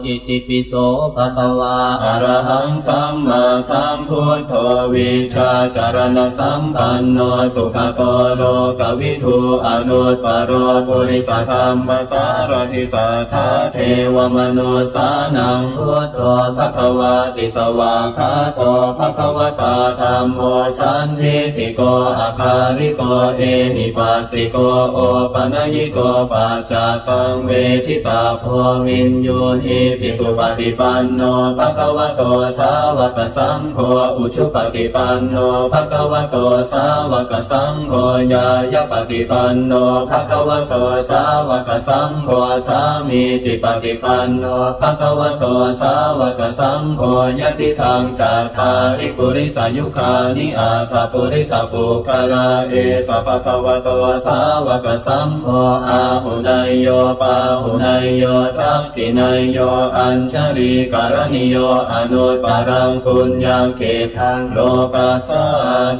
อิติปิโสภะคะวาอะระหังสัมมาสัมพุทโธวิชาจารณสัมปันโนสุขโกโลกวิทูอนุตตรปุริสธรรมสารทิสัทธาเทวมนุสานังพุทโธภะคะวาติสวากขาโตภะคะวตาธัมโมสันทิฏฐิโกอาคาริโกเอหิปัสสิโกโอปัญญิโกปัจจตังเวทิตาโพวินโยหิติสุปฏิปันโนภะคะวะโตสาวกสังโฆอุชุปฏิปันโนภะคะวะโตสาวกสังโฆญาญปฏิปันโนภะคะวะโตสาวกสังโฆสามีจิปฏิปันโนภะคะวะโตสาวกสังโฆยติทังจัตตาริปุริสายุคานิอาตปุริสปุคลาเอสะภะคะวะโตสาวกสังโฆอาหุนายโยปาหุนายโยทักขินายโยอัญชลีการณิโยอนุตตรังปุญญเกทังโลกัสส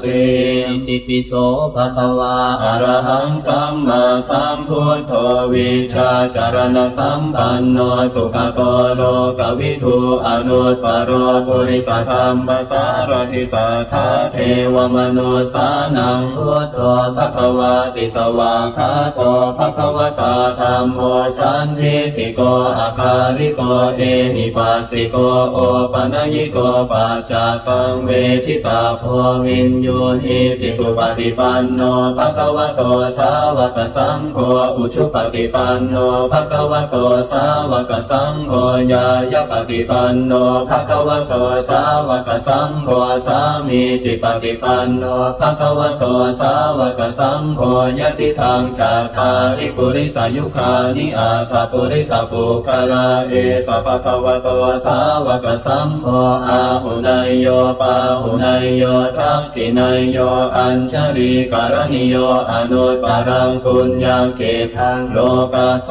ติอิติปิโสภะคะวาอะระหังสัมมาสัมพุทโธวิชาจารณสัมปันโนสุขโกโลกวิทูอนุตตรปุริสธรรมสารทิสัทธาเทวมนุสานังพุทโธภะคะวาติสวากขาโตภะคะวตาธัมโมสันทิฏฐิโกอาคาริโกเอหิปัสสิโกโอปัญญิโกปัจจตังเวทิตาโพวินโยหิติสุปฏิปันโนภะคะวะโตสาวกสังโฆอุชุปฏิปันโนภะคะวะโตสาวกสังโฆญาญปฏิปันโนภะคะวะโตสาวกสังโฆสามีจิปฏิปันโนภะคะวะโตสาวกสังโฆยติทังจัตตาริปุริสายุคานิอาตปุริสปุคลาเอสะภะคะวะโตสาวกสังโฆอาหุนายโยปาหุนายโยทักขินายโยอัญชลีการณิโยอนุตตรังปุญญเกทังโลกัสส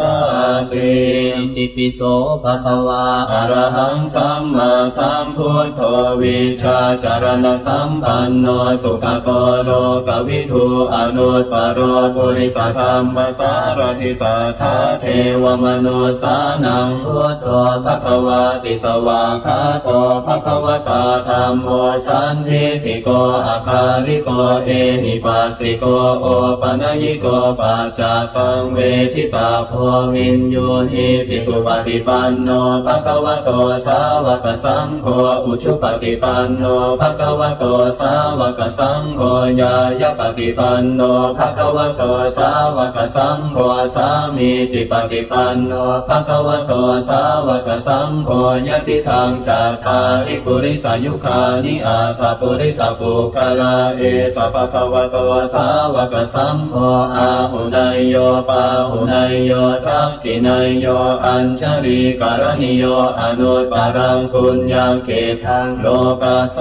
ติอิติปิโสภะคะวาอะระหังสัมมาสัมพุทโธวิชาจารณสัมปันโนสุขโกโลกวิทูอนุตตรปุริสธรรมสารทิสัทธาเทวมนุสานังพุทโธภะคะวาติสวากขาโตภะคะวตาธัมโมสันทิฏฐิโกอาคาริโกเอหิปัสสิโกโอปัญญิโกปัจจตังเวทิตาโพวินโยหิติสุปฏิปันโนภะคะวะโตสาวกสังโฆอุชุปฏิปันโนภะคะวะโตสาวกสังโฆญาญปฏิปันโนภะคะวะโตสาวกสังโฆสามีจิปฏิปันโนภะคะวะโตสาวกสังโฆยติทังจัตตาริปุริสายุคานิอาตปุริสปุคลาเอสะภะคะวะโตสาวกสังโฆอาหุนายโยปาหุนายโยทักขินายโยอัญชลีการณิโยอนุตตรังปุญญเกทังโลกัสส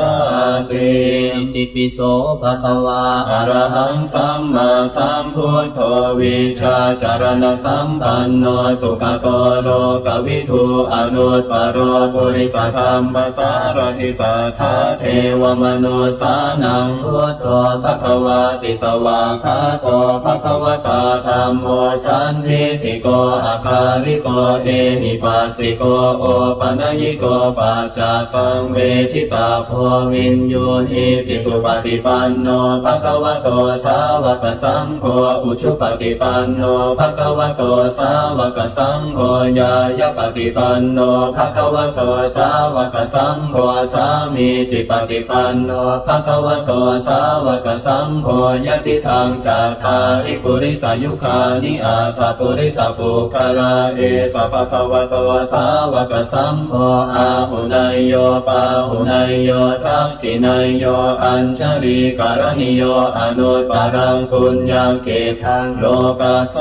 ติอิติปิโสภะคะวาอะระหังสัมมาสัมพุทโธวิชาจารณสัมปันโนสุขโกโลกวิทูอนุตตรปุริสธรรมสารทิสัทธาเทวมนุสานังพุทโธภะคะวาติสวากขาโตภะคะวตาธัมโมสันทิฏฐิโกอาคาริโกเอหิปัสสิโกโอปัญญิโกปัจจตังเวทิตาโพวินโยหิติสุปฏิปันโนภะคะวะโตสาวกสังโฆอุชุปฏิปันโนภะคะวะโตสาวกสังโฆญาญปฏิปันโนภะคะวะโตสาวกสังโฆสามีจิปฏิปันโนภะคะวะโตสาวกสังโฆยติทังจัตตาริปุริสายุคานิอาตปุริสปุคลาเอสะภะคะวะโตสาวกสังโฆอาหุนายโยปาหุนายโยทักขินายโยอัญชลีการณิโยอนุตตรังปุญญเกทังโลกัสส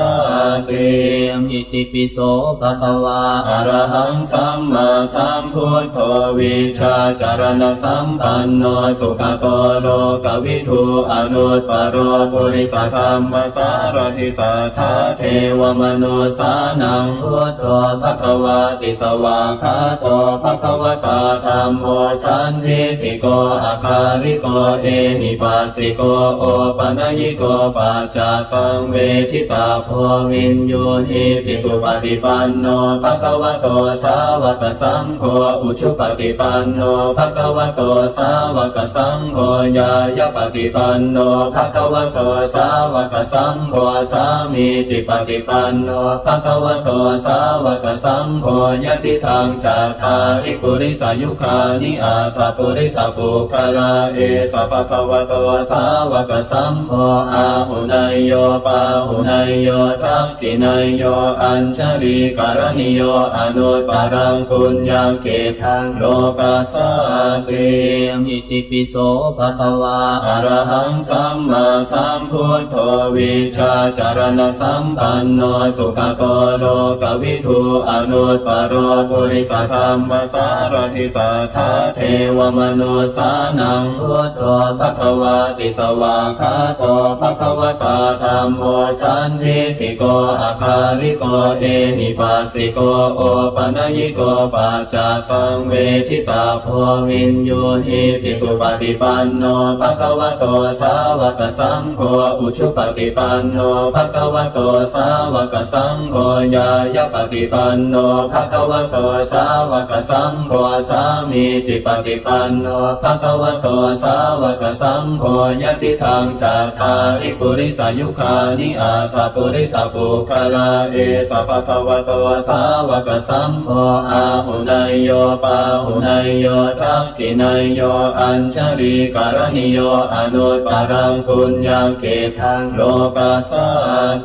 ติอิติปิโสภะคะวาอะระหังสัมมาสัมพุทโธวิชาจารณสัมปันโนสุขโกโลกวิทูอนุตตรปุริสธรรมสารทิสัทธาเทวมนุสานังพุทโธภะคะวาติสวากขาโตภะคะวตาธัมโมสันทิฏฐิโกอาคาริโกเอหิปัสสิโกโอปัญญิโกปัจจตังเวทิตาโพวินโยหิติสุปฏิปันโนภะคะวะโต สาวกสังโฆอุชุปฏิปันโนภควโตสาวกสังโฆญาญปฏิปันโนภควโตสาวกสังโฆสามีจิปฏิปันโนภควโตสาวกสังโฆยติทางจัตตาริปุริสายุคานิอาตปุริสปุคลาเอสภควโตสาวกสังโฆอาหุนายโยปาหุนายโยทักขินายโยอัญชลีการณิโยอนุตปารังปุญญาเกทังโลกาสาติอิติปิโสภะคะวาอะระหังสัมมาสัมพุทโธวิชาจารณสัมปันโนสุขโตโลกวิทูอนุตปโรปุริสธรรมสารทิสัทธาเทวมนุสานังพุทโธภควาติสวากขาโตภควตาธัมโมสันทิฏฐิโกอาคาริโกเอหิปัสสิโกโอปนยิโกปัจจตังเวทิตาโพวินโยหิติสุปฏิปันโนภควโตสาวกสังโฆอุชุปฏิปันโนภควโตสาวกสังโฆญาญปฏิปันโนภควโตสาวกสังโฆสามีจิปฏิปันโนภควโตสาวกสังโฆยติทางจัตตาริปุริสายุคานิอาตปุริสปุคลาเอสภควโตสาวกสังโฆอาหุนายโยปาหุนายโยทักขินายโยอัญชลีการณิโยอนุตปารังปุญญาเกทังโลกาสา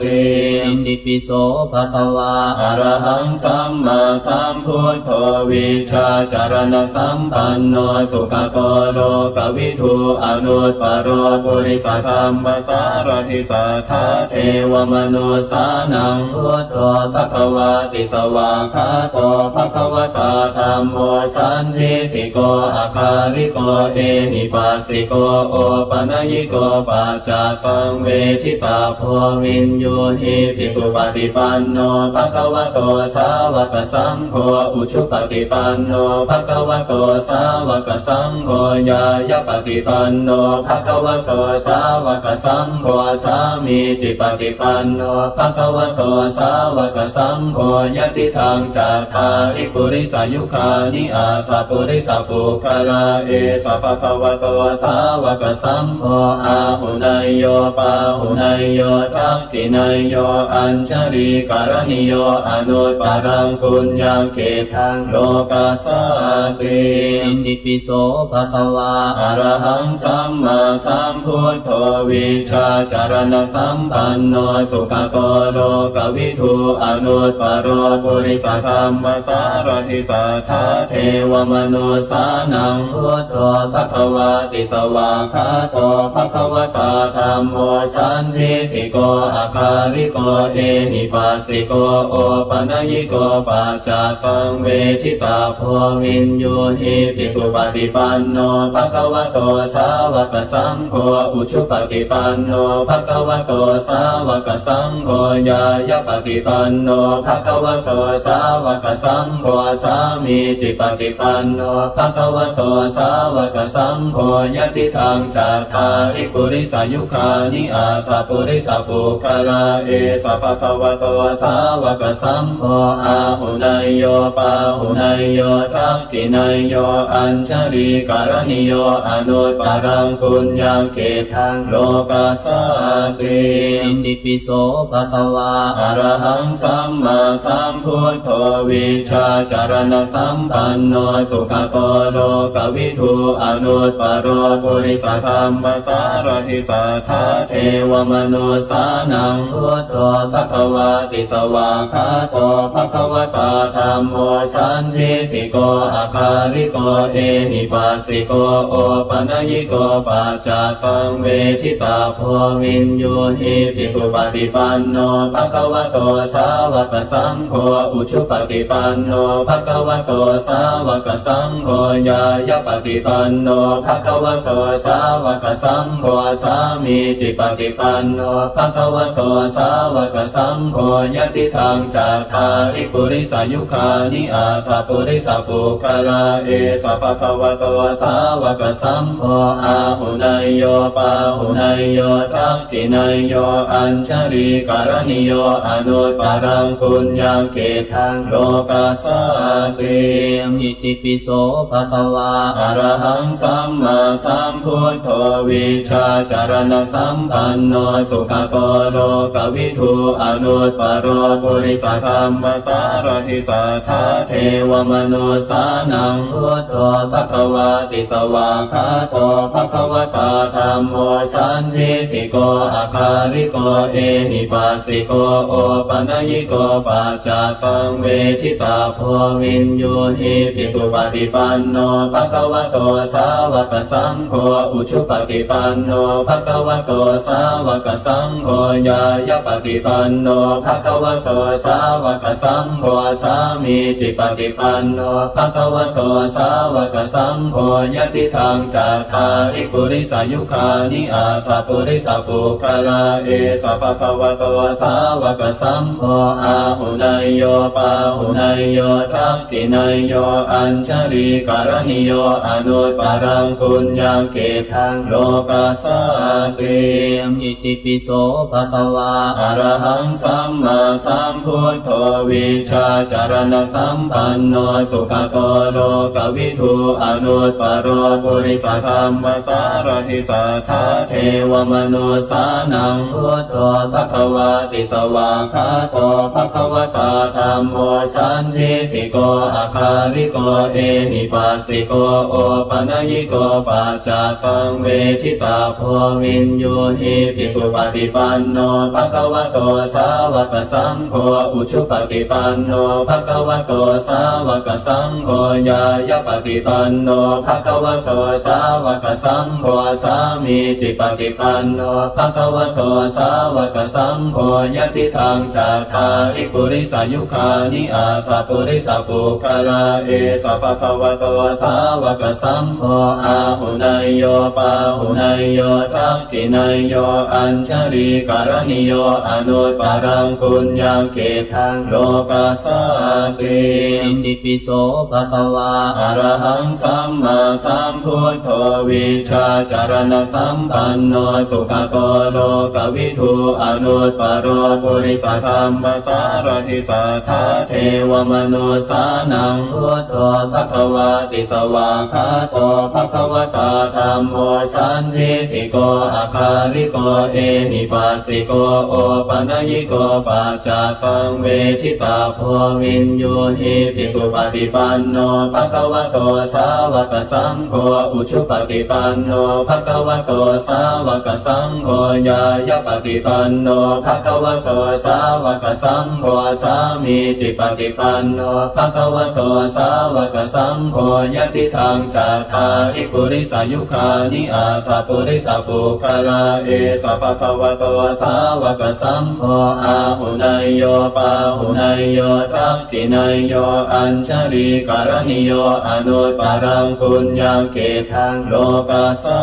ติอิติปิโสภะคะวาอะระหังสัมมาสัมพุทโธวิชาจารณสัมปันโนสุขโตโลกวิทูอนุตปโรปุริสธรรมสารทิสัทธาเทวมนุสานังพุทโธภควาติสวากขาโตภควตาธัมโมสันทิฏฐิโกอาคาริโกเอหิปัสสิโกโอปนยิโกปัจจตังเวทิตาโพวินโยหิติสุปฏิปันโนภควโตสาวกสังโฆอุชุปฏิปันโนภควโตสาวกสังโฆญาญปฏิปันโนภควโตสาวกสังโฆสามีจิปฏิปันโนภควโตสาวกสังโฆยติทางจัตตาริปุริสายุคานิอาตปุริสปุคลาเอสภควโตสาวกสังโฆอาหุนายโยปาหุนายโยทักขินายโยอัญชลีการณิโยอนุตปารังปุญญาเกทังโลกาสาติอิติปิโสภะคะวาอะระหังสัมมาสัมพุทโธวิชาจารณสัมปันโนสุขโตโลกวิทูอนุตปโรปุริสธรรมสารทิสัทธาเทวมนุสานังพุทโธภควาติสวากขาโตภควตาธัมโมสันทิฏฐิโกอาคาริโกเอหิปัสสิโกโอปนยิโกปัจจตังเวทิตาโพวินโยหิติสุปฏิปันโนภควโตสาวกสังโฆอุชุปฏิปันโนภควโตสาวกสังโฆญาญปฏิปันโนภควโตสาวกสังโฆสามีจิปฏิปันโนภควโตสาวกสังโฆยติทางจัตตาริปุริสายุคานิอาตปุริสปุคลาเอสภควโตสาวกสังโฆอาหุนายโยปาหุนายโยทักขินายโยอัญชลีการณิโยอนุตปารังปุญญาเกทังโลกาสาติอิติปิโสภะคะวาอะระหังสัมมาสัมพุทโธวิชาจารณสัมปันโนสุขโตโลกวิทูอนุตปโรปุริสธรรมสารทิสัทธาเทวมนุสานังพุทโธภควาติสวากขาโตภควตาธัมโมสันทิฏฐิโกอาคาริโกเอหิปัสสิโกโอปนยิโกปัจจตังเวทิตาโพวินโยหิติสุปฏิปันโนภควโตสาวกสังโฆอุชุปฏิปันโนภควโตสาวกสังโฆญาญปฏิปันโนภควโตสาวกสังโฆสามีจิปฏิปันโนภควโตสาวกสังโฆยติทางจัตตาริปุริสายุคานิอาตปุริสปุคลาเอสภควโตสาวกสังโฆอาหุนายโยปาหุนายโยทักขินายโยอัญชลีการณิโยอนุตปารังปุญญาเกทังโล โลกัสสะติ อิติปิโสภะคะวาอะระหังสัมมาสัมพุทโธวิชชาจารณสัมปันโนสุขโตโลกวิทูอนุตตรปุริสธรรมสารถิสัทธาเทวมนุสานังพุทโธภควาติสวากขาโตภควตาธัมโมสันทิฏฐิโกอาคาริโกเอหิปัสสิโกโอปัญญิโกปัจจตังเวทิตาโพวินโยหิติสุปฏิปันโนภควโตสาวกสังโฆอุชุปฏิปันโนภควโตสาวกสังโฆญายปฏิปันโนภควโตสาวกสังโฆสามีจิปฏิปันโนภควโตสาวกสังโฆยติทางจัตตาริปุริสายุคานิอาตปุริสปุคลาเอสภควโตสาวกสังโฆอาหุนายโยปาหุนายโยทักขินายโยอัญชลีการณิโยอนุตปรังปุญญเกทังโลกัสสะติอิติปิโสภะคะวาอะระหังสัมมาสัมพุทโธวิชชาจารณสัมปันโนสุขโตโลกวิทูอนุตตรปุริสธรรมสารถิสัทธาเทวมนุสานังพุทโธภควาติสวากขาโตภควตาธัมโมสันทิฏฐิโกอาคาริโกเอหิปัสสิโกโอปัญญิโกปัจจตังเวทิตาโพวินโยหิติสุปฏิปันโนภควโตสาวกสังโฆอุชุปฏิปันโนภควโตสาวกสังโฆญายปฏิปันโนภควโตสาวกสังโฆสามีจิปฏิปันโนภควโตสาวกสังโฆยติทางจัตตาริปุริสายุคานิอาตปุริสปุคลาเอสภควโตสาวกสังโฆอาหุนายโยปาหุนายโยทักขินายโยอัญชลีการณิโยอนุตปรังปุญญเกทังโลกัสสะติอิติปิโสภะคะวาอะระหังสัมมาสัมพุทโธวิชชาจารณสัมปันโนสุขโตโลกวิทูอนุตตรปุริสธรรมสารถิสัทธาเทวมนุสานังพุทโธภควาติสวากขาโตภควตาธัมโมสันทิฏฐิโกอาคาริโกเอหิปัสสิโกโอปัญญิโกปัจจตังเวทิตาโพวินโยหิติสุปฏิปันโนภควโตสาวกสังโฆอุชุปฏิปันโนภควโตสาวกสังโฆญายปฏิปันโนภควโตสาวกสังโฆสามีจิปฏิปันโนภควโตสาวกสังโฆยติทางจัตตาริปุริสายุคานิอาตปุริสปุคลาเอสภควโตสาวกสังโฆอาหุนายโยปาหุนายโยทักขินายโยอัญชลีการณิโยอนุตปรังปุญญเกทังโลกัสสะ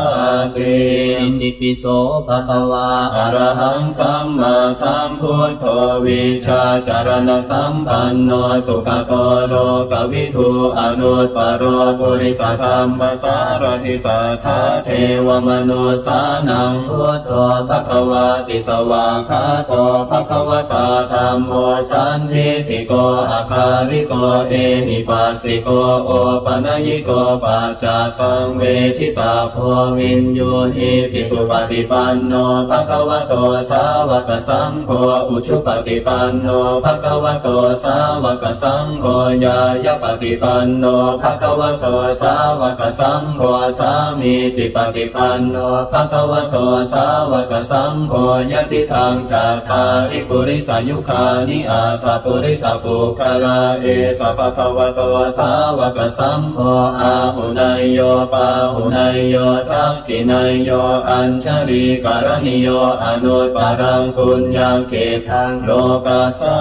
ติอิติปิโสภะคะวาอะระหังสัมมาสัมพุทโธวิชชาจารณสัมปันโนสุขโตโลกวิทูอนุตตรปุริสธรรมสารถิสัทธาเทวมนุสานังพุทโธภควาติสวากขาโตภควตาธัมโมสันทิฏฐิโกอาคาริโกเอหิปัสสิโกโอปัญญิโกปัจจตังเวทิตาโพวินโยหิติสุปฏิปันโนภควโตสาวกสังโฆอุชุปฏิปันโนภควโตสาวกสังโฆญายปฏิปันโนภควโตสาวกสังโฆสามีจิปฏิปันโนภควโตสาวกสังโฆยติทางจัตตาริปุริสายุคานิอาตปุริสปุคลาเอสภควโตสาวกสังโฆอาหุนายโยปาหุนายโยทักขินายโยอัญชลีการณิโยอนุตปรังปุญญเกทังโลกัสสะ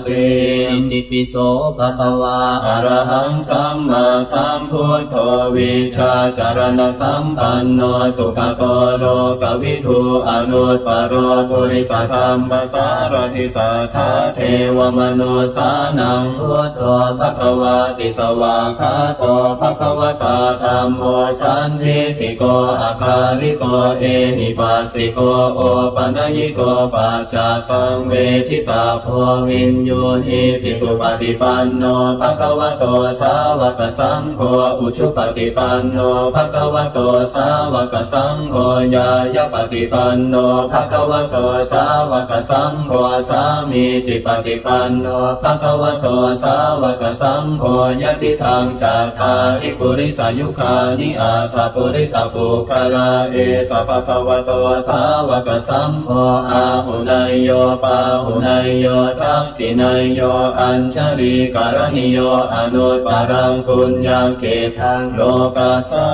ติอิติปิโสภะคะวาอะระหังสัมมาสัมพุทโธวิชชาจารณสัมปันโนสุขโตโลกวิทูอนุตตรปุริสธรรมสารถิสัทธาเทวมนุสานังพุทโธภควาติสวากขาโตภควตาธัมโมสันทิฏฐิโกอาคาริโกเอหิปัสสิโกโอปัญญิโกปัจจตังเวทิตาโพวินโยหิติ ติสุปฏิปันโนภะคะวะโตสาวกสังโฆอุชุปฏิปันโนภะคะวะโตสาวกสังโฆญาญปฏิปันโนภะคะวะโตสาวกสังโฆสามีจิปฏิปันโนภะคะวะโตสาวกสังโฆยะติทังจัตตาริปุริสายุคานิอาตาปุริสปุคลาเอสะภะคะวะโตสาวกสังโฆอาหุนายโยปาหุนายโยทักขินายโยอัญชลีการณิโยอนุตปารังปุญญาเกทังโลกัสสา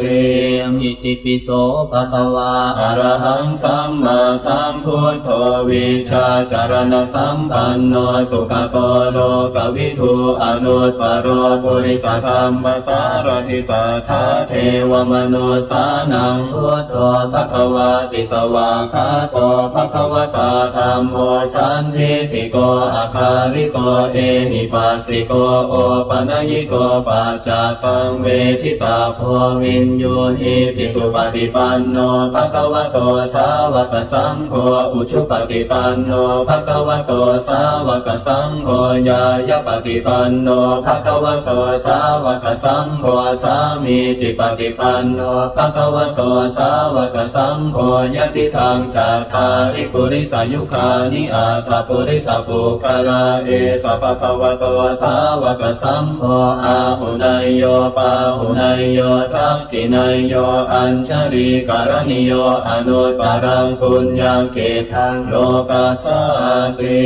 ติอิติปิโสภะคะวาอะระหังสัมมาสัมพุทโธวิชาจารณสัมปันโนสุขโตโลกวิทูอนุตปโรปุริสธรรมสารทิสัทธาเทวมนุสานังพุทโธภะคะวะติสวากขาโตภะคะวะตาธัมโมสันทิฏฐิโกอาคาริโกเอหิปัสสิโกโอปัญญิโกปัจจตังเวทิตาโพวินโยหิติสุปฏิปันโนภะคะวะโตสาวกสังโฆอุชุปฏิปันโนภะคะวะโตสาวกสังโฆญาญปฏิปันโนภะคะวะโตสาวกสังโฆสามีจิปฏิปันโนภะคะวะโตสาวกสังโฆยะติทังจัตตาริปุริสายุคานิอาตาปุริสปุคลาเอสะภะคะวะโตสาวกสังโฆอาหุนายโยปาหุนายโยทักขินายโยอัญชลีการณิโยอนุตปารังปุญญาเกทังโลกัสสาติ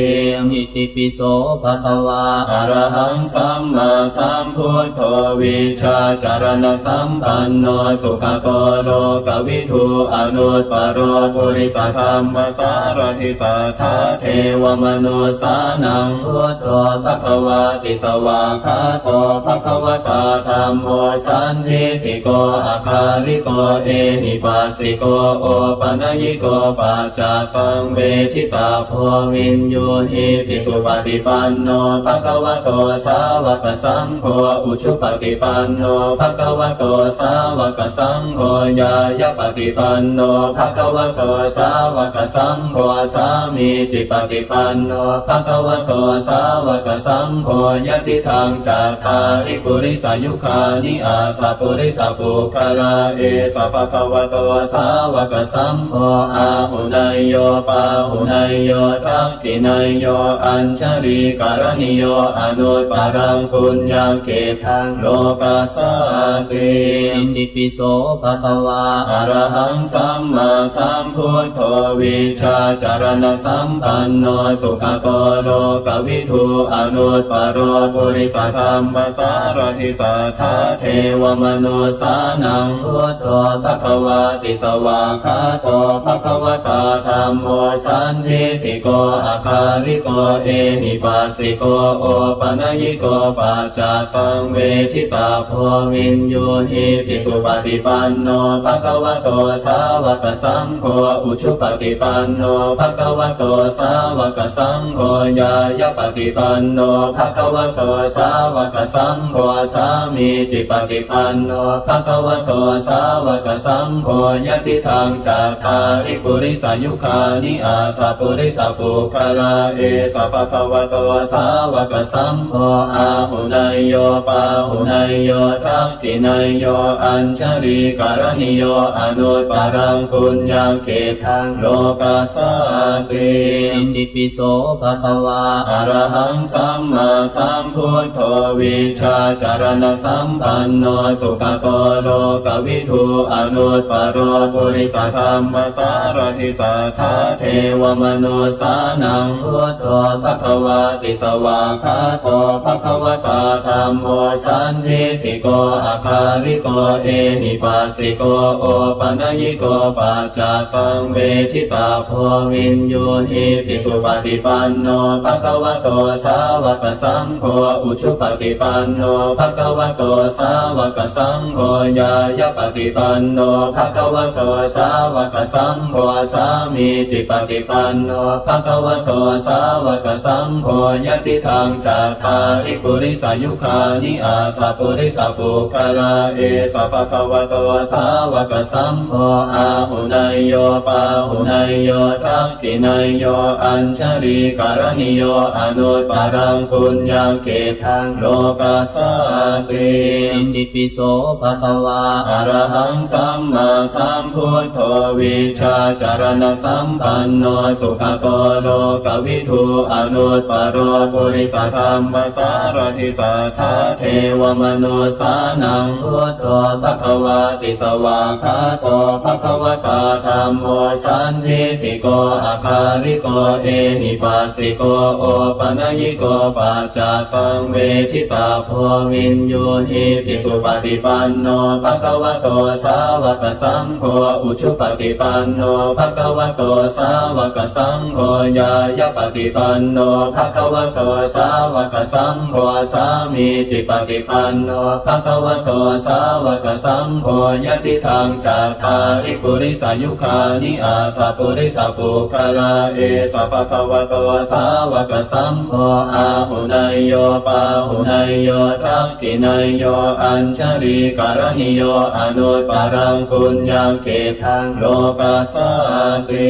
อิติปิโสภะคะวาอะระหังสัมมาสัมพุทโธวิชาจารณสัมปันโนสุขโตโลกวิทูอนุตปโรปุริสธรรมสารทิสัทธาเทวมนุสานังพุทโธภะคะวะติสวากขาโตภะคะวะตาธัมโมสันทิฏฐิโกอาคาริโกเอหิปัสสิโกโอปัญญิโกปัจจตังเวทิตาโพวินโยหิติสุปฏิปันโนภะคะวะโตสาวกสังโฆอุชุปฏิปันโนภะคะวะโตสาวกสังโฆญาญปฏิปันโนภะคะวะโตสาวกสังโฆสามีจิปฏิปันโนภะคะวะโตสาวกสังโฆยะติทังจัตตาริปุริสายุคานิอาตาปุริสปุคลาเอสะภะคะวะโตสาวกสังโฆอาหุนายโยปาหุนายโยทักขินายโยอัญชลีการณิโยอนุตปารังปุญญาเกทังโลกัสสาติอิติปิโสภะคะวาอะระหังสัมมาสัมพุทโธวิชาจารณสัมปันโนสุขโตโลกวิทูอนุตปโรปุริสธรรมสารทิสัทธาเทวมนุสานังพุทโธภะคะวะติสวากขาโตภะคะวะตาธัมโมสันทิฏฐิโกอาคาริโกเอหิปัสสิโกโอปัญญิโกปัจจตังเวทิตาโพวินโยหิติสุปฏิปันโนภะคะวะโตสาวกสังโฆอุชุปฏิปันโนภะคะวะโตสาวกสังโฆญาญปฏิปันโนภะคะวะโตสาวกสังโฆสามีจิปฏิปันโนภะคะวะโตสาวกสังโฆยะติทังจัตตาริปุริสายุคานิอาตาปุริสปุคลาเอสะภะคะวะโตสาวกสังโฆอาหุนายโยปาหุนายโยทักขินายโยอัญชลีการณิโยอนุตปารังปุญญาเกทังโลกัสสาติอิติปิโสภะคะวาอะระหังสัมมาสัมพุทโธวิชาจารณสัมปันโนสุขโตโลกวิทูอนุตปโรปุริสธรรมสารทิสัทธาเทวมนุสานังพุทโธภะคะวะติสวากขาโตภะคะวะตาธัมโมสันทิฏฐิโกอาคาริโกเอหิปัสสิโกโอปัญญิโกปัจจตังเวทิตาโพวินโยหิติสุปฏิปันโนภะคะวะโตสาวกสังโฆอุชุปฏิปันโนภะคะวะโตสา าวกสังโฆญายปฏิปันโนภควโตสาวกสังโฆสามีจิปฏิปันโนภควโตสาวกสังโฆยติทางจัตตาริปุริสายุคานิอาตปุริสปุคลาเอสภควโตสาวกสังโฆอาหุนายโยปาหุนายโยทักขินายโยอัญชลีการณิโยอนุตปารังปุญญาเกทังโลกาสาติ อิติปิโสภะคะวาอรหังสัมมาสัมพุทโธวิชาจารณสัมปันโนสุขโตโลกวิทูอนุตปโรปุริสธรรมสารทิสัทธาเทวมนุสานังพุทโธภควาติสวากขาโตภควตาธัมโมสันทิฏฐิโกอาคาริโกเอหิปัสสิโกโอปนัญิโกปัจจตังเวทิตาโพวินโยหิติสุปฏิปันโนภควโตสาวกสังโฆอุชุปฏิปันโนภควโตสาวกสังโฆญายปฏิปันโนภควโตสาวกสังโฆสามีจิปฏิปันโนภควโตสาวกสังโฆยติทางจัตตาริปุริสายุคานิอาตปุริสปุคลาเอสภควโตสาวกสังโฆอาหุนายโยปาหุนายโยทักขินายโยอัญชลีการณิโยอนุตปารังปุญญาเกทังโลกาสาติ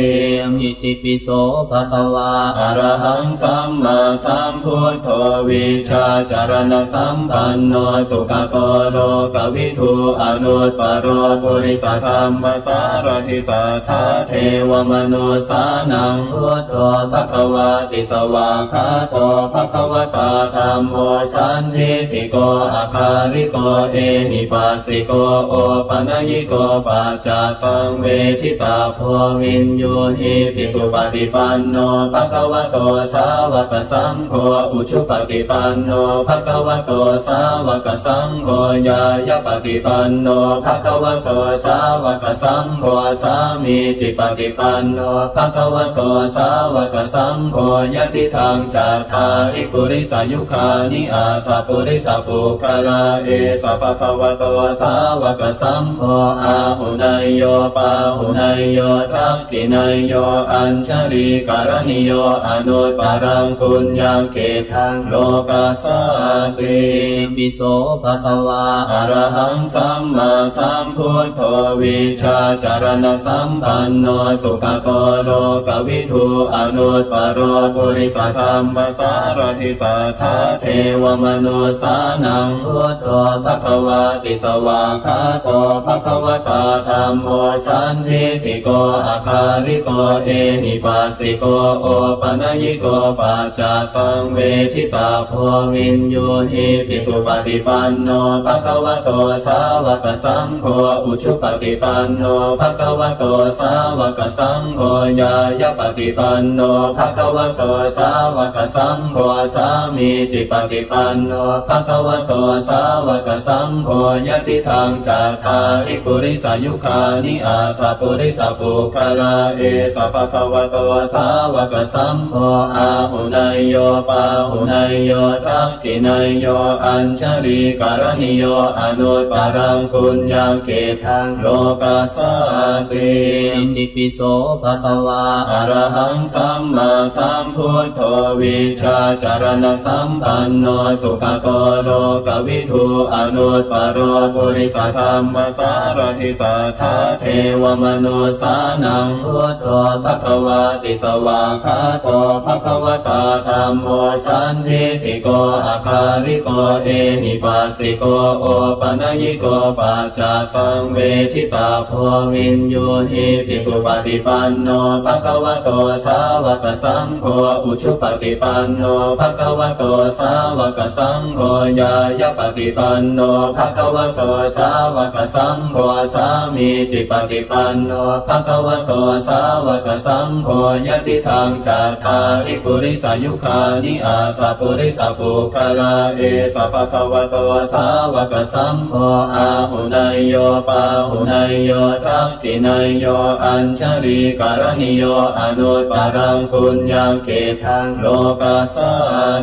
อิติปิโสภะคะวาอรหังสัมมาสัมพุทโธวิชาจารณสัมปันโนสุขโตโลกวิทูอนุตปโรปุริสธรรมสารทิสัทธาเทวมนุสานังพุทโธภควาติสวากขาโตภควตาธัมโมสันทิฏฐิโกอาคาริโกเอหิปัสสิโกโอปนัญิโกปัจจตังเวทิตาโพวินโยหิติสุปฏิปันโนภควโตสาวกสังโฆอุชุปฏิปันโนภควโตสาวกสังโฆญายปฏิปันโนภควโตสาวกสังโฆสามีจิปฏิปันโนภควโตสาวกสังโฆยติทางจัตตาริปุริสายุคานิอาตปุริสปุคลาเอสภควโตสาวกสังโฆอาหุนายโยปาหุนายโยทักขินายโยอัญชลีการณิโยอนุตปารังปุญญาเกทังโลกาสาติอิติปิโสภะคะวาอรหังสัมมาสัมพุทโธวิชาจารณสัมปันโนสุขโตโลกวิทูอนุตปโรปุริสธรรมสารทิสัทธาเทวมนุสานังพุทโธภควาติสวากขาโตภควตาธัมโมสันทิฏฐิโกอาคาริโกเอหิปัสสิโกโอปนัญิโกปัจจตังเวทิตาโพวินโยหิติสุปฏิปันโนภควโตสาวกสังโฆอุชุปฏิปันโนภควโตสาวกสังโฆญายปฏิปันโนภควโตสาวกสังโฆสามีจิปฏิปันโนภควโตสาวกสังโฆยติทางจัตตาริปุริสายุคานิอาตปุริสปุคลาเอสภควโตสาวกสังโฆอาหุนายโยปาหุนายโยทักขินายโยอัญชลีการณิโยอนุตปารังปุญญาเกทังโลกาสาติอิติปิโสภะคะวาอรหังสัมมาสัมพุทโธวิชาจารณสัมปันโนสุขโตโลกวิทูอนุตปโรปุริสธรรมสารทิสัทธาเทวมนุสานังพุทโธภควาติสวากขาโตภควตาธัมโมสันทิฏฐิโกอาคาริโกเอหิปัสสิโกโอปนัญิโกปัจจตังเวทิตาโพวินโยหิติสุปฏิปันโนภควโตสาวกสังโฆอุชุปฏิปันโนภควโตสาวกสังโฆญายปฏิปันโนภควโตสาวกสังโฆสามีจิปฏิปันโนภควโตสาวกสังโฆยติทางจัตตาริปุริสายุคานิอาตปุริสปุคลาเอสภควโตสาวกสังโฆอาหุนายโยปาหุนายโยทักขินายโยอัญชลีการณิโยอนุตปารังปุญญาเกทังโลกาสา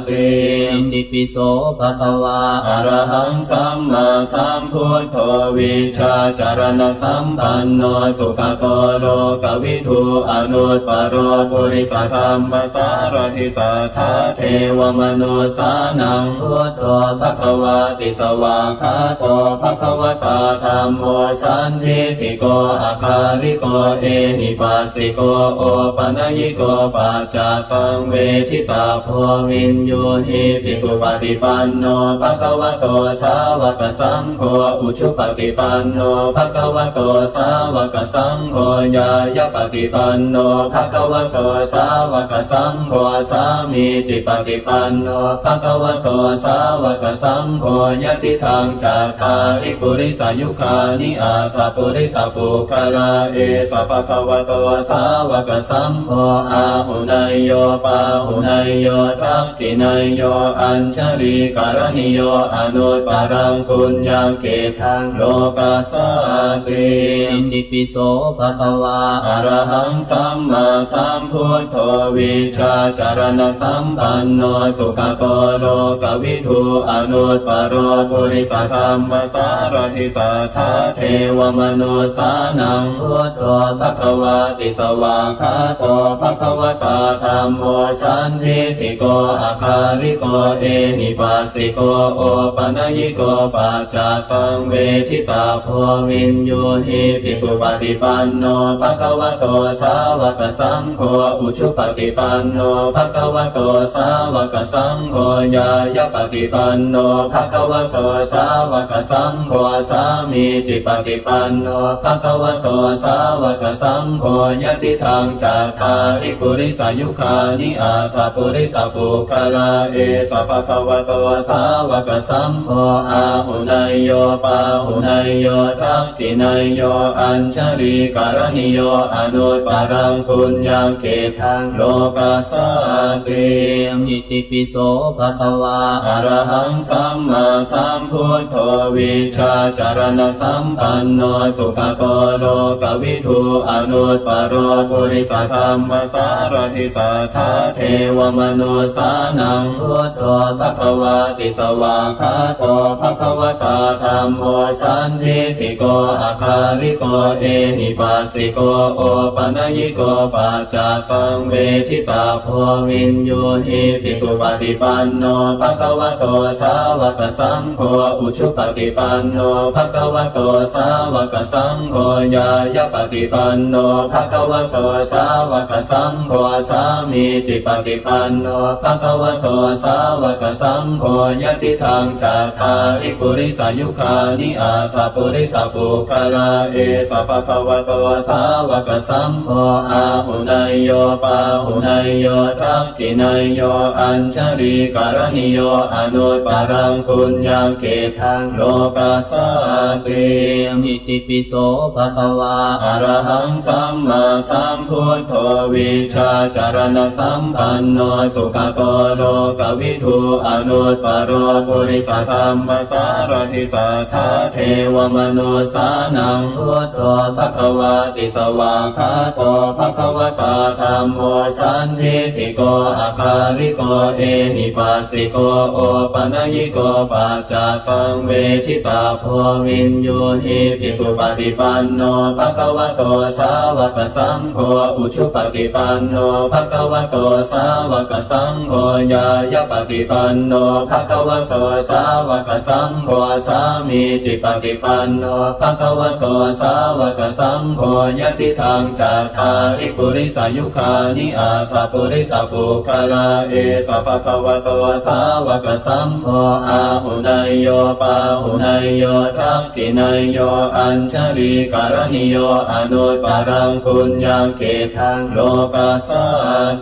ติอิติปิโสภะคะวาอรหัง สัมมาสัมพุทโธวิชาจารณสัมปันโนสุขโตโลกวิทูอนุตตรปุริสธรรมสารทิสัทธาเทวมนุสานังพุทโธภควาติสวากขาโตภควตาธัมโมสันทิฏฐิโกอาคาริโกเอหิปัสสิโกโอปัญญิโกปัจจตังเวทิตาโพวินโยหิติสุปฏิปันโนภควโตสาวกสังโฆอุชุปฏิปันโนภควโตสาวกสังโฆญาญปฏิปันโนภควโตสาวกสังโฆสามีจิปฏิปันโนภควโตสาวกสังโฆยติทางจัตตาริปุริสายุคานิอาตปุริสปุคลาเอสภควโตสาวกสังโฆอาหุนายโยปาหุนายโยทักขินายโยอัญชลีการณิโยอนุตตรังปุญญเกทังโลกัสสติอิติปิโสภะคะวาอะระหังสัมมาสัมพุทโธวิชาจารณสัมปันโนสุขโตโลกวิทูอนุตตรปุริสธรรมสารทิสัทธาเทวมนุสานังพุทโธภควาติสวากขาโตภควตาธัมโมสันทิฏฐิโกอาคาริโกเอหิปัสสิโกโอปัญญิโกปัจจตังเวทิตาโพวินโยหิติสุปฏิปันโนภควโตสาวกสังโฆอุชุปฏิปันโนภควโตสาวกสังโฆญาญปฏิปันโนภควโตสาวกสังโฆสามีจิปฏิปันโนภควโตสาวกสังโฆยติทางจัตตาริปุริสายุคานิอาตปุริสปุคลาเอสภควโตสาวกสังโฆอาหุนายโยปาหุนายโยทักขินายโยอัญชลีการณิโยอนุตตรังปุญญเกทังโลกัสสติอิติปิโสภะคะวาอะระหังสัมมาสัมพุทโธวิชาจารณสัมปันโนสุขโตโลกวิทูอนุตตรปุริสธรรมสารทิสัทธาเทวมนุสานังพุทโธภควาติสวากขาโตภควตาธัมโมสันทิฏฐิโกอาคาริโกเอหิปัสสิโกโอปัญญิโกปัจจตังเวทิตาโพวินโยหิติสุปฏิปันโนภควโตสาวกสังโฆอุชุปฏิปันโนภควโตสาวกสังโฆญาญปฏิปันโนภควโตสาวกสังโฆสามีจิปฏิปันโนภควโตสาวกสังโฆยติทางจัตตาริปุริสายุคานิอาตปุริสปุคลาเอสภควโตสาวกสังโฆอาหุนายโยปาหุนายโยทักขินายโยอัญชลีการณิโยอนุตตรังปุญญเกทังโลกัสสติอิติปิโสภะคะวาอะระหังสัมมาสัมพุทโธวิชาจารณสัมปันโนสุขโตโลกวิทูอนุตตรปุริสธรรมสารทิสัทธาเทวมนุสานังพุทโธภควาติสวากขาโตภควตาธัมโมสันทิฏฐิโกอาคาริโกเอหิปัสสิโกโอปัญญิโกปัจจตังเวทิตาโพวินโยหิติสุปฏิปันโนภควโตสาวกสังโฆอุชุปฏิปันโนภควโตสาวกสังโฆญาญปฏิปันโนภควโตสาวกสังโฆสามีจิปฏิปันโนภควโตสาวกสังโฆยติทางจัตตาริปุริสายุคานิอาตปุริสปุคลาเอสภควโตสาวกสังโฆอาหุนายโยปาหุนายโยทักขินายโยอัญชลีการณิโยอนุตตรังปุญญเกทังโลกัสส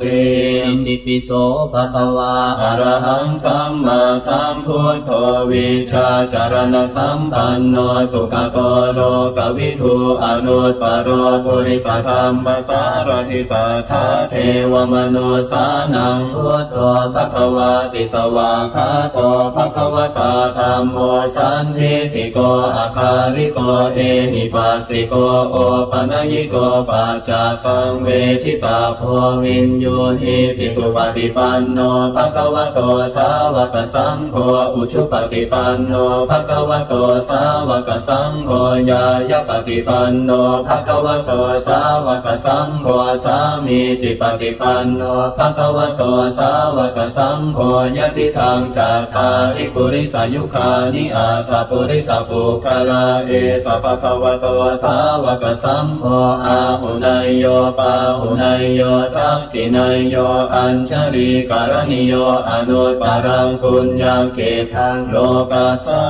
ติอิติปิโสภะคะวาอะระหังสัมมาสัมพุทโธวิชาจารณสัมปันโนสุขโตโลกวิทูอนุตตรปุริสธรรมสารทิสัทธาเทวมนุสานังพุทโธภควาติสวากขาโตภควตาธัมโมสันทิฏฐิโกอาคาริโกเอหิปัสสิโกโอปัญญิโกปัจจตังเวทิตาโพวินโยหิติสุปฏิปันโนภควโตสาวกสังโฆอุชุปฏิ ปันโนภะคะวะโตสาวกสังโฆญายปฏิปันโนภะคะวะโตสาวกสังโฆสามีจิปฏิปันโนภะคะวะโตสาวกสังโฆยะติทางจัตตาริปุริสายุคานิอาตาปุริสาปุคลาเอสะภะคะวะโตสาวกสังโฆอาหุนายโยปาหุนายโยทักขินายโยอัญชลีการณิโยอนุตปรังปุญญเกทังโลกาสา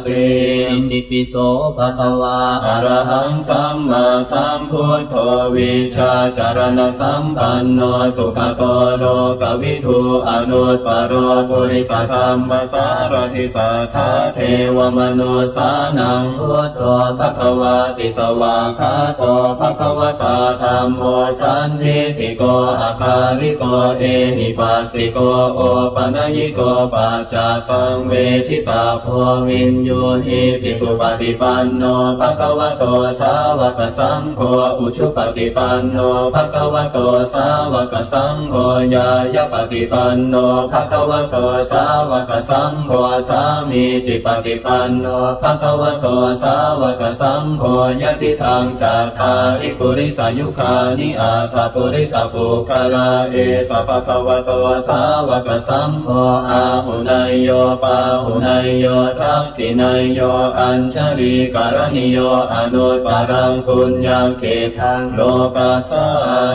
ติ อิติปิโสภะคะวาอะระหังสัมมาสัมพุทโธวิชาจารณสัมปันโนสุขโตโลกวิทูอนุตปโรปุริสธรรมสารทิสัทธาเทวมนุสานังพุทโธภะคะวาติสวากขาโตภะคะวตาธัมโมสันทิฏฐิโกอาคาริโกเอหิปัสสิโกโอปนัยโกปัจจตังเวทิตาโพวินโยหิติสุปฏิปันโนภะคะวะโตสาวกสังโฆอุชุปฏิปันโนภะคะวะโตสาวกสังโฆญายปฏิปันโนภะคะวะโตสาวกสังโฆสามีจิปฏิปันโนภะคะวะโตสาวกสังโฆยะติทางจัตตาริปุริสายุคานิอาตาปุริสาปุคลาเอสะภะคะวะโตสาวกสังโฆอาหุนายโยปาหุนายโยทักขินายโยอัญชลีการณิโยอนุตปรังปุญญเกทังโลกาสา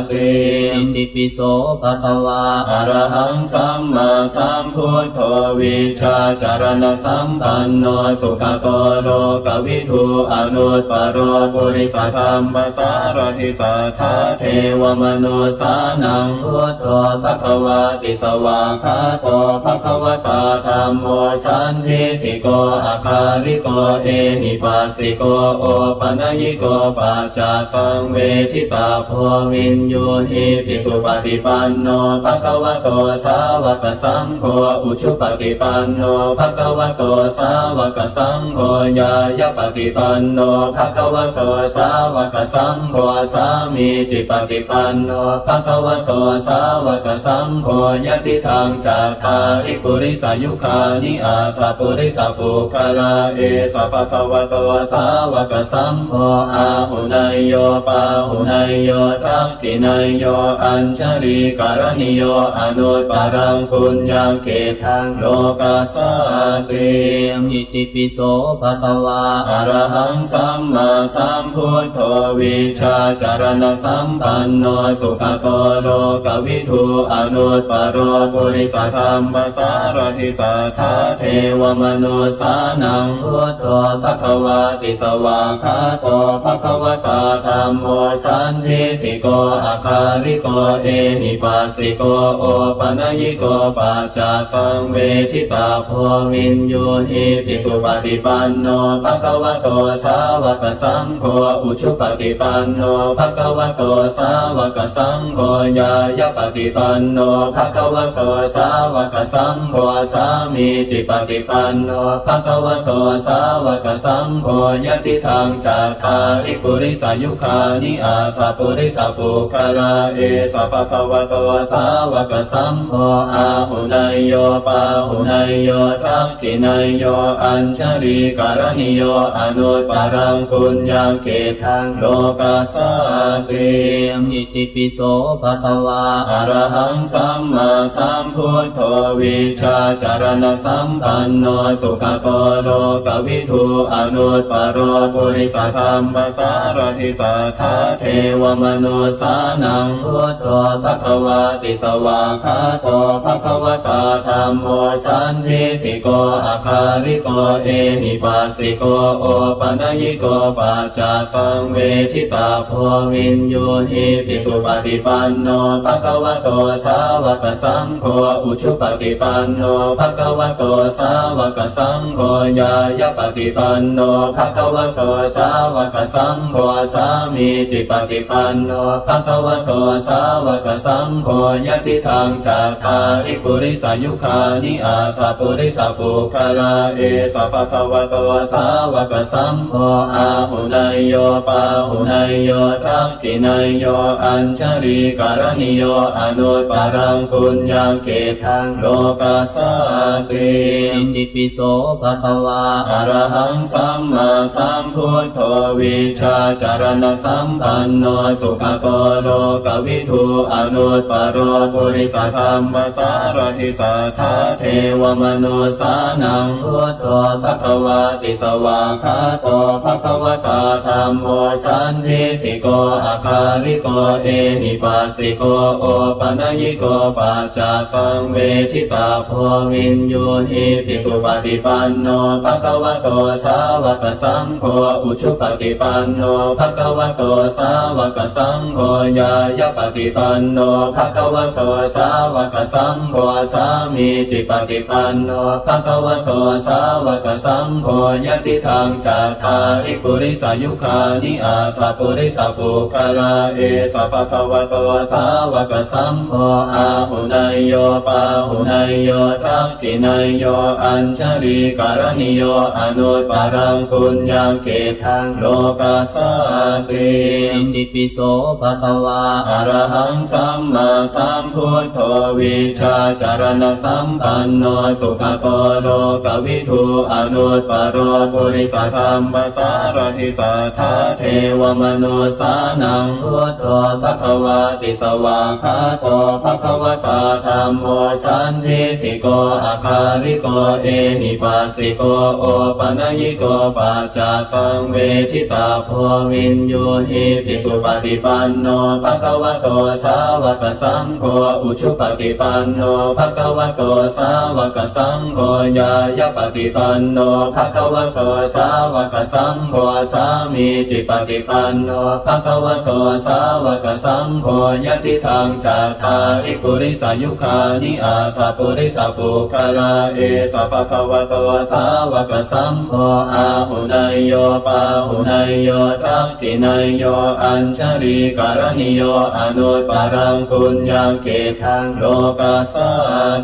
ติ อิติปิโสภะคะวาอะระหังสัมมาสัมพุทโธวิชาจารณสัมปันโนสุขโตโลกวิทูอนุตปโรปุริสธรรมสารทิสัทธาเทวมนุสานังพุทโธภะคะวาติสวากขาโตภะคะวตาธัมโมสันทิฏฐิโกอาคาริโกเอหิปัสสิโกโอปนัยโกปัจจตังเวทิตาโพวินโยหิติสุปฏิปันโนภะคะวะโตสาวกสังโฆอุชุปฏิปันโนภะคะวะโตสาวกสังโฆญายปฏิปันโนภะคะวะโตสาวกสังโฆสามีจิปฏิปันโนภะคะวะโตสาวกสังโฆยะติทางจัตตาริปุริสายุคานิอาตาปุริสาปุคลาเอสะภะคะวะโตสาวกสังโฆอาหุนายโยปาหุนายโยทักขินายโยอัญชลีการณิโยอนุตปรังปุญญเกทังโลกาสาติ อิติปิโสภะคะวาอะระหังสัมมาสัมพุทโธวิชาจารณสัมปันโนสุขโตโลกวิทูอนุตปโรปุริสธรรมสารทิสัทธาเทวมนุสานังพุทโธภะคะวาติสวากขาโตภะคะวตาธัมโมสันทิฏฐิโกอาคาริโกเอหิปัสสิโกโอปนัยโกปัจจตังเวทิตาโพวินโยหิติสุปฏิปันโนภะคะวะโตสาวกสังโฆอุชุปฏิปันโนภะคะวะโตสาวกสังโฆญายปฏิปันโนภะคะวะโตสาวกสังโฆสามีจิปฏิปันโนภะคะวะโตสาวกสังโฆยะติทางจัตตาริปุริสายุคานิอาตาปุริสาปุคลาเอสะภะคะวะโตสาวกสังโฆอาหุนายโยปาหุนายโยทักขินายโยอัญชลีการณิโยอนุตปรังปุญญเกทังโลกาสาติ อิติปิโสภะคะวาอะระหังสัมมาสัมพุทโธวิชาจารณสัมปันโนสุขโตโลกวิทูอนุตปโรปุริสธรรมสารทิสัทธาเทวมนุสานังพุทโธภะคะวาติสวากขาโตภะคะวตาธัมโมสันทิฏฐิโกอาคาริโกเอหิปัสสิโกโอปนัยโกปัจจตังเวทิตาโพวินโยหิติสุปฏิปันโนภะคะวะโตสาวกสังโฆอุชุปฏิปันโนภะคะวะโตสาวกสังโฆญายปฏิปันโนภะคะวะโตสาวกสังโฆสามีจิปฏิปันโนภะคะวะโตสาวกสังโฆยะติทางจัตตาริปุริสายุคานิอาตาปุริสาปุคลาเอสะภะคะวะโตสาวกสังโฆอาหุนายโยปาหุนายโยทักขินายโยอัญชลีการณิโยอนุตปรังปุญญเกทังโลกาสาติ อิติ ปิโสภะคะวาอะระหังสัมมาสัมพุทโธวิชชาจารณสัมปันโนสุขโตโลกวิทูอนุตตรปุริสธรรมสารถิสัทธาเทวมนุสานังพุทโธภะคะวาติสวากขาโตภะคะวตาธัมโมสันทิฏฐิโกอาคาริโกเอหิปัสสิโกโอปัญญิโกปัจจตังเวทิตาโพวินโยหิติสุปฏิปันโนภะคะวะโตสาวกสังโฆอุชุปฏิปันโนภะคะวะโตสาวกสังโฆญายปฏิปันโนภะคะวะโตสาวกสังโฆสามีจิปฏิปันโนภะคะวะโตสาวกสังโฆยติทางจัตตาริปุริสายุคานิอาตปุริสปุคลาเอสภะคะวะโตสาวกสังโฆอาหุนายโยปาหุนายโยทักขินายโยอัญชลีการณิโยอนุตปรังปุญญเกทังโลกัสสติอิติปิโสภะคะวาอะระหังสัมมาสัมพุทโธวิชชาจารณสัมปันโนสุขโตโลกวิทูอนุตตรปุริสธรรมสารถิสัทธาเทวมนุสานังพุทโธภะคะวาติสวากขาโตภะคะวตาธัมโมสันทิฏฐิโกอาคาริโกเอหิปัสสิโกโอปัญญิโกปัจจตังเวทิตาโพวินโยหิติสุปฏิปันโนภะคะวะโตสาวกสังโฆอุชุปฏิปันโนภะคะวะโตสาวกสังโฆญายปฏิปันโนภะคะวะโตสาวกสังโฆสามีจิปฏิปันโนภะคะวะโตสาวกสังโฆยติทางจัตตาริปุริสายุคานิอาตปุริสปุคลาเอสภะคะวะโตสาวกสังโฆอาหุนายโยปาหุนายโยทักขินายโยอัญชลีการณิโยอนุตปรังปุญญเกทังโลกัสส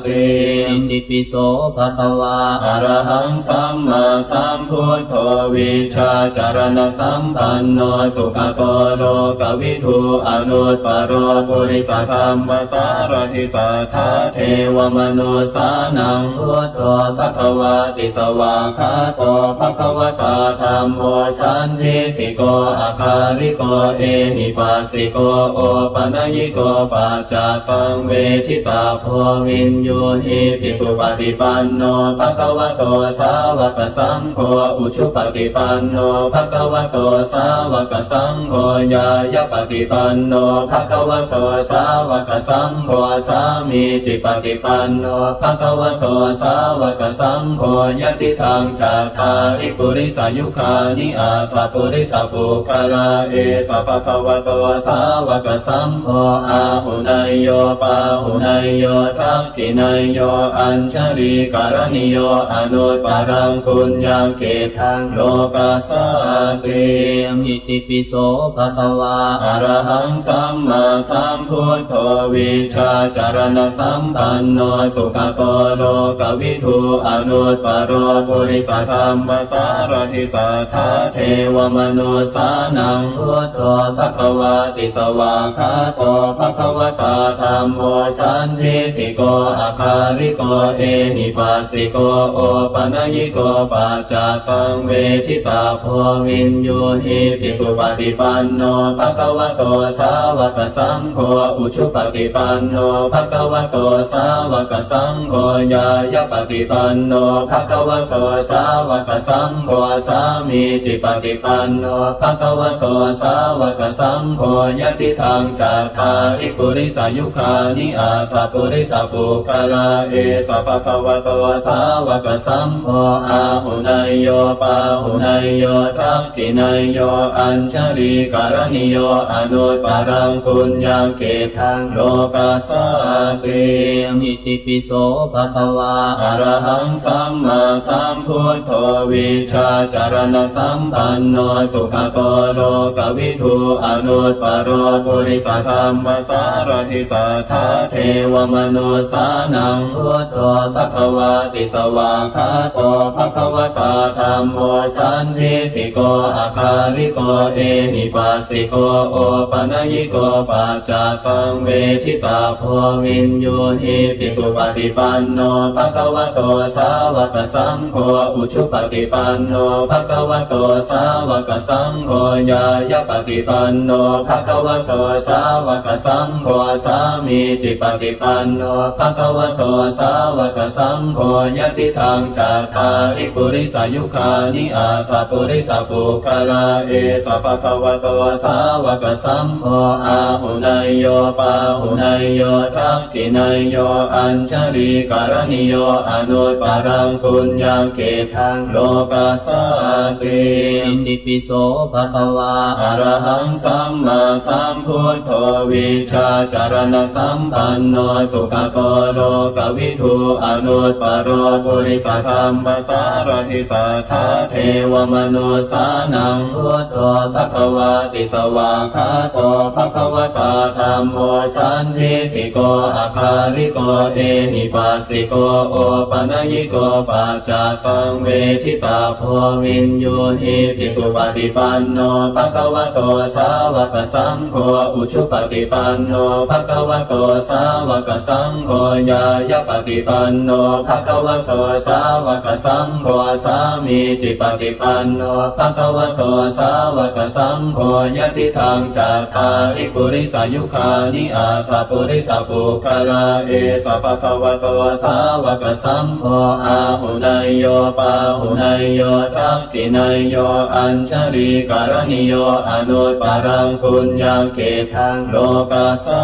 ติอิติปิโสภะคะวาอะระหังสัมมาสัมพุทโธวิชชาจารณสัมปันโนสุขโตโลกวิทูอนุตตรปุริสธรรมสารถิสัทธาเทวมนุสานังพุทโธภะคะวาติสวากขาโตภะคะวตาธัมโมสันทิฏฐิโกอาคาริโกเอหิปัสสิโกโอปัญญิโกปัจจตังเวทิตาโพวินโยหิติสุปฏิปันโนภะคะวะโตสาวกสังโฆอุชุปฏิปันโนภะคะวะโตสาวกสังโฆญายปฏิปันโนภะคะวะโตสาวกสังโฆสามีจิปฏิปันโนภะคะวะโตสาวกสังโฆยติทางจัตตาริปุริสายุคานิอาตปุริสปุคลาเอสภะคะวะโตสาวกสังโฆอาหุนายโยปาหุนายโยทักขินายโยอัญชลีการณิโยอนุตปรังปุญญเกทังโลกัสสติอิติปิโสภะคะวาอะระหังสัมมาสัมพุทโธวิชชาจารณสัมปันโนสุขโตโลกวิทูอนุตตรปุริสธรรมสารถิสัทธาเทวมนุสานังพุทโธภะคะวาติสวากขาโตภะคะวตาธัมโมสันทิฏฐิโกอาคาริโกเอหิปัสสิโกโอปัญญิโกปัจจตังเวทิตาโพวินโยหิติสุปฏิปันโนภะคะวะโตสาวกสังโฆอุชุปฏิปันโนภะคะวะโตสาวกสังโฆญายปฏิปันโนภะคะวะโตสาวกสังโฆสามีจิปฏิปันโนภะคะวะโตสาวกสังโฆยติทางจัตตาริปุริสายุคานิอาตปุริสปุคลาเอสภะคะวะโตสาวกสังโฆอาหุนายโยปาหุนายโยทักขินายโยอัญชลีการณิโยอนุตปรังปุญญเกทังโลกัสสติอิติปิโสภะคะวาอะระหังสัมมาสัมพุทโธวิชชาจารณสัมปันโนสุขโตโลกวิทูอนุตตรปุริสธรรมสารถิสัทธาเทวมนุสานังพุทโธภะคะวาติสวากขาโตภะคะวตาธัมโมสันทิฏฐิโกอาคาริโกเอหิปัสสิโกโอปัญญิโกปัจจตังเวทิตาโพวินโยหิติสุปฏิปันโนภะคะวะโตส สาวกสังโฆอุชุปฏิปันโนภะคะวะโตสาวกสังโฆญายปฏิปันโนภะคะวะโตสาวกสังโฆสามีจิปฏิปันโนภะคะวะโตสาวกสังโฆยติทางจัตตาริปุริสายุคานิอาตปุริสปุคลาเอสะภะคะวะโตสาวกสังโฆอาหุนายโยปาหุนายโยทักขินายโยอัญชลีการณิโยอนุตปารังปุญญาเกทังโลกาสาติ อิติปิโสภะคะวาอะระหังสัมมาสัมพุทโธวิชาจารณสัมปันโนสุขโตโลกวิทูอนุตปโรปุริสธรรมสารทิสัทธาเทวมนุสานังพุทโธภะคะวาติสวากขาโตภะคะวตาธัมโมสันทิฏฐิโกอาคาลิโกเอหิปัสสิโกโอปนัญิโกปัจจตังเวทิตาโพวินโยหิติสุปฏิปันโนภะคะวะโตสาวกสังโฆอุชุปฏิปันโนภะคะวะโตสาวกสังโฆญายปฏิปันโนภะคะวะโตสาวกสังโฆสามีจิปฏิปันโนภะคะวะโตสาวกสังโฆยติทางจัตตาริปุริสายุคานิอาตปุริสปุคลาเอสะภะคะวะโตสาวกสังโฆอาหุนายโยปาหุนายโยทักขินายโยอัญชลีการณิโยอนุตปารังปุญญาเกทังโลกาสา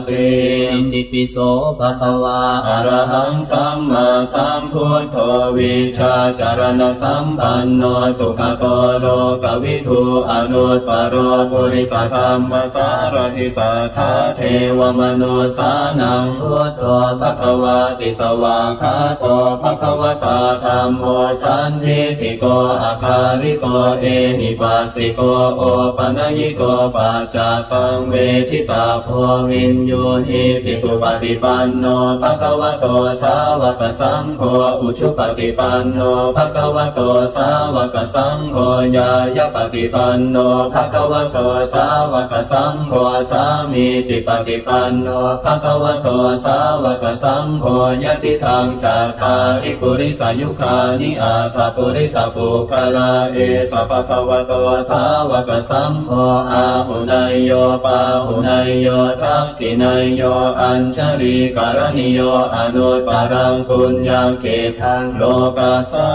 ติ อิติปิโสภะคะวาอะระหังสัมมาสัมพุทโธวิชาจารณสัมปันโนสุขโตโลกวิทูอนุตปโรปุริสธรรมสารทิสัทธาเทวมนุสานังพุทโธภะคะวาติสวากขาโตภะคะวตาธัมโมสันทิฏฐิโกอาคาลิโกเอหิปัสสิโกโอปนัญิโกปัจจตังเวทิตาโพวินโยหิติสุปฏิปันโนภะคะวะโตสาวกสังโฆอุชุปฏิปันโนภะคะวะโตสาวกสังโฆญายปฏิปันโนภะคะวะโตสาวกสังโฆสามีจิปฏิปันโนภะคะวะโตสาวกสังโฆยติทางจัตตาริปุริสายุคานิอาตปุริสปุคลาเอสะภะคะวะโตสาวกสังโฆอาหุนายโยปาหุนายโยทักขินายโยอัญชลีการณิโยอนุตปารังปุญญาเกทังโลกาสา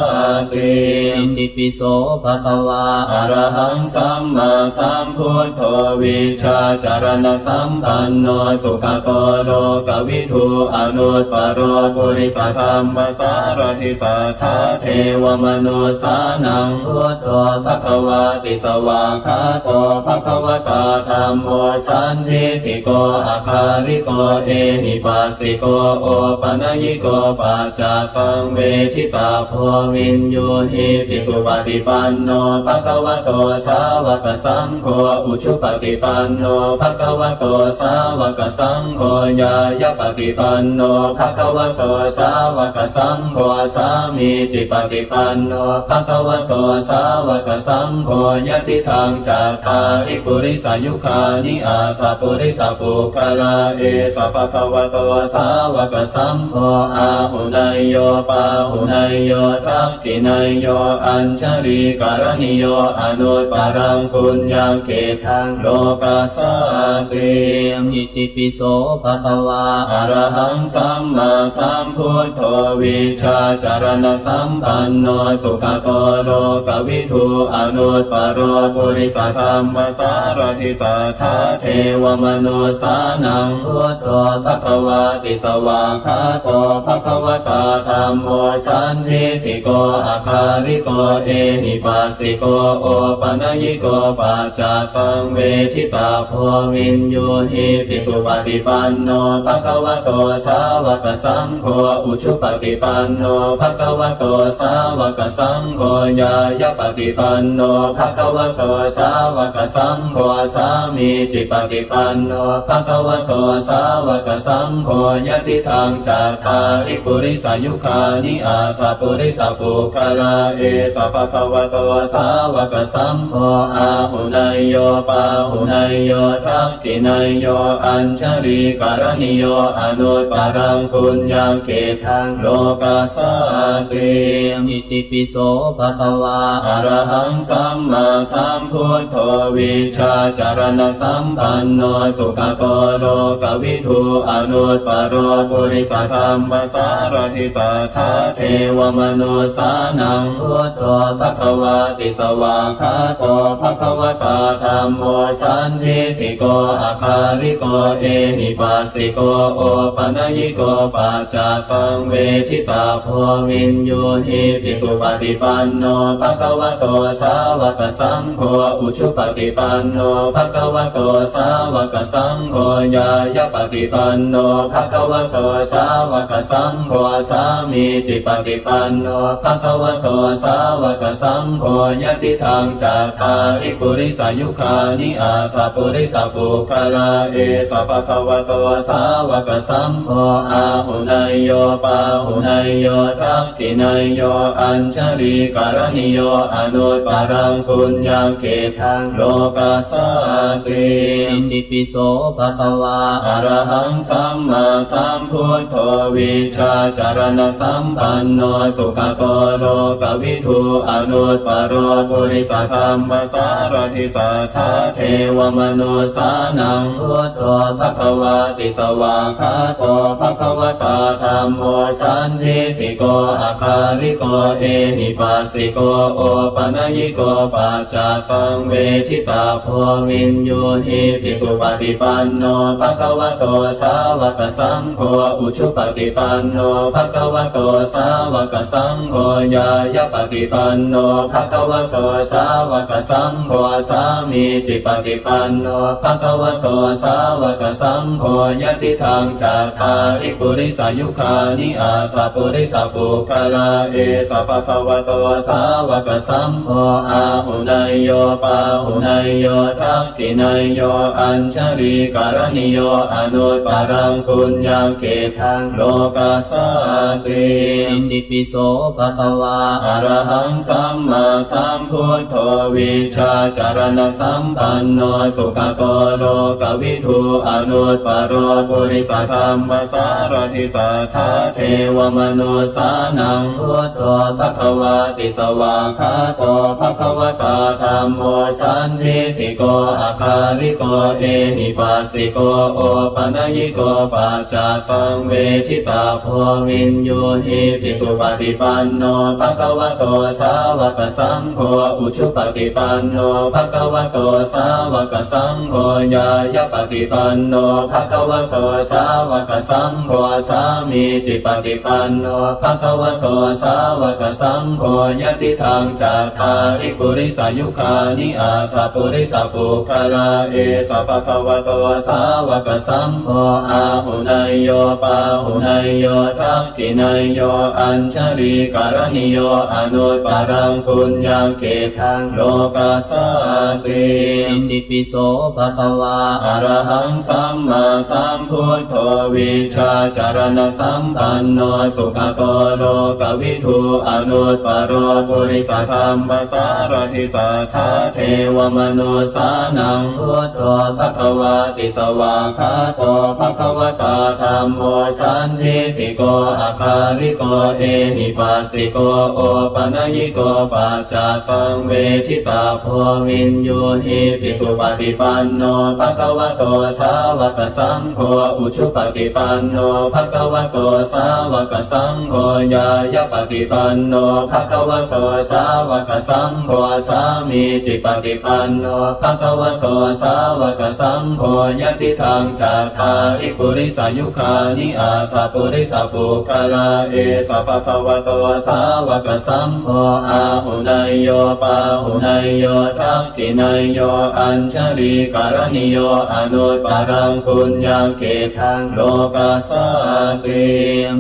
ติ อิติปิโสภะคะวาอะระหังสัมมาสัมพุทโธวิชาจารณสัมปันโนสุขโตโลกวิทูอนุตปโรปุริสธรรมสารทิสัทธาเทวมนุสานังพุทโธภะคะวาติสวากขาโตภะคะวตาธัมโมสันทิฏฐิโกอาคาลิโกเอหิปัสสิโกโอปนัญิโกปัจจตังเวทิตาโพวินโยหิติสุปฏิปันโนภะคะวะโตสาวกสังโฆอุชุปฏิปันโนภะคะวะโตสาวกสังโฆญายปฏิปันโนภะคะวะโตสาวกสังโฆสามีจิปฏิปันโนภะคะวะโตสาวกสังโฆยติทางจัตตาริปุริสายุคานิอาตปุริสปุคลาเอสะภะคะวะโตสาวกสังโฆอาหุนายโยปาหุนายโยทักขินายโยอัญชลีการณิโยอนุตปารังปุญญาเกทังโลกาสาติ อิติปิโสภะคะวาอะระหังสัมมาสัมพุทโธวิชาจารณสัมปันโนสุขโตโลกวิทูอนุตปโรปุริสธรรมสารทิสัทธาเทวมนุสานังพุทโธภะคะวาติสวากขาโตภะคะวตาธัมโมสันทิฏฐิโกอาคาลิโกเอหิปัสสิโกโอปนัญิโกปัจจตังเวทิตาโพวินโยหิติสุปฏิปันโนภะคะวะโตสาวกสังโฆอุชุปฏิปันโนภะคะวะโตสาวกสังโฆญายปฏิปันโนภะคะวะโตสาวกสังโฆสามีจิปฏิปันโนภะคะวะโตสาวกสังโฆยติทางจัตตาริปุริสายุคานิอาตปุริสปุคลาเอสะภะคะวะโตสาวกสังโฆอาหุนายโยปาหุนายโยทักขินายโยอัญชลีการณิโยอนุตปารังปุญญาเกทังโล กัสสะติ อิติปิโสภะคะวา อะระหังสัมมาสัมพุทโธวิชาจารณสัมปันโนสุขโตโลกวิทูอนุตตรปุริสธรรมสารทิสัทธาเทวมนุสานังพุทโธภควาติสวากขาโตภควตาธัมโมสันทิฏฐิโกอาคาริโกเอหิปัสสิโกโอปัญญิโกปัจจตังเวทิตาโพวินโยหิติสุปฏิปันโนภควโตสาวกสังโฆอุชุปฏิปันโนภควโตสาวกสังโฆญายปฏิปันโนภควโตสาวกสังโฆสามีจิปฏิปันโนภควโตสาวกสังโฆยติทางจัตตาริปุริสายุคานิอาตปุริสปุคลาเอสภควโตสาวกสังโฆอาหุนายโยปาหุนายโยทักขินายโยอัญชลีการณิโยอนุตตรังปุญญเกทังโลกัสสะติ อิติปิโสภะคะวา อะระหังสัมมาสัมพุทโธวิชาจารณสัมปันโนสุขโตโลกวิทูอนุตตรปุริสธรรมสารทิสัทธาเทวมนุสานังพุทโธภควาติสวากขาโตภควตาธัมโมสันทิฏฐิโกอาคาริโกเอหิปัสสิโกโอปัญญิโกปัจจตังเวทิตาโพวินโยหิติสุปฏิปันโนภควโตสาวกสังโฆอุชุปฏิปันโนภควโตสาวกสังโฆญายปฏิปันโนภควโตสาวกสังโฆสามีจิปฏิปันโนภควโตสาวกสังโฆยติทางจัตตาริปุริสายุคานิอาตปุริสปุคลาเอสภควโตสาวกสังโฆอาหุนายโยปาหุนายโยทักขินายโยอัญชลีการณิโยอนุตตรังปุญญเกทังโลกัสสะติ อิติปิโสภะคะวา อะระหังสัมมาสัมพุทโธวิชาจารณสัมปันโนสุขโตโลกวิทูอนุตตรปุริสธรรมสารทิสัทธาเทวมนุสานังพุทโธภควาติสวากขาโตภควตาธัมโมสันทิฏฐิโกอาคาริโกเอหิปัสสิโกโอปัญญิโกปัจจตังเวทิตาโพวินโยหิติสุปฏิปันโนภควโตสาวกสังโฆอุชุปฏิปันโนภควโตสาวกสังโฆญายปฏิปันโนภควโตสาวกสังโฆสามีจิปฏิปันโนภควโตสาวกสังโฆยติทางจัตตาริปุริสายุคานิอาตปุริสปุคลาเอสภควโตสาวกสังโฆอาหุนายโยปาหุนายโยทักขินายโยอัญชลีการณิโยอนุตตรังปุญญเกทังโลกัสสะติ อิติปิโสภะคะวา อะระหังสัมมาสัมพุทโธวิชาจารณสัมปันโนสุขโตโลกวิทูอนุตตรปุริสธรรมสารทิสัทธาเทวมนุสานังพุทโธภควาติสวากขาโตภควตาธัมโมสันทิฏฐิโกอาคาริโกเอหิปัสสิโกโอปัญญิโกปัจจตังเวทิตาโพวินโยหิติสุปฏิปันโนภควโตสาวกสังโฆอุชุปฏิปันโนภควโตสาวกสังโฆญายปฏิปันโนภควโตสาวกสังโฆสามีจิปฏิปันโนภควโตสาวกสังโฆยติทางจัตตาริปุริสายุคานิอาตปุริสปุคลาเอสภควโตสาวกสังโฆอาหุนายโยปาหุนายโยทักขินายโยอัญชลีการณิโยอนุตตรังปุญญเกทังโลกัสสะติ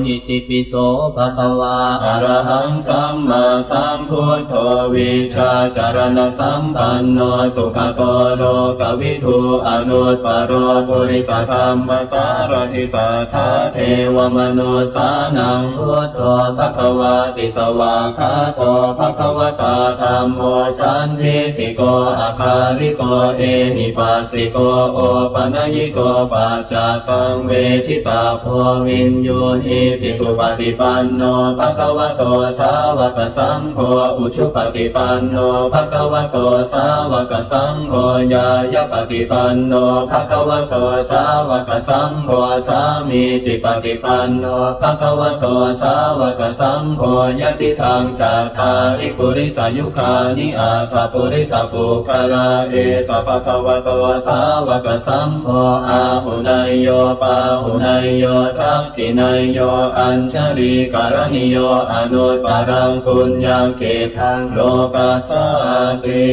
อิติปิโสภะคะวา อะระหังสัมมาสัมพุทโธวิชาจารณสัมปันโนสุขโตโลกวิทูอนุตตรปุริสธรรมสารทิสัทธาเทวมนุสานังพุทโธภควาติสวากขาโตภควตาธัมโมสันทิฏฐิโกอาคาริโกเอหิปัสสิโกโอปัญญิโกปัจจตังเวทิตาโพวินโยหิติสุป ปฏิปันโนภควโตสาวกสังโฆอุชุปฏิปันโนภควโตสาวกสังโฆญาญปฏิปันโนภควโตสาวกสังโฆสามีจิปฏิปันโนภควโตสาวกสังโฆยติทางจัตตาริปุริสายุคานิอาภาปุริสปุคลาเอสภควโตสาวกสังโฆอาหุนายโยปาหุนายโยทักขินายโยอัญชลีการณิโยอนุตปารังปุญญาเกทังโลกัสสาติ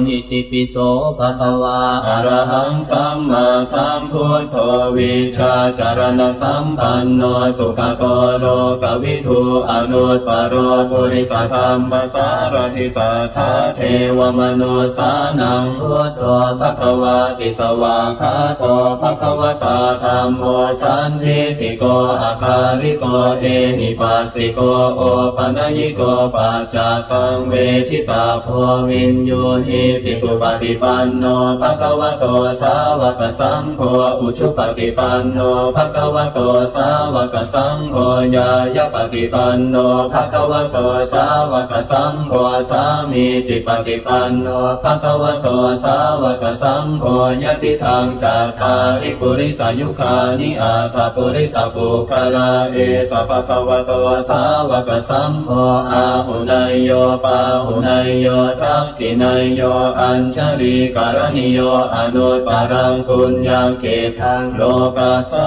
อิติปิโสภะคะวาอรหังสัมมาสัมพุทโธวิชาจารณสัมปันโนสุขโตโลกวิทูอนุตปโรปุริสธรรมสารทิสัทธาเทวมนุสานังพุทโธภควาติสวากขาโตภควตาธัมโมสันทิฏฐิโกอาคาริโกเอหิปัสสิโกโอปัญญิโกปัจจตังเวทิตาโพวินโยหิติสุปฏิปันโนภควโตสาวกสังโฆอุชุปฏิปันโนภควโตสาวกสังโฆญาญปฏิปันโนภควโตสาวกสังโฆสามีจิปฏิปันโนภควโตสาวกสังโฆยติทางจัตตาริปุริสายุคานิอาภาปุริสปุคลาเอสภควโตสาวกสังโฆอาหุนายโยปาหุนายโยทักขินายโยอัญชลีการณิโยอนุตปารังปุญญาเกทังโลกัสสา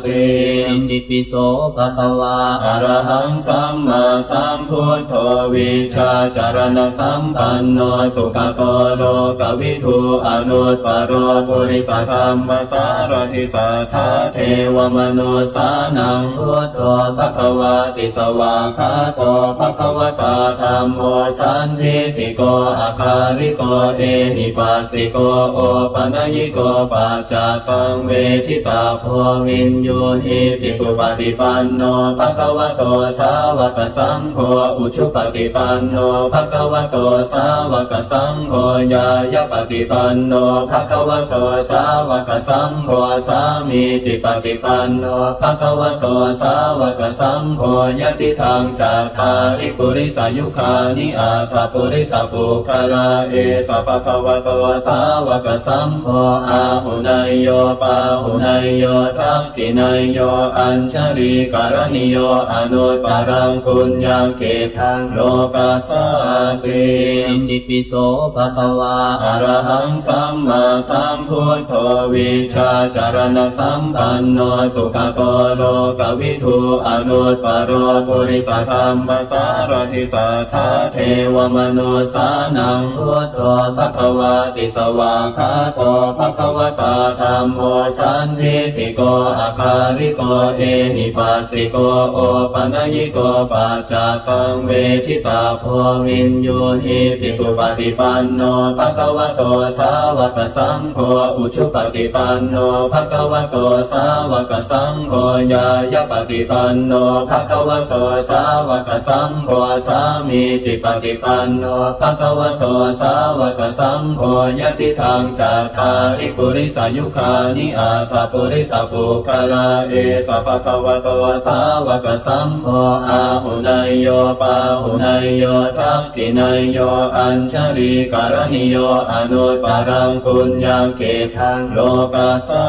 ติอิติปิโสภะคะวาอรหังสัมมาสัมพุทโธวิชาจารณสัมปันโนสุขโตโลกวิทูอนุตปโรปุริสธรรมสารทิสัทธาเทวมนุสานังพุทโธภควาติสวากขาโตภควตาธัมโมสันทิฏฐิโกอาคาริโกเอหิปัสสิโกโอปัญญิโกปัจจตังเวทิตาโพวินโยหิติสุปฏิปันโนภควโตสาวกสังโฆอุชุปฏิปันโนภควโตสาวกสังโฆญาญปฏิปันโนภควโตสาวกสังโฆสามีจิปฏิปันโนภควโตสาวกสังโฆยติทางจัตตาริปุริสายุคานิอาภาปุริสปุคลาเอสภควโตสาวกสังโฆอาหุนายโยปาหุนายโยทักขินายโยอัญชลีการณิโยอนุตปารังปุญญาเกทังโลกัสสาติอิติปิโสภะคะวาอรหังสัมมาสัมพุทโธวิชาจารณสัมปันโนสุขโตโลกวิทูอนุตปโรปุริสธรรมสารทิสัทธาเทวมนุสานังพุทโธภควาติสวากขาโตภควตาธัมโมสันทิฏฐิโกอาคาริโกเอหิปัสสิโกโอปัญญิโกปัจจตังเวทิตาโพวินโยหิติสุปฏิปันโนภควโตสาวกสังโฆอุชุปฏิปันโนภควโตสาวกสังโฆญาญปฏิปันโนภควโตสาวกสังโฆสามีจิปฏิปันโนภควโตสาวกสังโฆยติทางจัตตาริปุริสายุคานิอาภาปุริสปุคลาเอสภควโตสาวกสังโฆอาหุนายโยปาหุนายโยทักขินายโยอัญชลีการณิโยอนุตปารังปุญญาเกทังโลกัสสา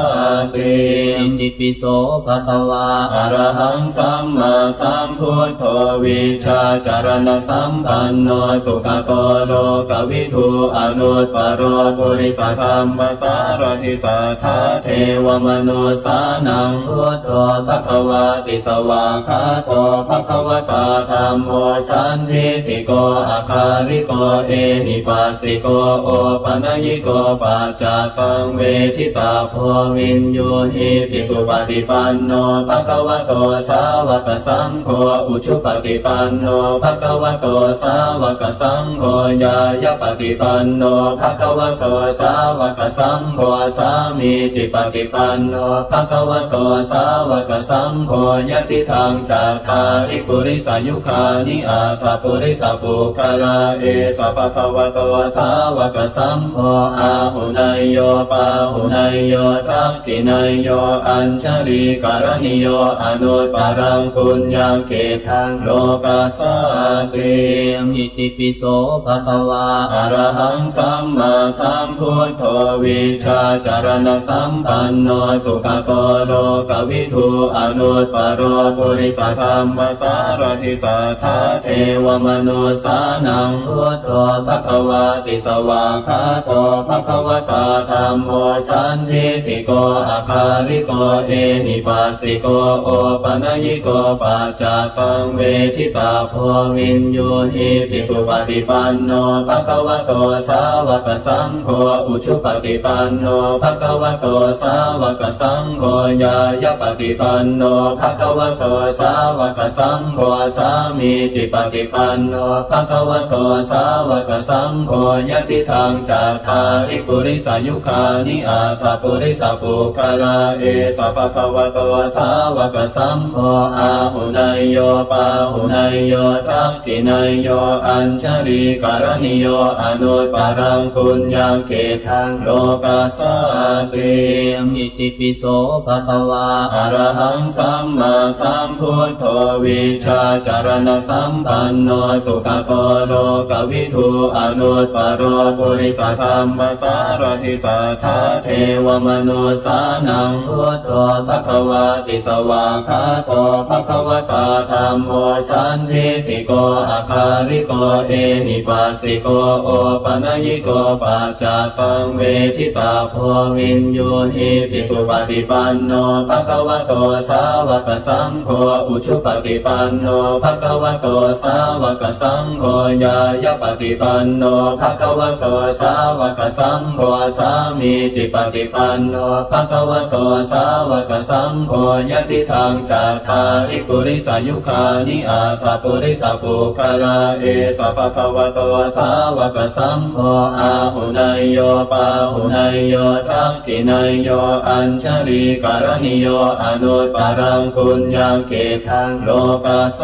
ติอิติปิโสภะคะวาอรหังสัมมาสัมพุทโธวิชาจารณสัมปันโนสุขโตโลกวิทูอนุตปโรปุริสธรรมสารทิสัทธาเทวมนุสานังพุทโธภควาติสวากขาโตภควตาธัมโมสันทิฏฐิโกอาคาริโกเอหิปัสสิโกโอปัญญิโกปัจจตังเวทิตาโพวินโยหิติสุปฏิปันโนภควโตสาวกสังโฆอุชุปฏิปันโนภควโตสาวกสังโฆญาญปฏิปันโนภควโตสาวกสังโฆสามีจิปฏิปันโนภควโตสาวกสังโฆยติทางจัตตาริปุริสายุคานิอาภาปุริสปุคลาเอสภควโตสาวกสังโฆอาหุนายโยปาหุนายโยทักขินายโยอัญชลีการณิโยอนุตปารั รังปุญญเกทังโลกัสสติอิติปิโสภะคะวาอะระหังสัมมาสัมพุทโธวิชาจารณสัมปันโนสุขโตโลกวิทูอนุตตรปุริสธรรมสารถิสัทธาเทวมนุสานังพุทโธภควาติสวากขาโตภควตาธัมโมสันทิฏฐิโกอาคาริโกเอหิปัสสิโกโอปนัญญิโกปัจจตังเวทิตาโพวินโยหิติสุปฏิปันโนภควโตสาวกสังโฆอุชุปฏิปันโนภควโตสาวกสังโฆญายปฏิปันโนภควโตสาวกสังโฆสามีจิปฏิปันโนภควโตสาวกสังโฆยะติทังจัตตาริปุริสายุคานิอาตปุริสปุคลาเอสะภควโตสาวกสังโฆอาหุนายโยปาหุนายโยทักขินายโยอัญชลีการณิโยอนุตตรังปุญญเกทังโลกัสสติอิติปิโสภะคะวาอะระหังสัมมาสัมพุทโธวิชาจารณสัมปันโนสุขโตโลกวิทูอนุตตรปุริสธรรมสารถิสัทธาเทวมนุสานังพุทโธภควาติสวากขาโตภควตาธัมโมสันทิฏฐิโกอาคาริโกเอหิปัสสิโกโอปนัญญิโกปัจจตังเวทิตาโพวินโยหิติสุปฏิปันโนภควโตสาวกสังโฆอุชุปฏิปันโนภควโตสาวกสังโฆญายปฏิปันโนภควโตสาวกสังโฆสามีจิปฏิปันโนภควโตสาวกสังโฆยะติทังจัตตาริปุริสายุคานิอาตปุริสปุคลาเอสะภควโตสาวกสังโฆอาหุนายโยปาหุนายโยทักขินายโยอัญชลีการณิโยอนุตตรังปุญญเกทังโลกัสส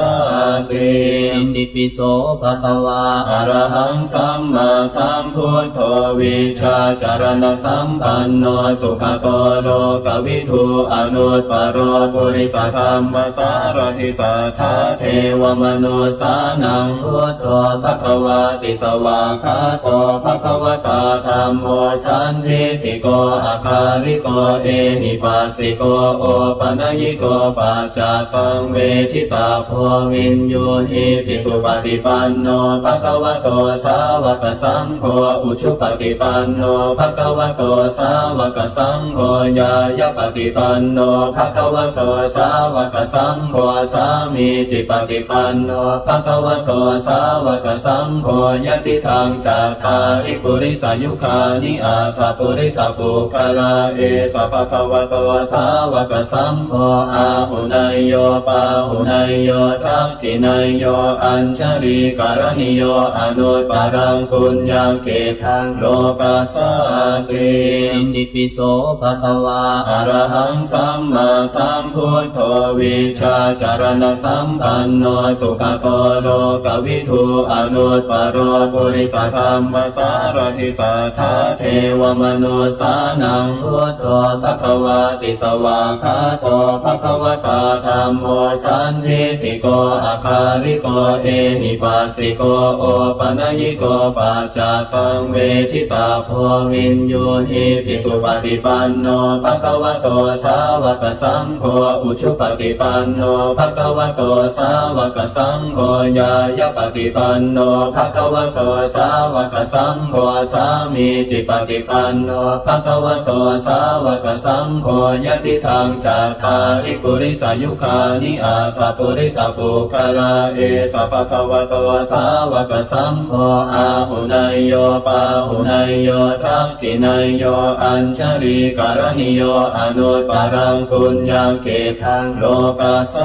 ติอิติปิโสภะคะวาอะระหังสัมมาสัมพุทโธวิชาจารณสัมปันโนสุขโตโลกวิทูอนุตตรปุริสธรรมสารถิสัทธาเทวมนุสานังพุทโธภควาติสวากขาโตภควตาธัมโมสันทิฏฐิโกอาคาริโกเอหิปัสสิโกโอปนัญญิโกปัจจตังเวทิตาโพวินโยหิติสุปฏิปันโนภควโตสาวกสังโฆอุชุปฏิปันโนภควโตสาวกสังโฆญายปฏิปันโนภควโตสาวกสังโฆสามีจิปฏิปันโนภควโตสาวกสังโฆยะติทังจัตตาริปุริสายุคานิอาตปุริสปุคลาเอสะภควโตสาวกสังโฆอาหุนายโยปาหุนายโยทักขินายโยอัญชลีการณิโยอนุตตรังปุญญเกทังโลกัสสติอิติปิโสภะคะวาอะระหังสัมมาสัมพุทโธวิชาจารณสัมปันโนสุขโตโลกวิทูอนุตตรปุริสธรรมสารถิสัทธาเทวมนุสานังพุทโธภควาติสวากขาโตภควตาธัมโมสันทิฏฐิโกอาคาริโกเอหิปัสสิโกโอปนัญญิโกปัจจตังเวทิตาโพวินโยหิติสุปฏิปันโนภควโตสาวกสังโฆอุชุปฏิปันโนภควโตสาวกสังโฆญายปฏิปันโนภควโตสาวกสังโฆสามีจิปฏิปันโนภควโตสาวกสังโฆยะติทังจัตตาริปุริสายุคานิอาตปุริสปุคลาเอสะภควโตสาวกสังโฆอาหุนายโยปาหุนายโยทักขินายโยอัญชลีการณิโยอนุตตรังปุญญเกทังโลกัสส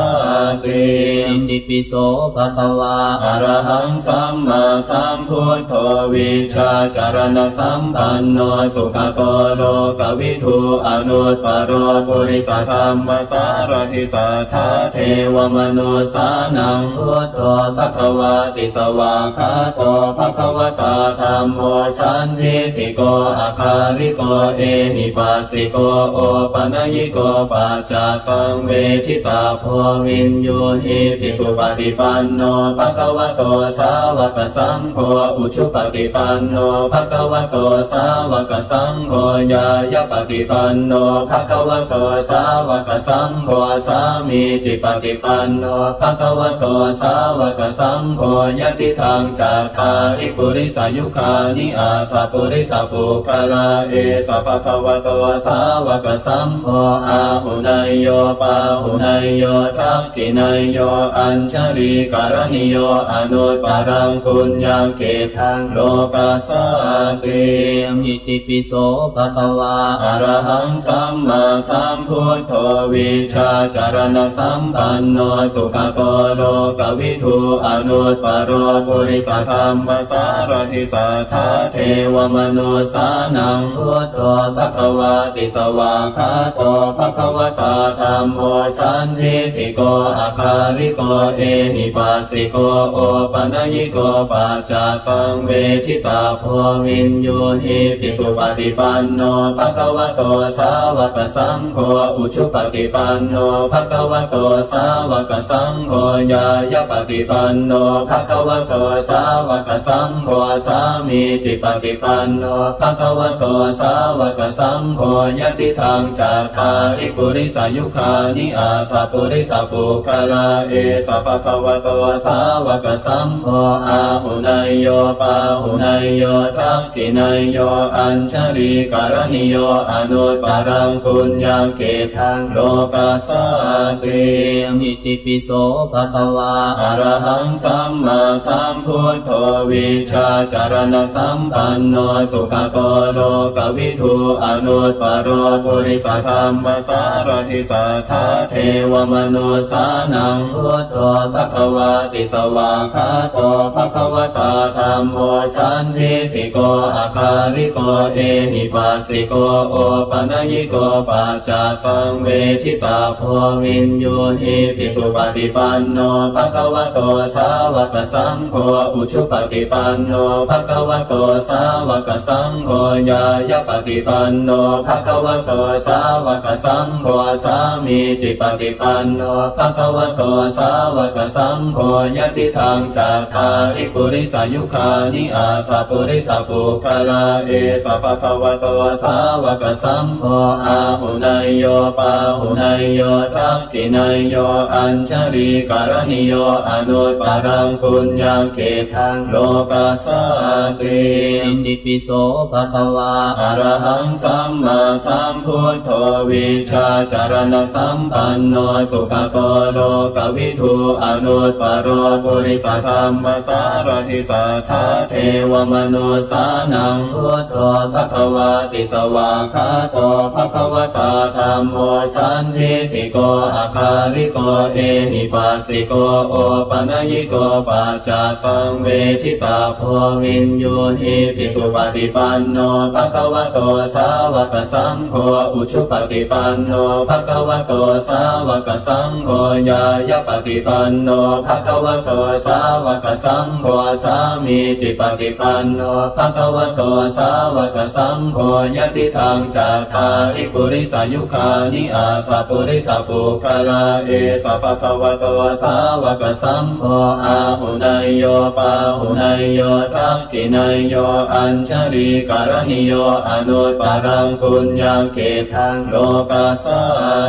ติอิติปิโสภะคะวาอะระหังสัมมาสัมพุทโธวิชาจารณสัมปันโนสุขโตโลกวิทูอนุตตรปุริสธรรมสารถิสัทธาเทวมนุสานังพุทโธภควาติสวากขาโตภควตาธัมโมสันทิฏฐิโกอาคาริโกเอหิปัสสิโกโอปนัญญิโกปัจจตังเวทิตา โพวินโยหิติสุปฏิปันโนภะคะวะโตสาวกสังโฆอุชุปฏิปันโนภะคะวะโตสาวกสังโฆญายปฏิปันโนภะคะวะโตสาวกสังโฆสามีจิปฏิปันโนภะคะวะโตสาวกสังโฆยะติทางจัตตาริปุริสายุคานิอาตปุริสปุคลาเอสะภะคะวะโตสาวกสังโฆอาหุนายโยปาหุนายโยทักขินายโยอัญชลีการณิโยอนุตปารังปุญญเกทังโลกัสสะติอิติปิโสภะคะวาอะระหังสัมมาสัมพุทโธวิชาจารณสัมปันโนสุขโตโลกวิทูอนุตปโรปุริสธรรมสารทิสัทธาเทวมนุสานังพุทโธภะคะวาติสวากขาโตภะคะวตาธัมโมสันทิฏฐิโกอาคาริโกเอหิปัสสิโกโอปัญญิโกปัจจตังเวทิตาโพวินโยหิติสุปฏิปันโนภะคะวะโตสาวกสังโฆอุชุปฏิปันโนภะคะวะโตสาวกสังโฆญายปฏิปันโนภะคะวะโตสาวกสังโฆสามีจิปฏิปันโนภะคะวะโตสาวกสังโฆยะติทางจัตตาริปุริสายุคานิอาตปุริสปุคลาเอสะภะคะวะโตสาวกสังโฆอาหุนายโยปาหุนายโยทักขินายโยอัญชลีการณิโยอนุตปารังปุญญเกทังโลกัสสะติอิติปิโสภะคะวาอะระหังสัมมาสัมพุทโธวิชาจารณสัมปันโนสุขโตโลกวิทูอนุตปโรปุริสธรรมสารทิสัทธาเทวมนุสานังพุทโธภะคะวาติสวากขาโตภะคะวตาธัมโมสันทิฏฐิโกอาคาริโกเอหิปัสสิโกโอปัญญิโกปัจจตังเวทิตาโพวินโยหิติสุปฏิปันโนภะคะวะโตสาวกสังโฆอุชุปฏิปันโนภะคะวะโตสาวกสังโฆญายปฏิปันโนภะคะวะโตสาวกสังโฆสามีจิปฏิปันโนภะคะวะโตสาวกสังโฆยะติทางจัตตาริปุริสายุคานิอาตปุริสปุคลาเอสะภะคะวะโตสาวกสังโฆอาหุนายโยปาหุนายโยทักขินายโยอัญชลีการณิโยอนุตปารังปุญญเกทังโลกัสสะติอิติปิโสภะคะวาอะระหังสัมมาสัมพุทโธวิชาจารณสัมปันโนสุขโตโลกวิทูอนุตปโรปุริสธรรมสารทิสัทธาเทวมนุสานังพุทโธภะคะวาติสวากขาโตภะคะวตาธัมโมสันทิฏฐิโกอาคาริโกเอหิปัสสิโกโอปัญญิโกปัจจตังเวทิตาโพวินโยหิติสุปฏิปันโนภะคะวะโตสาวกสังโฆอุชุปฏิปันโนภะคะวะโตสาวกสังโฆญายปฏิปันโนภะคะวะโตสาวกสังโฆสามีจิปฏิปันโนภะคะวะโตสาวกสังโฆยะติทางจัตตาริปุริสายุคานิอาตปุริสปุคลาเอสะภะคะวะโตสาวกสังโฆอาหุนายโยปาหุนายโยทักขินายโยอัญชลีการณิโยอนุตปารังปุญญเกทังโลกัสสะ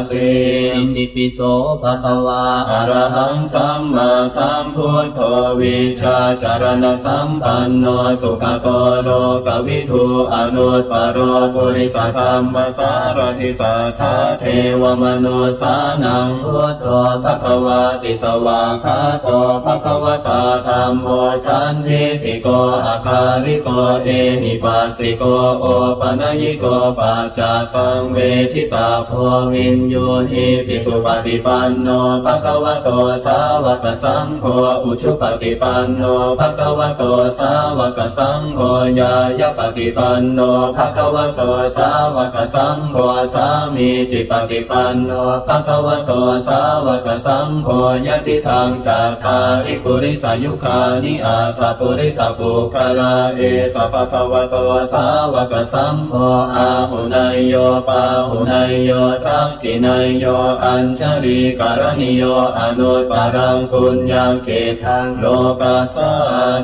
ติอิติปิโสภะคะวาอะระหังสัมมาสัมพุทโธวิชาจารณสัมปันโนสุขโตโลกวิทูอนุตปโรปุริสธรรมสารทิสัทธาเทวมนุสานังพุทโธภะคะวาติสวากขาโตภะคะวตาธัมโมสันทิฏฐิโกอาคาริโกเอหิปัสสิโกโอปัญญิโกปัจจตังเวทิตาโพวินโยหิติสุปฏิปันโนภะคะวะโตสาวกสังโฆอุชุปฏิปันโนภะคะวะโตสาวกสังโฆญายปฏิปันโนภะคะวะโตสาวกสังโฆสามีจิปฏิปันโนภะคะวะโตสาวกสังโฆยะติทางจัตตาริปุริสายุคานิอาตปุริสปุคลาเอสะภะคะวะโตสาวกสังโฆอาหุนายโยปาหุนายโยทักขินายโยอัญช ริการณิโยอนุตปารังปุญญังเกทังโลกัสส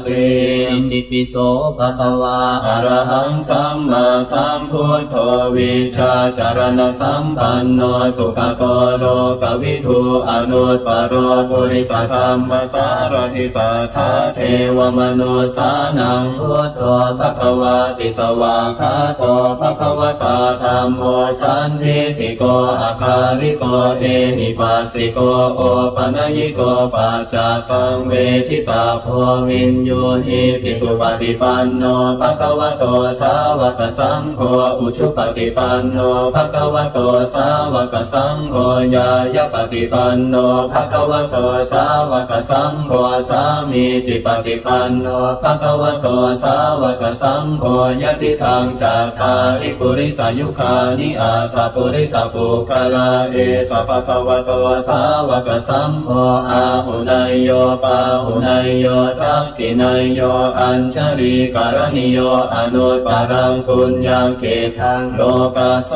ติอิติปิโสภะคะวาอะระหังสัมมาสัมพุทโธวิชาจารณสัมปันโนสุขโตโลกวิทูอนุตปโรปุริสธรรมสารทิสัทธาเทวมนุสานังพุทโธภะคะวาติสวากขาโตภะคะวตาธัมโมสันทิฏฐิโกอาคาริโกเอหิปัสสิโกโอปัญญิโกปัจจตังเวทิตาโพวินโยหิติสุปฏิปันโนภะคะวะโตสาวกสังโฆอุชุปฏิปันโนภะคะวะโตสาวกสังโฆญาญปฏิปันโนภะคะวะโตสาวกสังโฆสามีจิปฏิปันโนภะคะวะโตสาวกสังโฆยติทางจัตตาริปุริสายุคานิอาตาปุริสปุคลาเอสะภะคะวะโตสาวกสังโฆอาหุนายโยปาหุนายโยทักขินายโยอัญชลีการณิโยอนุตปารังปุญญังเกทังโลกัสส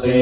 ติ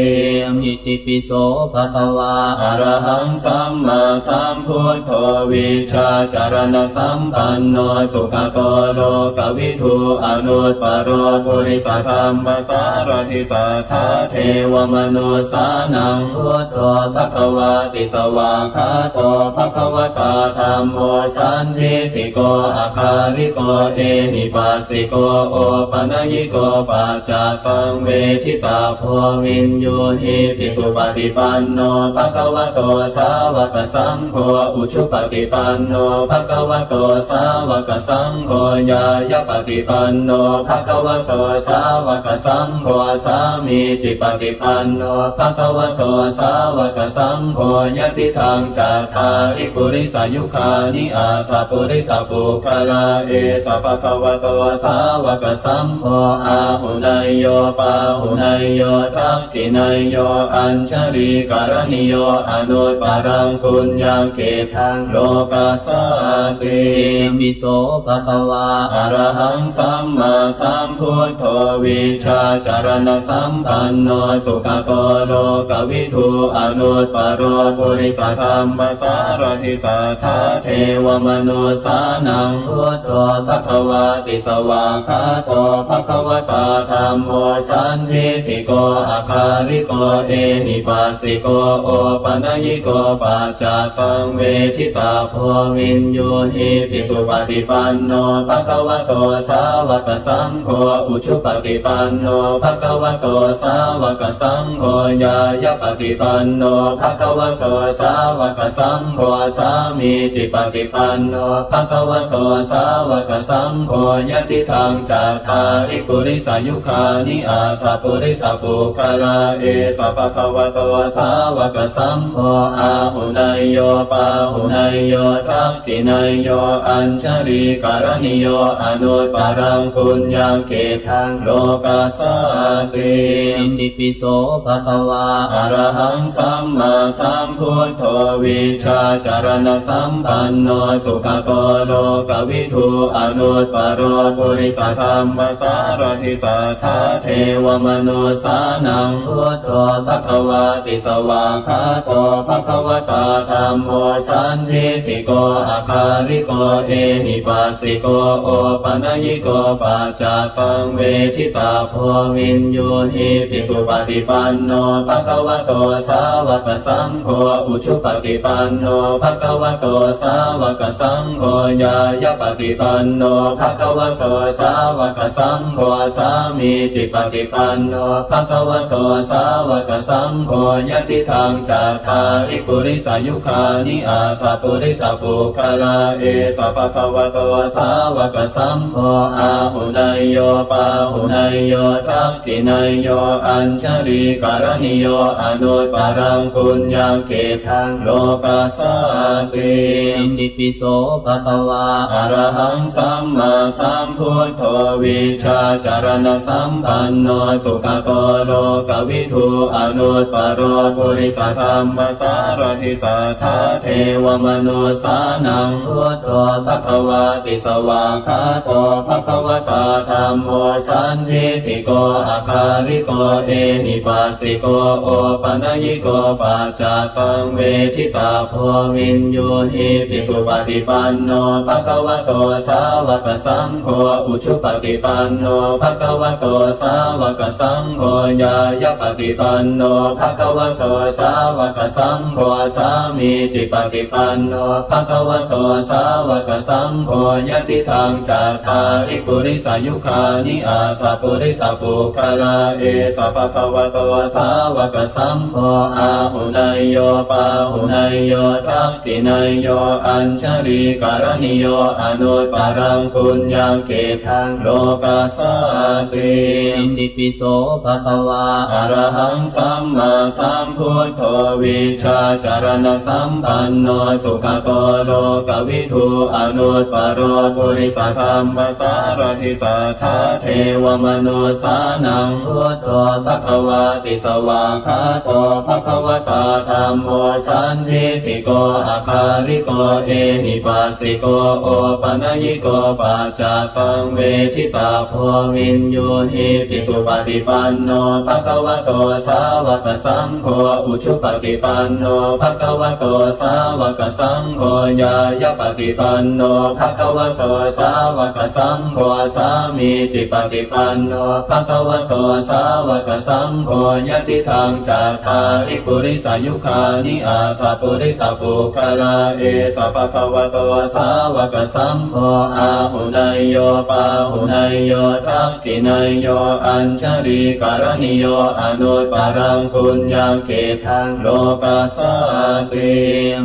อิติปิโสภะคะวาอะระหังสัมมาสัมพุทโธวิชาจารณสัมปันโนสุขโตโลกวิทูอนุตปโรปุริสธรรมสารทิสัทธาเทวมนุสานังพุทโธภะคะวาติสวากขาโตภะคะวตาธัมโมสันทิฏฐิโกอาคาริโกเอหิปัสสิโกโอปัญญิโกปัจจตังเวทิตาโพวินโยหิติสุปฏิปันโนภะคะวะโตสาวกสังโฆอุชุปฏิปันโนภะคะวะโตสาวกสังโฆญาญปฏิปันโนภะคะวะโตสาวกสังโฆสามีจิปฏิปันโนภะคะวะโตสาวกสังโฆยติทางจัตตาริปุริสายุคานิอาตาปุริสปุคลาเอสะภะคะวะโตสาวกสังโฆอาหุนายโยปาหุนายโยทักขินายโยอัญชลีการณิโยอนุตปารังปุญญังเกทังโลกัสสติอิติปิโสภะคะวาอะระหังสัมมาสัมพุทโธวิชาจารณสัมปันโนสุขโตโลกวิทูอนุตปโรปุริสธรรมสารทิสัทธาเทวมนุสานังพุทโธภะคะวาติสวากขาโตภะคะวตาธัมโมสันทิฏฐิโกอาคาริโกเอหิปัสสิโกโอปัญญิโกปัจจตังเวทิตาโพวินโยหิติสุปฏิปันโนภะคะวะโตสาวกสังโฆอุชุปฏิปันโนภะคะวะโตสาวกสังโฆญาญปฏิปันโนภะคะวะโตสาวกสังโฆสามีจิปฏิปันโนภะคะวะโตสาวกสังโฆยติทางจัตตาริปุริสายุคานิอาตาปุริสปุคลาเอสะภะคะวะโตสาวกสังโฆอาหุนายโยปาหุนายโยทักขินายโยอัญชลีการณิโยอนุตปารังปุญญังเกทังโลกัสสติอิติปิโสภะคะวาอะระหังสัมมาสัมพุทโธวิชาจารณสัมปันโนสุขโตโลกวิทูอนุตปโรปุริสธรรมสารทิสัทธาเทวมนุสานังพุทโธภะคะวาติสวากขาโตภะคะวตาธัมโมสันทิฏฐิโกอาคาริโกเอหิปัสสิโกโอปัญญิโกปัจจตังเวทิตาโพวินโยหิติสุปฏิปันโนภะคะวะโตสาวกสังโฆอุชุปฏิปันโนภะคะวะโตสาวกสังโฆญาญปฏิปันโนภะคะวะโตสาวกสังโฆสามีจิปฏิปันโนภะคะวะโตสาวกสังโฆยติทางจัตตาริปุริสายุคานิอาตาปุริสปุคลาเอสะภะคะวะโตสาวกสังโฆอาหุนายโยปาหุนายโยทักขินายโยอัญชลีการณิโยอนุตปารังปุญญังเกทังโลกัสสติอิติปิโสภะคะวาอะระหังสัมมาสัมพุทโธวิชาจารณสัมปันโนสุขโตโลกวิทูอนุตปโรปุริสธรรมสารทิสัทธาเทวมนุสานังพุทโธภะคะวาติสวากขาโตภะคะวตาธัมโมสันทิฏฐิโกอาคาริโกเอหิปัสสิโกโอปัญญิโก ปัจจตังเวทิตาโพวินโยหิติสุปฏิปันโนภควโตสาวกสังโฆอุชุปฏิปันโนภควโตสาวกสังโฆญายปฏิปันโนภควโตสาวกสังโฆสามีจิปฏิปันโนภควโตสาวกสังโฆยติทางจัตตาริปุริสายุคานิอาตปุริสปุคลาเอสภควโตสาวกสังโฆอาหุนายโยปาหุนายโยทักขินายโยอัญชลีการณิโยอนุตปารังปุญญังเกทังโลกาสาติ อิติปิโสภะคะวาอะระหังสัมมาสัมพุทโธวิชาจารณสัมปันโนสุขโตโลกวิทูอนุตปโรปุริสธรรมสารทิสัทธาเทวมนุสานังพุทโธภควาติสวากขาโตภควตาธัมโมสันทิฏฐิโกอาคาริโกเอหิปัสสิโกโอปัญญิโกปัจจตังเวทิตาโพวินโยหิติสุปฏิปันโนภควโตสาวกสังโฆอุชุปฏิปันโนภควโตสาวกสังโฆญายปฏิปันโนภควโตสาวกสังโฆสามีจิปฏิปันโนภควโตสาวกสังโฆยติทางจัตตาริปุริสายุคานิอาตปุริสปุคลาเอสภควโตสาวกสังโฆอาหุนายโยปาหุนายโยทักขินายโยอัญชลีการณิโยอนุตปารังปุญญังเกทังโลกาสาติ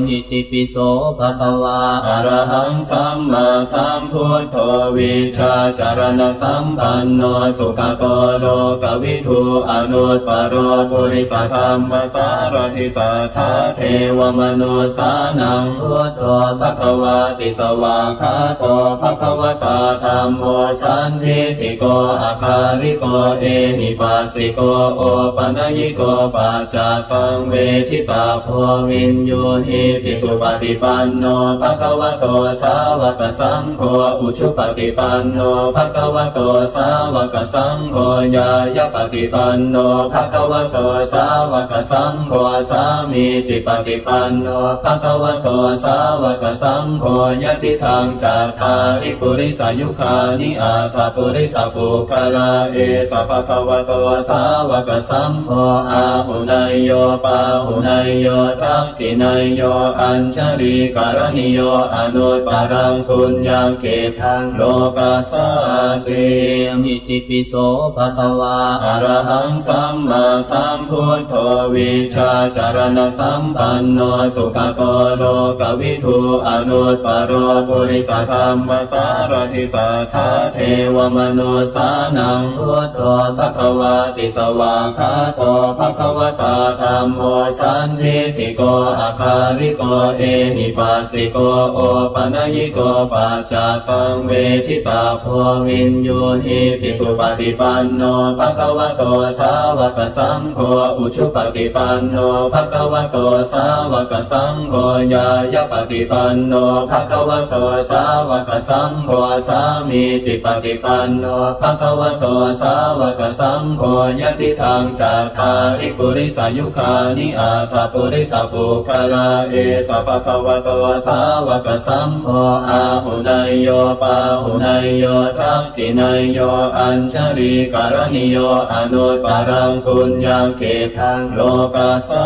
อิติปิโสภะคะวาอะระหังสัมมาสัมพุทโธวิชาจารณสัมปันโนสุขโตโลกวิทูอนุตปโรปุริสธรรมสารทิสัทธาเทวมนุสานังพุทโธภควาติสวากขาโตภควตาธัมโมสันทิฏฐิโกอาคาริโกเอหิปัสสิโกโอปัญญิโกปัจจตังเวทิตาโพวินโยหิติสุปฏิปันโนภควโตสาวกสังโฆอุชุปฏิปันโนภควโตสาวกสังโฆญายปฏิปันโนภควโตสาวกสังโฆสามีจิปฏิปันโนภควโตสาวกสังโฆยติทางจัตตาริปุริสายุคานิอาตปุริสปุคลาเอสภควโตสาวกสังโฆอาหุนายโยปาหุนายโยทักขินายโยอัญชลีการณิโยอนุตปารังปุญญังเกทังโลกาสาติอิติปิโสภะคะวาอะระหังสัมมาสัมพุทโธวิชาจารณสัมปันโนสุขโตโลกวิทูอนุตปโรปุริสธรรมสารทิสัทธาเทวมนุสานังพุทโธภควาติสวากขาโตภควตาธัมโมสันทิฏฐิโกอาคาริโกเอหิปัสสิโกโอปัญญิโกปัจจตังเวทิตาโพวินโยหิติสุปฏิปันโนภควโตสาวกสังโฆอุชุปฏิปันโนภควโตสาวกสังโฆญายปฏิปันโนภควโตสาวกสังโฆสามีจิปฏิปันโนภควโตสาวกสังโฆยติทางจัตตาริปุริสายุคานิอาตปุริสปุคลาเอสภควโตสาวกสังโฆอาหุนายโยปาหุนายโยทักขินายโยอัญชลีการณิโยอนุตปารังปุญญังเกทังโลกาสา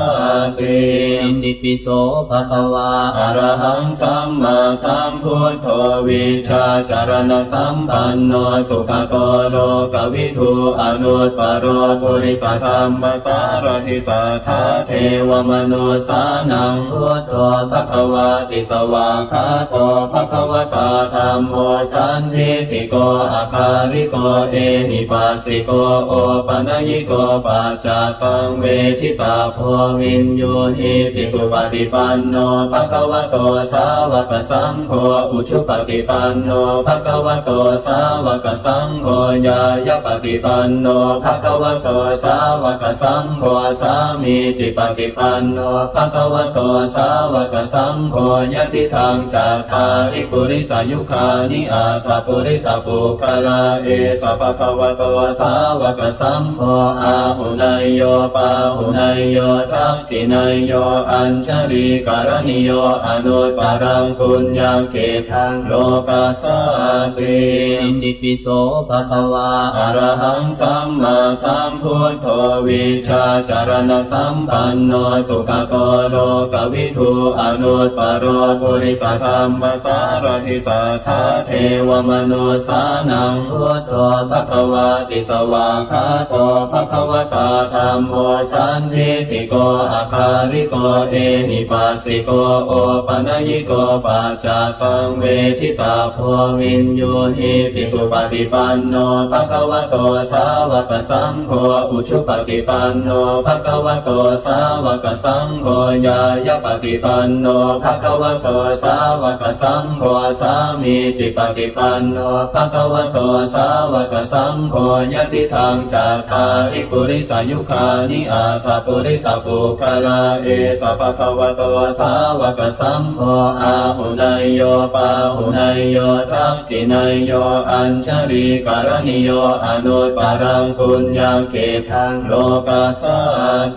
ติอิติปิโสภะคะวาอะระหังสัมมาสัมพุทโธวิชาจารณสัมปันโนสุขโตโลกวิทูอนุตปโรปุริสธรรมสารทิสัทธาเทวมนุสานังพุทโธภควาติสวากขาโตภควตาธัมโมสันทิฏฐิโกอาคาริโกเอหิปัสสิโกโอปัญญิโกปัจจตังเวทิตาโพวินโยหิติสุปฏิปันโนภควโตสาวกสังโฆอุชุปฏิปันโนภควโตสาวกสังโฆญายปฏิปันโนภควโตสาวกสังโฆสามีจิปฏิปันโนภควโตสาวกสังโฆยติทางจัตตาริปุริสายุคานิอาตปุริสปุคลาเอสภควโตสาวกสังโฆอาหุนายโยปาหุนายโย ทักขินายโยอัญชลีการณิโยอนุตปรังปุญญเกทังโลกัสสะติ อิติปิโสภะคะวาอะระหังสัมมาสัมพุทโธวิชาจารณสัมปันโนสุขโตโลกวิทูอนุตปโรปุริสธรรมสารทิสัทธาเทวมนุสานังพุทโธภควาติสวากขาโตภควตาธัมโมสันทิฏฐิโกอาคาริโกเอหิปัสสิโกโอปนยิโกปัจจตังเวทิตาโพวินโยหิติสุปฏิปันโนภควโตสาวกสังโฆอุชุปฏิปันโนภควโตสาวกสังโฆญายปฏิปันโนภควโตสาวกสังโฆสามีจิปฏิปันโนภควโตสาวกสังโฆยติทางจาคาริปุริสายุคานิอาตปุริสปุคลาเอสภควโตสาวกสังโฆอาหุนายโยปาหุนายโยทักขินายโยอัญชลีการณิโยอนุตปรังปุญญเกทังโลกัสสะ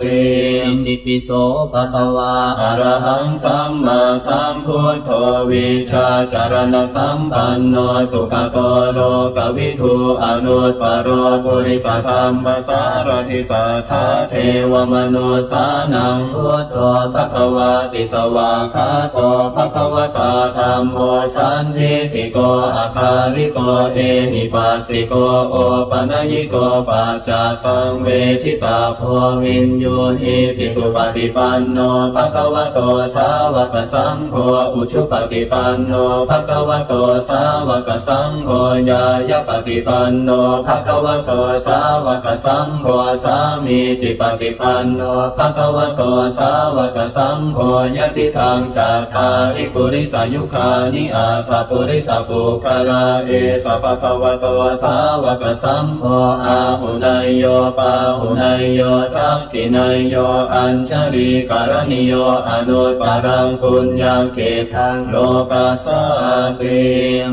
ติ อิติปิโสภะคะวาอะระหังสัมมาสัมพุทโธวิชาจารณสัมปันโนสุขโตโลกวิทูอนุตปโรปุริสธรรมสารทิสัทธาเทวมนุสานังพุทโธภควาติสวากขาโตภควตาธัมโมสันทิฏฐิโกอาคาริโกเอหิปัสสิโกโอปนยิโกปัจจตังเวทิตาโพวินโยหิติสุปฏิปันโนภควโตสาวกสังโฆอุชุปฏิปันโนภควโตสาวกสังโฆญายปฏิปันโนภควโตสาวกสังโฆสามีจิปฏิปันโนภควโตสาวกสังโฆยติทางจาคาริปุริสายุคานิอาตปุริสปุคลาเอสภควโตสาวกสังโฆอาหุนายโยปาหุนายโยทักขินายโยอัญชลีการณิโยอนุตปรังปุญญเกทังโลกัสสะติ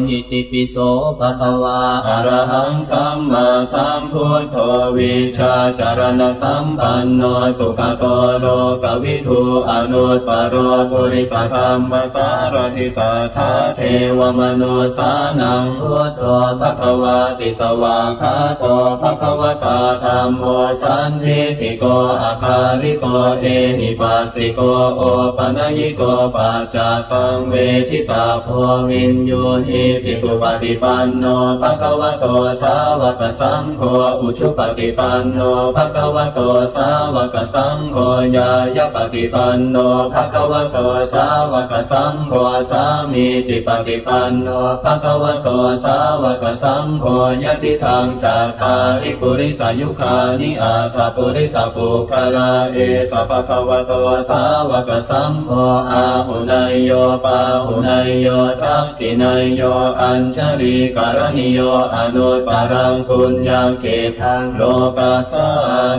อิติปิโสภะคะวาอะระหังสัมมาสัมพุทโธวิชาจารณสัมปันโนสุขโตโลกวิทูอนุตปโรปุริสธรรมสารทิสัทธาเทวมนุสานังพุทโธภควาติสวากขาโตภควตาธัมโมสันทิฏฐิโกอาคาริโกเอหิปัสสิโกโอปนยิโกปัจจตังเวทิตาโพวินโยหิติสุปฏิปันโนภควโตสาวกสังโฆอุชุปฏิปันโนภควโตสาวกสังโฆญายปฏิปันโนภควโตสาวกสังโฆสามีจิปฏิปันโนภควโตสาวกสังโฆยติทางจาคาริปุริสายุคานิอาตปุริสปุคลาเอสภควโตสาวกสังโฆอาหุนายโยปาหุนายโยทักขินายโยอัญชลีการณิโยอนุตปรังปุญญเกทังโลกัสสะ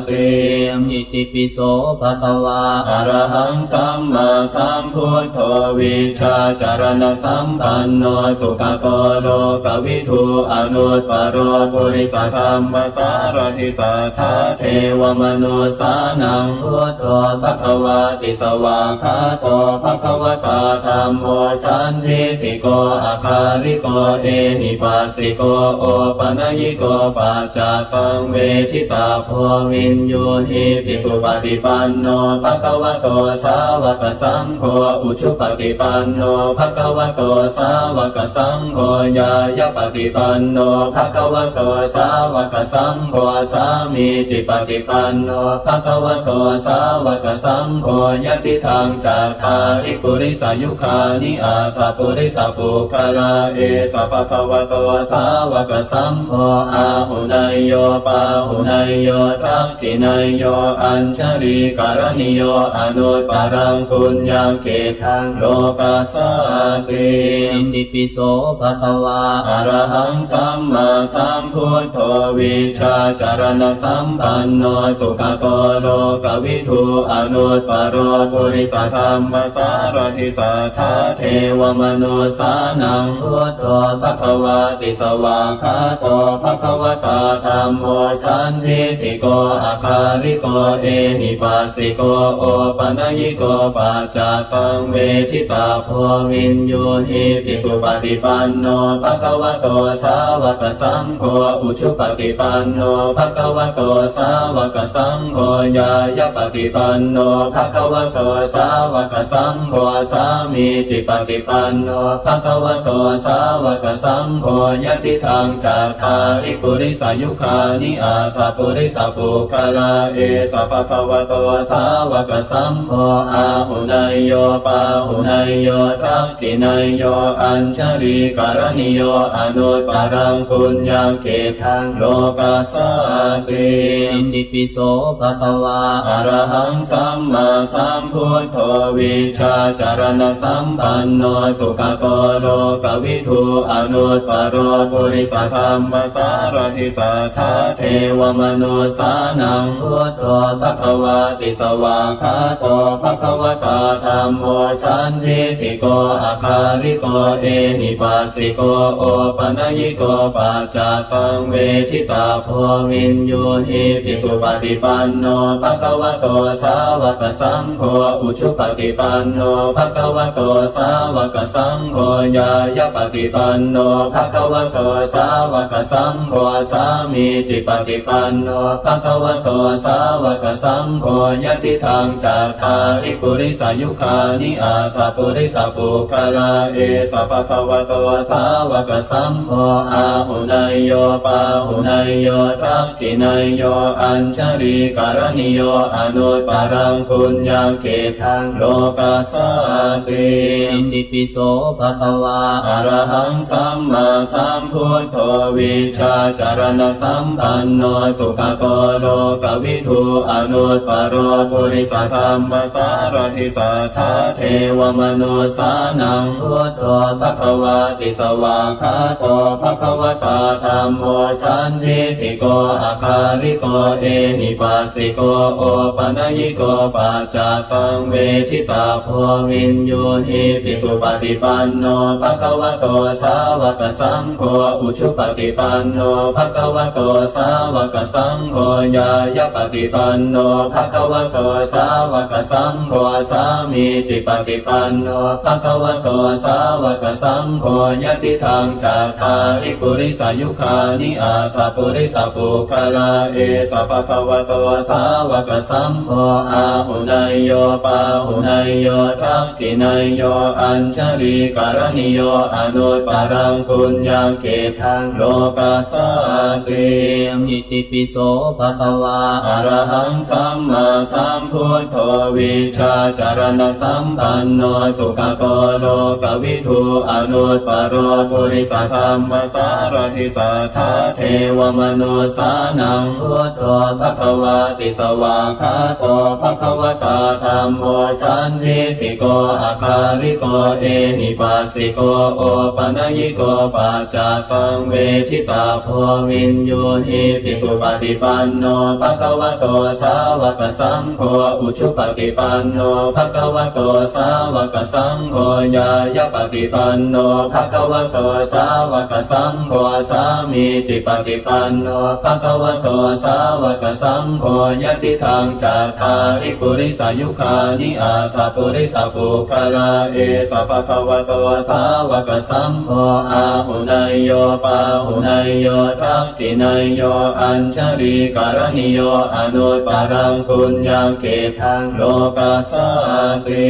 ติ อิติปิโสภะคะวาอะระหังสัมมาสัมพุทโธวิชาจารณสัมปันโนสุขโตโลกวิทูอนุตปโรปุริสธรรมสารทิสัทธาเทวมนุสานังพุทโธภควาติสวากขาโตภควตาธัมโมสันทิฏฐิโกอาคาริโกเอหิปัสสิโกโอปนยิโกปัจจตังเวทิตาโพวินโยหิติสุปฏิปันโนภควโตสาวกสังโฆอุชุปฏิปันโนภควโตสาวกสังโฆญายปฏิปันโนภควโตสาวกสังโฆสามีจิปฏิปันโนภควโตสาวกสังโฆยติทางจาคาริปุริสายุคานิอาตปุริสปุคลาเอสภควโตสาวกสังโฆอาหุนายโยปาหุนายโยทักขินายโยอัญชลีการณิโยอนุตปรังปุญญเกทังโลกัสสะติ อิติปิโสภะคะวาอะระหังสัมมาสัมพุทโธวิชาจารณสัมปันโนสุขโตโลกวิทูอนุตปโรปุริสธรรมสารทิสัทธาเทวมนุสานังพุทโธภควาติสวากขาโตภควตาธัมโมสันทิฏฐิโกอาคาริโกเอหิ ปัสสิโกโอปนัญญิโกปัจจตังเวทิตาโพวินโยหิติสุปฏิปันโนภควโตสาวกสังโฆอุชุปฏิปันโนภควโตสาวกสังโฆญายปฏิปันโนภควโตสาวกสังโฆสามีจิปฏิปันโนภควโตสาวกสังโฆยะติทังจัตตาริปุริสายุคานิอาตปุริสปุคลาเอสภควโตสาวกสังโฆอาหุนายโยปาหุนายโยทักขินายโยอัญชลีการณิโยอนุตปารังปุญญเกทังโลกัสสะติ อิติปิโสภะคะวาอะระหังสัมมาสัมพุทโธวิชาจารณสัมปันโนสุขโตโลกวิทูอนุตปโรปุริสธรรมสารทิสัทธาเทวมนุสานังพุทโธภควาติสวากขาโตภควตาธัมโมสันทิฏฐิโกอาคาริโกเอหิปัสสิโกโอปนัญญิโกปัจจตังเวทิตาโพวินโยหิติสุปฏิปันโนภควโตสาวกสังโฆอุชุปฏิปันโนภควโตสาวกสังโฆญายปฏิปันโนภควโตสาวกสังโฆสามีจิปฏิปันโนภควโตสาวกสังโฆยะติทังจัตตาริปุริสายุคานิอาตปุริสปุคลาเอสภควโตสาวกสังโฆอาหุนายโยปาหุนายโยทักขินายโยอัญชลีการณิโยอนุตปารังปุญญเกทังโลกัสสะติ อิติปิโสภะคะวาอะระหังสัมมาสัมพุทโธวิชาจารณสัมปันโนสุขโตโลกวิทูอนุตปโรปุริสธรรมสารทิสัทธาเทวมนุสานังพุทโธภควาติสวากขาโตภควตาธัมโมสันทิฏฐิโกอาคาริโกเอหิปัสสิโกโอปนัญญิโกปัจจตังเวทิตาโพวินโยหิติสุปฏิปันโนภควโตสาวกสังโฆอุชุปฏิปันโนภควโตสาวกสังโฆญายปฏิปันโนภควโตสาวกสังโฆสามีจิปฏิปันโนภควโตสาวกสังโฆยะติทังจัตตาริปุริสายุคานิอาตปุริสปุคลาเอสภควโตสาวกสังโฆอาหุนายโยปาหุนายโยทักขินายโยอัญชลีการณิโยอนุตปารังปุญญเกทังโลกัสสะติ อิติปิโสภะคะวาอะระหังสัมมาสัมพุทโธวิชาจารณสัมปันโนสุขโตโลกวิทูอนุตปโรปุริสธรรมสารทิสัทธาเทวมนุสานังพุทโธภควาติสวากขาโตภควตาธัมโมสันทิฏฐิโกอาคาริโกเอหิปัสสิโกโอปนัญญิโกปัจจตังเวทิตาโพวินโยหิติสุปฏิปันโนภควโตสาวกสังโฆอุชุปฏิปันโนภควโตสาวกสังโฆญายปฏิปันโนภควโตสาวกสังโฆสามีจิปฏิปันโนภควโตสาวกสังโฆยะติทังจัตตาริปุริสายุคานิอาตปุริสปุคลาเอสภควโตสาวกสังโฆอาหุนายโยปาหุนายโยทักขินายโยอัญชลีการณิโยอนุตปารังปุญญเกทังโลกัสสะติ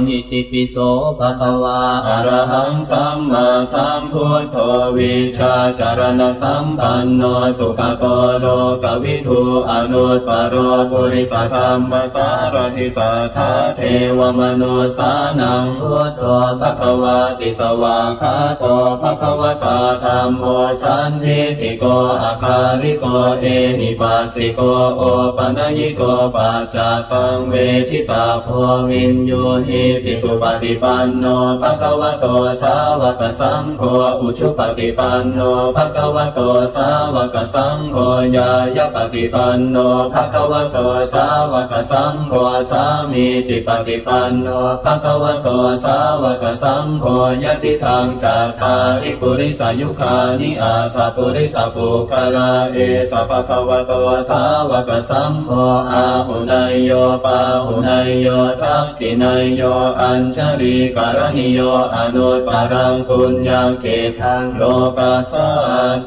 อิติปิโสภะคะวาอะระหังสัมมาสัมพุทโธวิชาจารณสัมปันโนสุขโตโลกวิทูอนุตปโรปุริสธรรมสารทิสัทธาเทวมนุสานังพุทโธภควาติสวากขาโตภควตาธัมโมสันทิฏฐิโกอาคาริโกเอหิปัสสิโกโอปนัญญิโกปัจจตังเวทิตาโพวินโยหิติสุปฏิปันโนภควโตสาวกสังโฆอุชุปฏิปันโนภควโตสาวกสังโฆญายปฏิปันโนภควโตสาวกสังโฆสามีจิปฏิปันโนภควโตสาวกสังโฆยะติทังจัตตาริปุริสายุคานิอาตปุริสปุคลาเอสภควโตสาวกสังโฆอา หุนายโยปาหุนายโยทักขินายโยอัญชลีการณิโยอนุตปารังปุญญาเกทังโลกัสส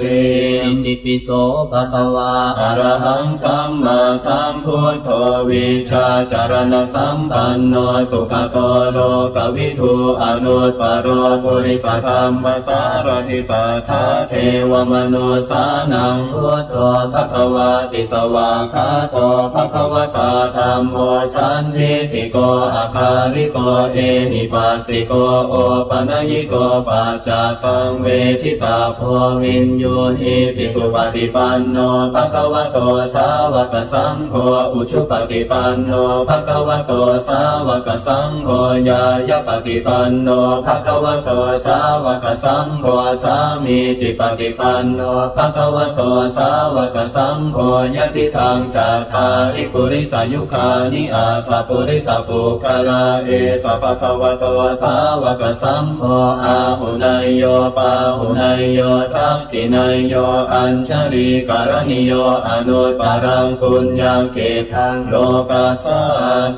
ติอิติปิโสภะคะวาอะระหังสัมมาสัมพุทโธวิชาจารณสัมปันโนสุขโตโลกวิทูอนุตปโรปุริสธรรมสารทิสัทธาเทวมนุสานังพุทโธภควาติสวากขาโตภควตาธัมโมสันทิฏฐิโกอาคาริโกเอหิปัสสิโกโอปัญญิโกปัจจตังเวทิตาโพวินโยหิติสุปฏิปันโนภควโตสาวกสังโฆอุชุปฏิปันโนภควโตสาวกสังโฆญายปฏิปันโนภควโตสาวกสังโฆสามีจิปฏิปันโนภควโตสาวกสังโฆยติทางจัตตาริปุริสายุคานิอาตปุริสปุคลาเอสภควโตสาวกสังโฆอาหุนายโยปาหุนายโยทักขินายโยอัญชลีการณิโยอนุตปารังปุญญาเกทังโลกัสส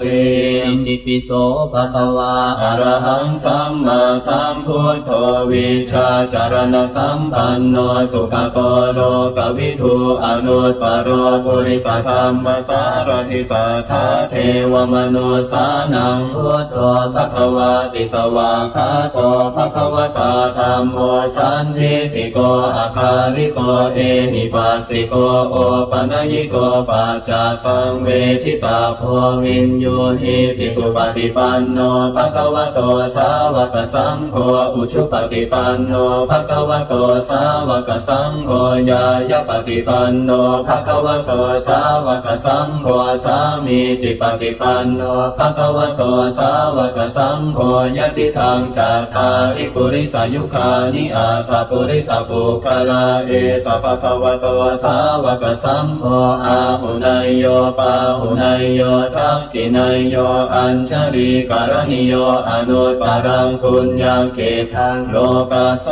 ติอิติปิโสภะคะวาอะระหังสัมมาสัมพุทโธวิชาจารณสัมปันโนสุขโตโลกวิทูอนุตปโรปุริสธรรมสารทิสัทธาเทวมนุสานังพุทโธภควาติสวากขาโตภควตาธัมโมสันทิฏฐิโกอาคาริโกเอหิปัสสิโกโอปัญญิโกปัจจตังเวทิตาโพวินโยหิติสุปฏิปันโนภควโตสาวกสังโฆอุชุปฏิปันโนภควโตสาวกสังโฆญายปฏิปันโนภควโตสาวกสังโฆสามีจิปฏิปันโนภควโตสาวกสังโฆยติทางจัตตาริปุริสายุคานิอาตปุริสปุคลาเอสภควโตสาวกสังโฆอาหุนายโยปาหุนายโยทักขินายโยอัญชลีการณิโยอนุตปารังปุญญาเกทังโลกัสส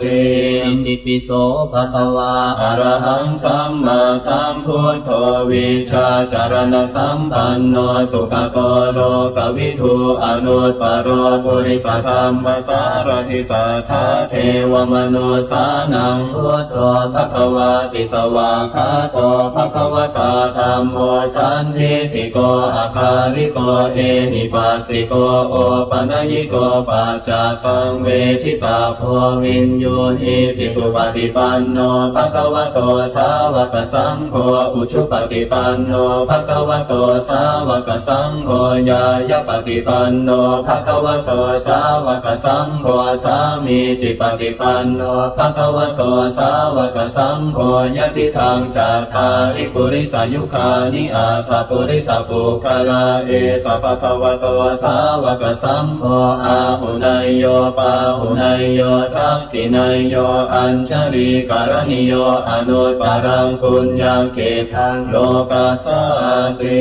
ติอิติปิโสภะคะวาอะระหังสัมมาสัมพุทโธวิชาจารณสัมปันโนสุขโตโลกวิทูอนุตปโรปุริสธรรมสารทิสัทธาเทวมนุสานังพุทโธภควาติสวากขาโตภควตาธัมโมสันทิฏฐิโกอาคาริโกเอหิปัสสิโกโอปัญญิโกปัจจตังเวทิตาโพวินโยหิติสุปฏิปันโนภควโตสาวกสังโฆอุชุปฏิปันโนภควโตสาวกสังโฆญายปฏิปันโนภควโตสาวกสังโฆสามีจิปฏิปันโนภควโตสาวกสังโฆยติทางจัตตาริปุริสายุคานิอาตปุริสปุคลาเอสภควโตสาวกสังโฆอาหุนายโยปาหุนายโยทักขินายโยอัญชลีการณิโยอนุตปารังปุญญาเกทังโลกัสสติ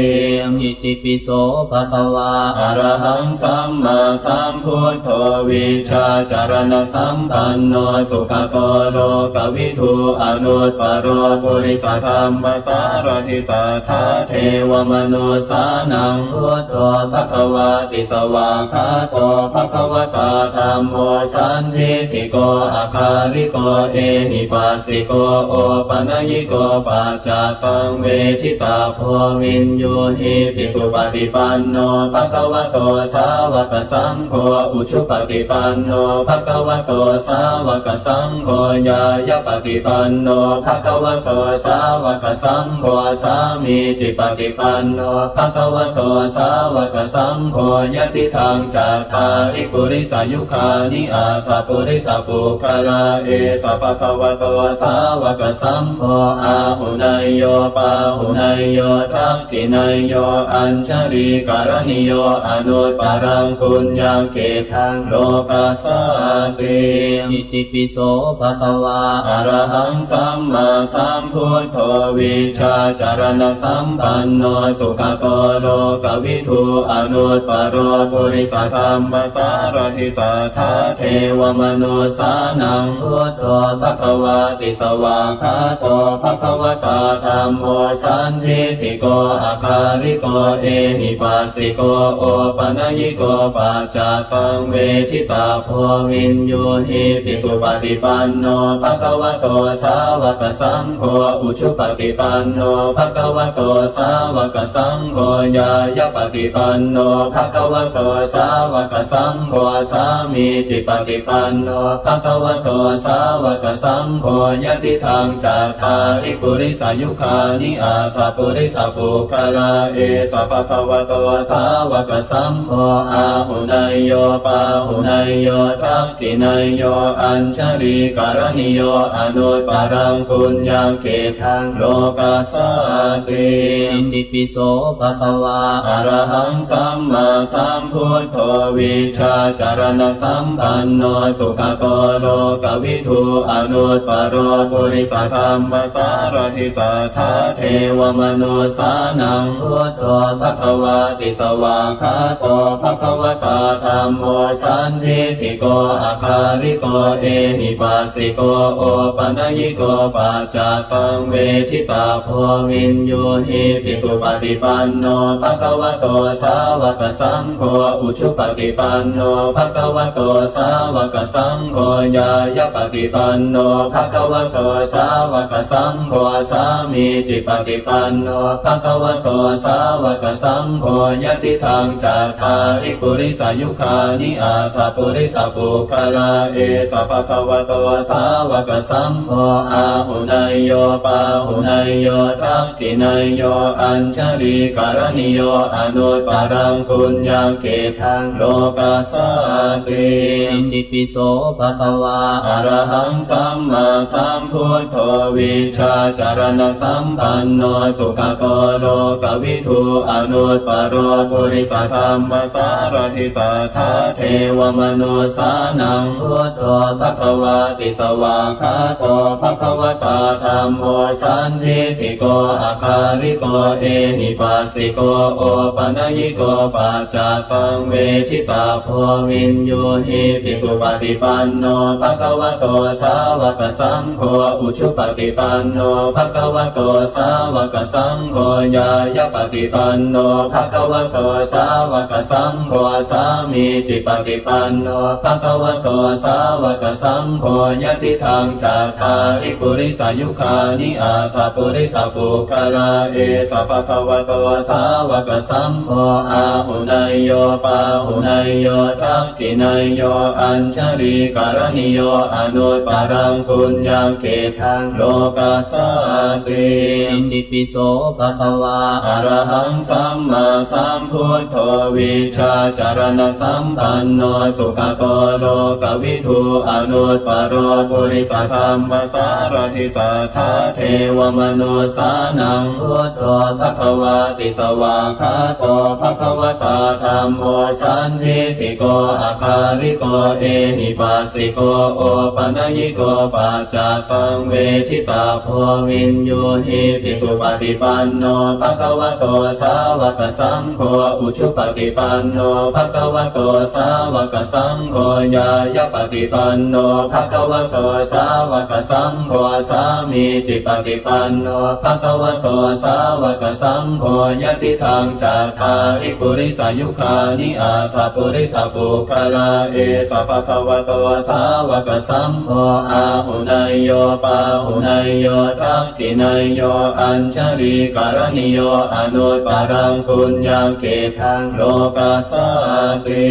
อิติปิโสภะคะวาอะระหังสัมมาสัมพุทโธวิชาจารณสัมปันโนสุขโตโลกวิทูอนุตปโรปุริสธรรมสารทิสัทธาเทวมนุสานังพุทโธภควาติสวากขาโตภควตาธัมโมสันทิฏฐิโกอาคาริโกเอหิปัสสิโกโอปัญญิโกปัจจตังเวทิตาโพวินโยหิติสุปฏิปันโนภควโตสาวกสังโฆอุชุปฏิปันโนภควโตสาวกสังโฆญายปฏิปันโนภควโตสาวกสังโฆสามีจิปฏิปันโนภควโตสาวกสังโฆยติทางจัตตาริปุริสายุคานิอาตปุริสปุคลาเอสภควโตสาวกสังโฆอาหุนายโยปาหุนายโยทักขินายโยอัญชลีการณิโยอนุตปารังปุญญาเกทังโลกัสสติอิติปิโสภะคะวาอะระหังสัมมาสัมพุทโธวิชาจารณสัมปันโนสุขโตโลกวิทูอนุตปโรปุริสธรรมสารทิสัทธาเทวมนุสานังพุทโธภควาติสวากขาโตภควตาธัมโมสันทิฏฐิ โกอาคาริโกเอหิปัสสิโกโอปัญญิโกปัจจตังเวทิตาโพวินโยหิติสุปฏิปันโนภควโตสาวกสังโฆอุชุปฏิปันโนภควโตสาวกสังโฆญาญปฏิปันโนภควโตสาวกสังโฆสามีจิปฏิปันโนภควโตสาวกสังโฆยติทางจัตตาริปุริสายุคานิอาตปุริสปุคลาเอสะภควโตสาวกสังโฆอาหุนายโยปาหุนายโยทักขินายโยอัญชลีการณิโยอนุตปารังปุญญเกทังโลกัสสติอิติปิโสภะคะวาอรหังสัมมาสัมพุทโธวิชาจารณสัมปันโนสุขโตโลกวิทูอนุตปโรปุริสธรรมสารทิสัทธาเทวมนุสานังพุทโธภควาติสวากขาโตภควตาธัมโมสันทิฏฐิโกอาคาริโกเอหิปัสสิโกโอปัญญิโกปัจจตังเวทิตาโพวินโยหิติสุปฏิปันโนภควโตสาวกสังโฆอุชุปฏิปันโนภควโตสาวกสังโฆญาญปฏิปันโนภควโตสาวกสังโฆสามีจิปฏิปันโนภควโตสาวกสังโฆยติทางจัตตาริปุริสายุคานิอาตปุริสปุคลาเอสะภควโตสาวกสังโฆอาหุนายโยปาหุนายโยทักขินายโยอัญชลีการณิโยอนุตปารังปุญญเกทังโลกัสสติอิติปิโสภะคะวาอรหังสัมมาสัมพุทโธวิชาจารณสัมปันโนสุขโตโลกวิทูอนุตปโรปุริสธรรมสารทิสัทธาเทวมนุสานังพุทโธภควาติสวากขาโตภควตาธัมโมสันทิฏฐิโกอาคาริโกเอหิปัสสิโกโอปัญญิโกปัจจตังเวทิตาโพวินโยหิติสุปฏิปันโนภควโตสาวกสังโฆอุชุปฏิปันโนภควโตสาวกสังโฆญาญปฏิปันโนภควโตสาวกสังโฆสามีจิปฏิปันโนภควโตสาวกสังโฆยติทางจัตตาริปุริสายุคานิอาตปุริสปุคลาเอสะภควโตสาวกสังโฆอาหุนายโยปาหุนายโยทักขินายโยอัญชลีการณิโยอนุตปารังปุญญเกทังโลกัสสติอิติปิโสภะคะวาอรหังสัมมาสัมพุทโธวิชาจารณสัมปันโนสุขโตโลกวิทูอนุตปโรปุริสธรรมสารทิสัทธาเทวมนุสานังพุทโธภควาติสวากขาโตภควตาธัมโมสันทิฏฐิโกอาคาริโกเอหิปัสสิโกโอปัญญิโกปัจจตังเวทิตาโพวินโยหิติสุปฏิปันโนภควโตสาวกสังโฆอุชุปฏิปันโนภควโตสาวกสังโฆญาญปฏิปันโนภควโตสาวกสังโฆสามีจิปฏิปันโนภควโตสาวกสังโฆยติทางจัตตาริปุริสายุคานิอาตปุริสปุคลาเอสะภควโตสาวกสังโฆอาหุนายโยปาหุนายโยทักขินายโยอัญชลีการณิโยอนุตปารังปุญญเกทังโลกัสสติ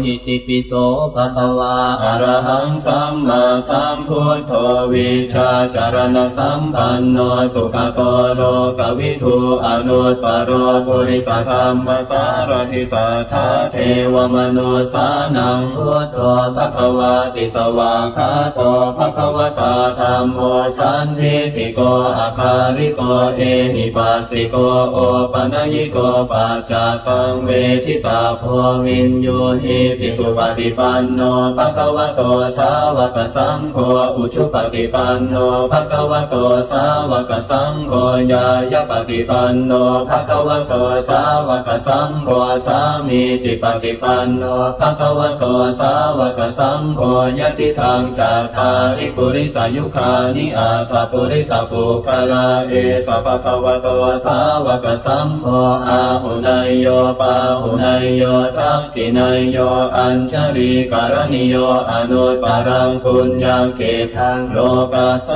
อิติปิโสภะคะวาอรหังสัมมาสัมพุทโธวิชาจารณสัมปันโนสุขโตโลกวิทูอนุตปโรปุริสธรรมสารทิสัทธาเทวมนุสานังพุทโธภควาติสวากขาโตภควตาธัมโมสันทิฏฐิโกอาคาริโกเอหิปัสสิโกโอปัญญิโกปัจจตังเวทิตาโพวินโยหิติสุปฏิปันโนภควโตสาวกสังโฆอุชุปฏิปันโนภควโตสาวกสังโฆญาญปฏิปันโนภควโตสาวกสังโฆสามีจิปฏิปันโนภควโตสาวกสังโฆยติทางจัตตาริปุริสายุคานิอาตปุริสปุคลาเอสะภควโต สาวกสังโฆอาหุนายโยปาหุนายโยทักขินายโยอัญชลีการณิโยอนุตปารังปุญญเกทังโลกัสส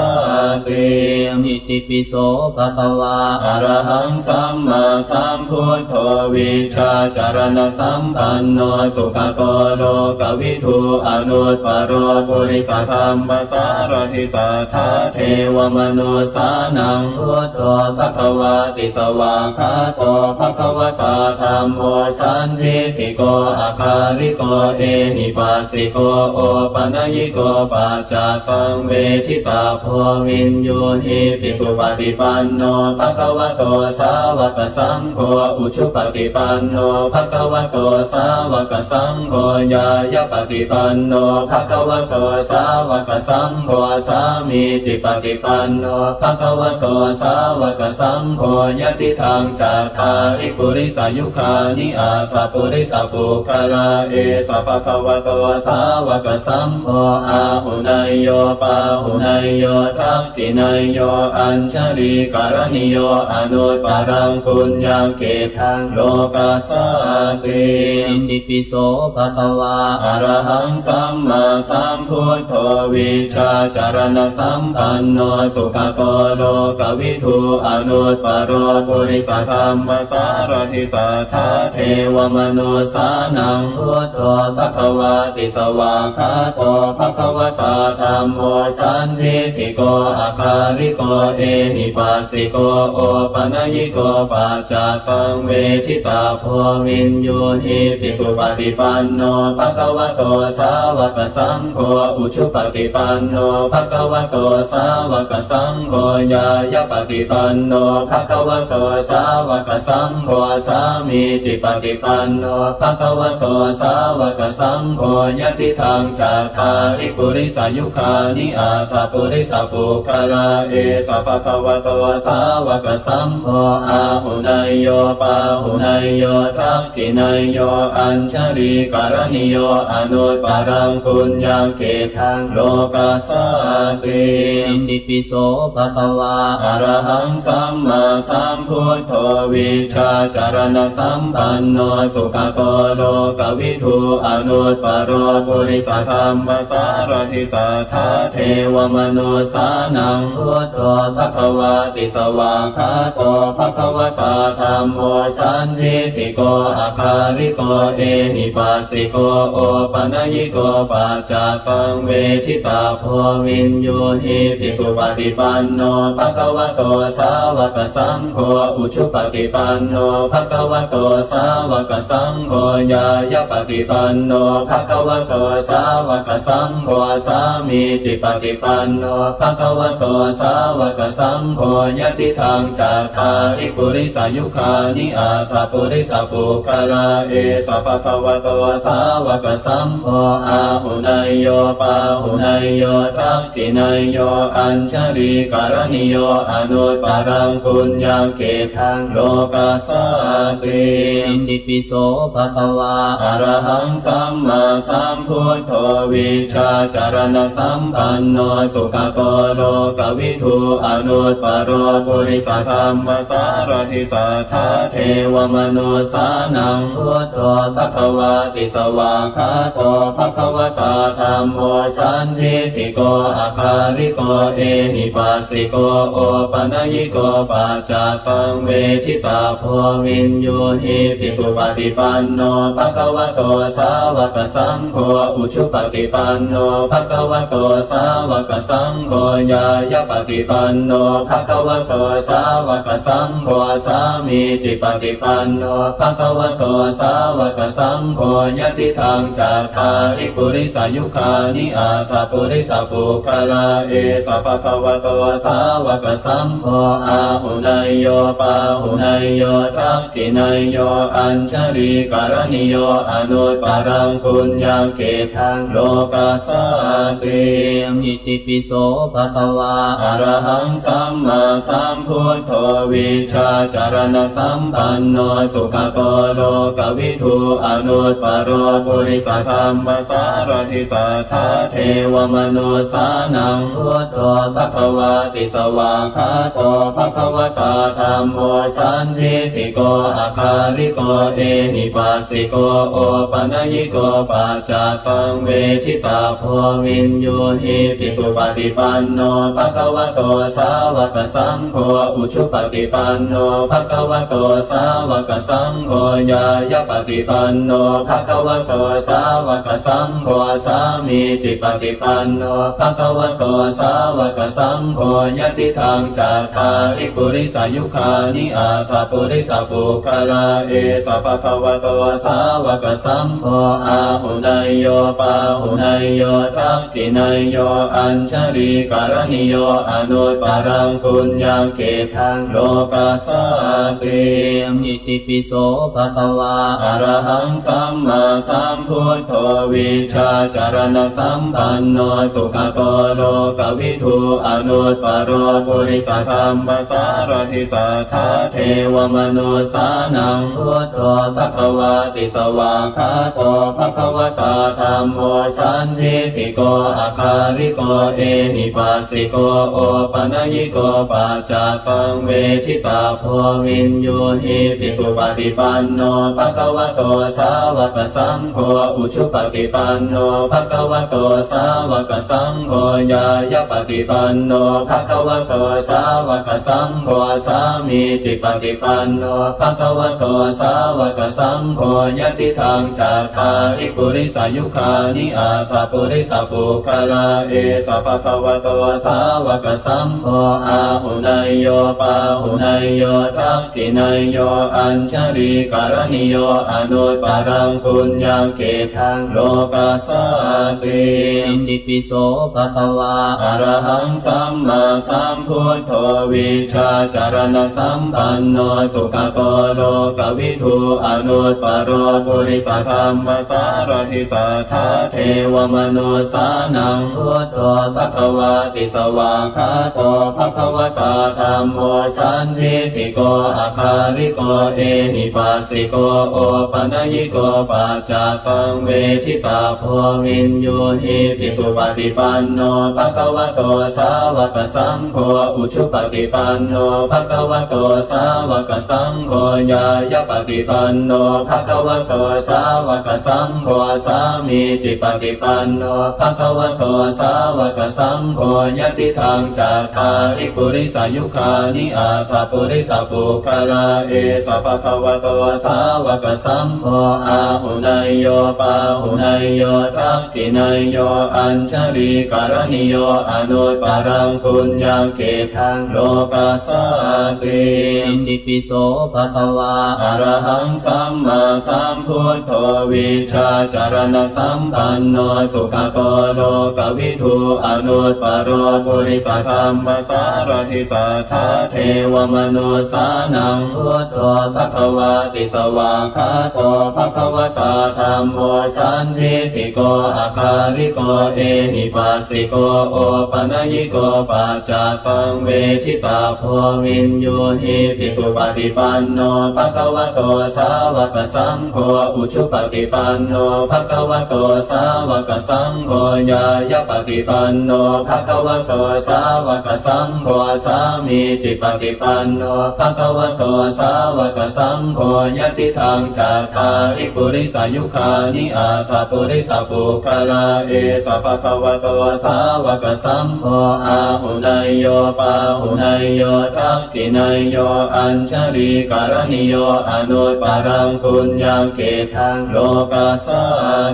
ติอิติปิโสภะคะวาอะระหังสัมมาสัมพุทโธวิชาจารณสัมปันโนสุขโกโลกวิทูอนุตปโรปุริสธรรมสารทิสัทธาเทวมนุสานังพุทโธภะคะวาติสวากขาโตภะคะวตาธัมโมสันทิฏฐิโกอาคาริโกเอหิปัสสิโกโอปัญญิโกปัจจตังเวทิตาโพวินโยหิติสุปฏิปันโนภะคะวะโตสาวกสังโฆอุชุปฏิปันโนภะคะวะโตสาวกสังโฆญายปฏิปันโนภะคะวะโตสาวกสังโฆสามีจิปฏิปันโนภะคะวะโตสาวกสังโฆยะติทังจัตตาริปุริสายุคานิอาตปุริสปุคลาเอสะภะคะวะโตสาวกสังโฆอาหุนายโยปาหุนายโยทักขินายโยอัญชลีการณิโยอนุตปารังปุญญเกทังโลกัสสติอิติปิโสภะคะวาอะระหังสัมมาสัมพุทโธวิชาจารณสัมปันโนสุขโกโลกวิทูอนุตปโรปุริสธรรมสารทิสัทธาเทวมนุสานังพุทโธภะคะวาติสวากขาโตภะคะวตาธัมโมสันทิฏฐิโกอาคาริโกเอหิปัสสิโกโอปัญญิโกปัจจตังเวทิตาโพวินโยหิติสุปฏิปันโนภะคะวะโตสาวกสังโฆอุชุปฏิปันโนภะคะวะโตสาวกสังโฆญายปฏิปันโนภะคะวะโตสาวกสังโฆสามีจิปฏิปันโนภะคะวะโตสาวกสังโฆยะติทังจัตตาริปุริสายุคานิอาตปุริสปุคลาเอสะภะคะวะโตสาวกสังโฆอาหุนายโยปาหุนายโยทักขินายโยอัญชลีการณิโยอนุตปารังปุญญเกทังโลกัสสติอิติปิโสภะคะวาอะระหังสัมมาสัมพุทโธวิชาจารณสัมปันโนสุขโกโลกวิทูอนุตปโรปุริสธรรมสารทิสัทธาเทวมนุสานังพุทโธภะคะวาติสวากขาโตภะคะวตาธัมโมสันทิฏฐิโกอาคาริโกเอหิปัสสิโกโอปัญญิโกปัจจตังเวทิตาโพวินโยหิติสุปฏิปันโนภะคะวะโตสาวกสังโฆอุชุปฏิปันโนภะคะวะโตสาวกสังโฆญายปฏิปันโนภะคะวะโตสาวกสังโฆสามีจิปฏิปันโนภะคะวะโตสาวกสังโฆยะติทังจัตตาริปุริสายุคานิอาตปุริสปุคลาเอสะภะคะวะโตสาวกสังโฆอาหุนายโยปาหุนายโยทักขินายโยอัญชลีการณิโยอนุตปารังปุญญเกทังโลกัสสติอิติปิโสภะคะวาอะระหังสัมมาสัมพุทโธวิชาจารณสัมปันโนสุขโกโลกวิทูอนุตปโรปุริสธรรมสารทิสัทธาเทวมนุสานังพุทโธภะคะวาติสวากขาโตภะคะวตาธัมโมสันทิฏฐิโกอาคาริโกเอหิปัสสิโกโอปัญญิโกปัจจตังเวทิตาโพวินโยหิติสุปฏิปันโนภะคะวะโตสาวกสังโฆอุชุปฏิปันโนภะคะวะโตสาวกสังโฆญายปฏิปันโนภะคะวะโตสาวกสังโฆสามีจิปฏิปันโนภะคะวะโตสาวกสังโฆยะติทังจัตตาริปุริสายุคานิอาตปุริสปุคลาเอสะภะคะวะโตสาวกสังโฆอาหุนายโยปาหุนายโยทักขินายโยอัญชลีการณิโยอนุตปารังปุญญเกทังโลกัสสติอิติปิโสภะคะวาอะระหังสัมมาสัมพุทโธวิชาจารณสัมปันโนสุขโกโลกวิทูอนุตปโรปุริสธรรมสารทิสัทธาเทวมนุสานังพุทโธภะคะวาติสวากขาโตภะคะว ตาธัมโมสันทิฏฐิโกอาคาลิโกเอหิปัสสิโกโอปัญญิโกปัจจตังเวทิตาโพวินโยหิติสุปฏิปันโนภควโตสาวกสังโฆอุชุปฏิปันโนภควโตสาวกสังโฆญายปฏิปันโนภควโตสาวกสังโฆสามีจิปฏิปันโนภควโตสาวกสังโฆยติทางจัตตาริปุริสายุคานิอาภาปุริสปุคลาเอสภควโตสาวกสังโฆอาหุนายโยปาหุนายโยทักขินายโยอัญชลีการณิโยอนุตตรังปุญญังเกทังโลกัสสติอิติปิโสภะคะวาอะระหังสัมมาสัมพุทโธวิชาจารณสัมปันโนสุขโตโลกวิทูอนุตตโรปุริสธรรมสารทิสัทธาเทวมนุสานังพุทโธภควาติสวากขาโตภควตาธัมโมสันทิฏฐิโกอาคาลิโกเอหิปัสสิโกโอปัญญิโกปัจจตังเวทิตาโพวินโยหิติสุปฏิปันโนภควโตสาวกสังโฆอุชุปฏิปันโนภควโตสาวกสังโฆญายปฏิปันโนภควโตสาวกสังโฆสามีจิปฏิปันโนภควโตสาวกสังโฆยติทางจัตตาริปุริสายุคานิอาภาปุริสปุคลาเอสภควโตสาวกสังโฆอาหุนายโยปาหุนายโยทักขินายโยอัญชลีการณิโยอนุตตรังปุญญังเกทังโลกัสสติอิติปิโสภะคะวาอะระหังสัมมาสัมพุทโธวิชาจารณสัมปันโนสุขโตโลกวิทูอนุตตโรปุริสธรรมสารทิสัทธาเทวมนุสานังพุทโธภควาติสวากขาโตภควตาธัมโมสันทิฏฐิโกอาคาลิโกเอหิปัสสิโกโอปัญญิโกปัจจตังเวทิตาโพวินโยหิติสุปฏิปันโนภควโตสาวกสังโฆอุชุปฏิปันโนภควโตสาวกสังโฆญายปฏิปันโนภควโตสาวกสังโฆสามีจิปฏิปันโนภควโตสาวกสังโฆยติทางจัตตาริปุริสายุคานิอาภาปุริสปุคลาเอสภควโตสาวกสังโฆอาหุนายโยปาหุนายโยทักขินายโยอัญชลีการณิโยอนุตตรังปุญญังเกทังโลกัสสติอิติปิโสภะคะวาอะระหังสัมมาสัมพุทโธวิชาจารณสัมปันโนสุขโตโลกวิทูอนุตตโรปุริสธรรมสารทิสัทธาเทวมนุสานังพุทโธภควาติสวากขาโตภควตาธัมโมสันทิฏฐิโกอาคาลิโกเอหิปัสสิโกโอปัญญิโกปัจจตังเวทิตาโพวินโยหิติสุปฏิปันโนภควโตสาวกสังโฆอุชุปฏิปันโนภควโตสาวกสังโฆญายปฏิปันโนภควโตสาวกสังโฆสามีจิปฏิปันโนภควโตสาวกสังโฆยติทางจัตตาริปุริสายุคานิอาภาปุริสปุคลาเอสภควโตสาวกสังโฆอาหุนายโยปาหุนายโยทักขินายโยอัญชลีการณิโยอนุตตรังปุญญังเกทังโลกัสส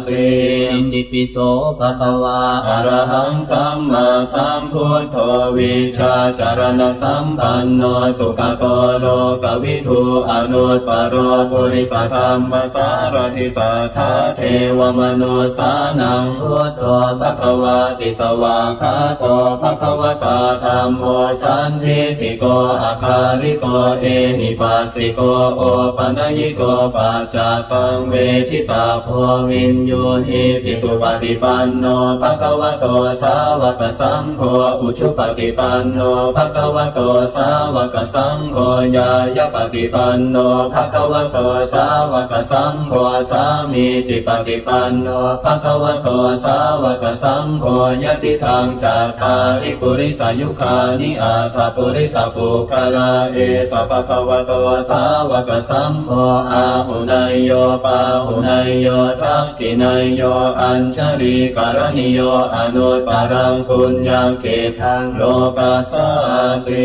ติอิติปิโสภะคะวาอะระหังสัมมาสัมพุทโธวิชาจารณสัมปันโนสุขโตโลกวิทูอนุตตโรปุริสธรรมสารทิสัทธาเทวมนุสานังพุทโธภควาติสวากขาโตภควตาธัมโมสันทิฏฐิโกอาคาลิโกเอหิปัสสิโกโอปัญญิโกปัจจตังเวทิตาโพวินโยหิติสุปฏิปันโนภควโตสาวกสังโฆอุชุปฏิปันโนภควโตสาวกสังโฆญายปฏิปันโนภควโตสาวกสังโฆสามีจิปฏิปันโนภควโตสาวกสังโฆยติทางจัตตาริปุริสายุคานิอาภาปุริสปุ ปุคลาเอสะภะคะวะโตสาวกสังโฆอาหุนายโยปาหุนายโยทักขินายโยอัญชลีการณิโยอนุตตรังปุญญเกตังโลกัสสะติ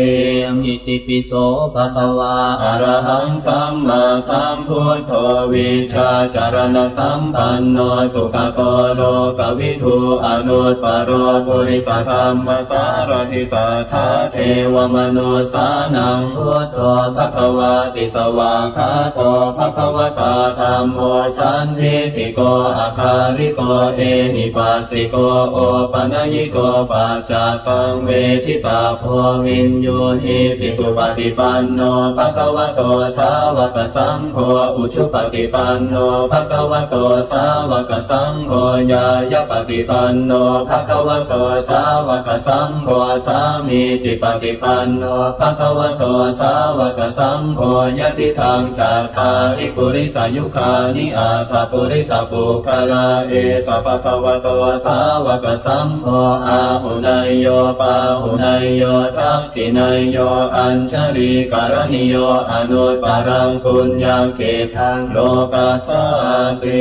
อิติปิโสภะคะวาอะระหังสัมมาสัมพุทโธวิชาจารณสัมปันโนสุขโตโลกวิทูอนุตตรปุริสธรรมสารทิสัทธาเทวมนุสานังพุทโธภควาติสวากขาโตภควตาธัมโมสันทิฏฐิโกอาคาริโกเอหิปัสสิโกโอปัญญิโกปัจจตังเวทิตาโพวินโยหิติสุปฏิปันโนภควโตสาวกสังโฆอุชุปฏิปันโนภควโตสาวกสังโฆญายปฏิปันโนภควโตสาวกสังโฆสามีจิปฏิปันโนภควโตสาวกสังโฆยติทางจัตตาริปุริสายุคานิอาตปุริสปุคลาเอสะภะคะวะโตสาวกสังโฆอาหุนายโยปาหุนายโยทักขินายโยอัญชลีการณิโยอนุตตรังปุญญเกตังโลกัสสะติ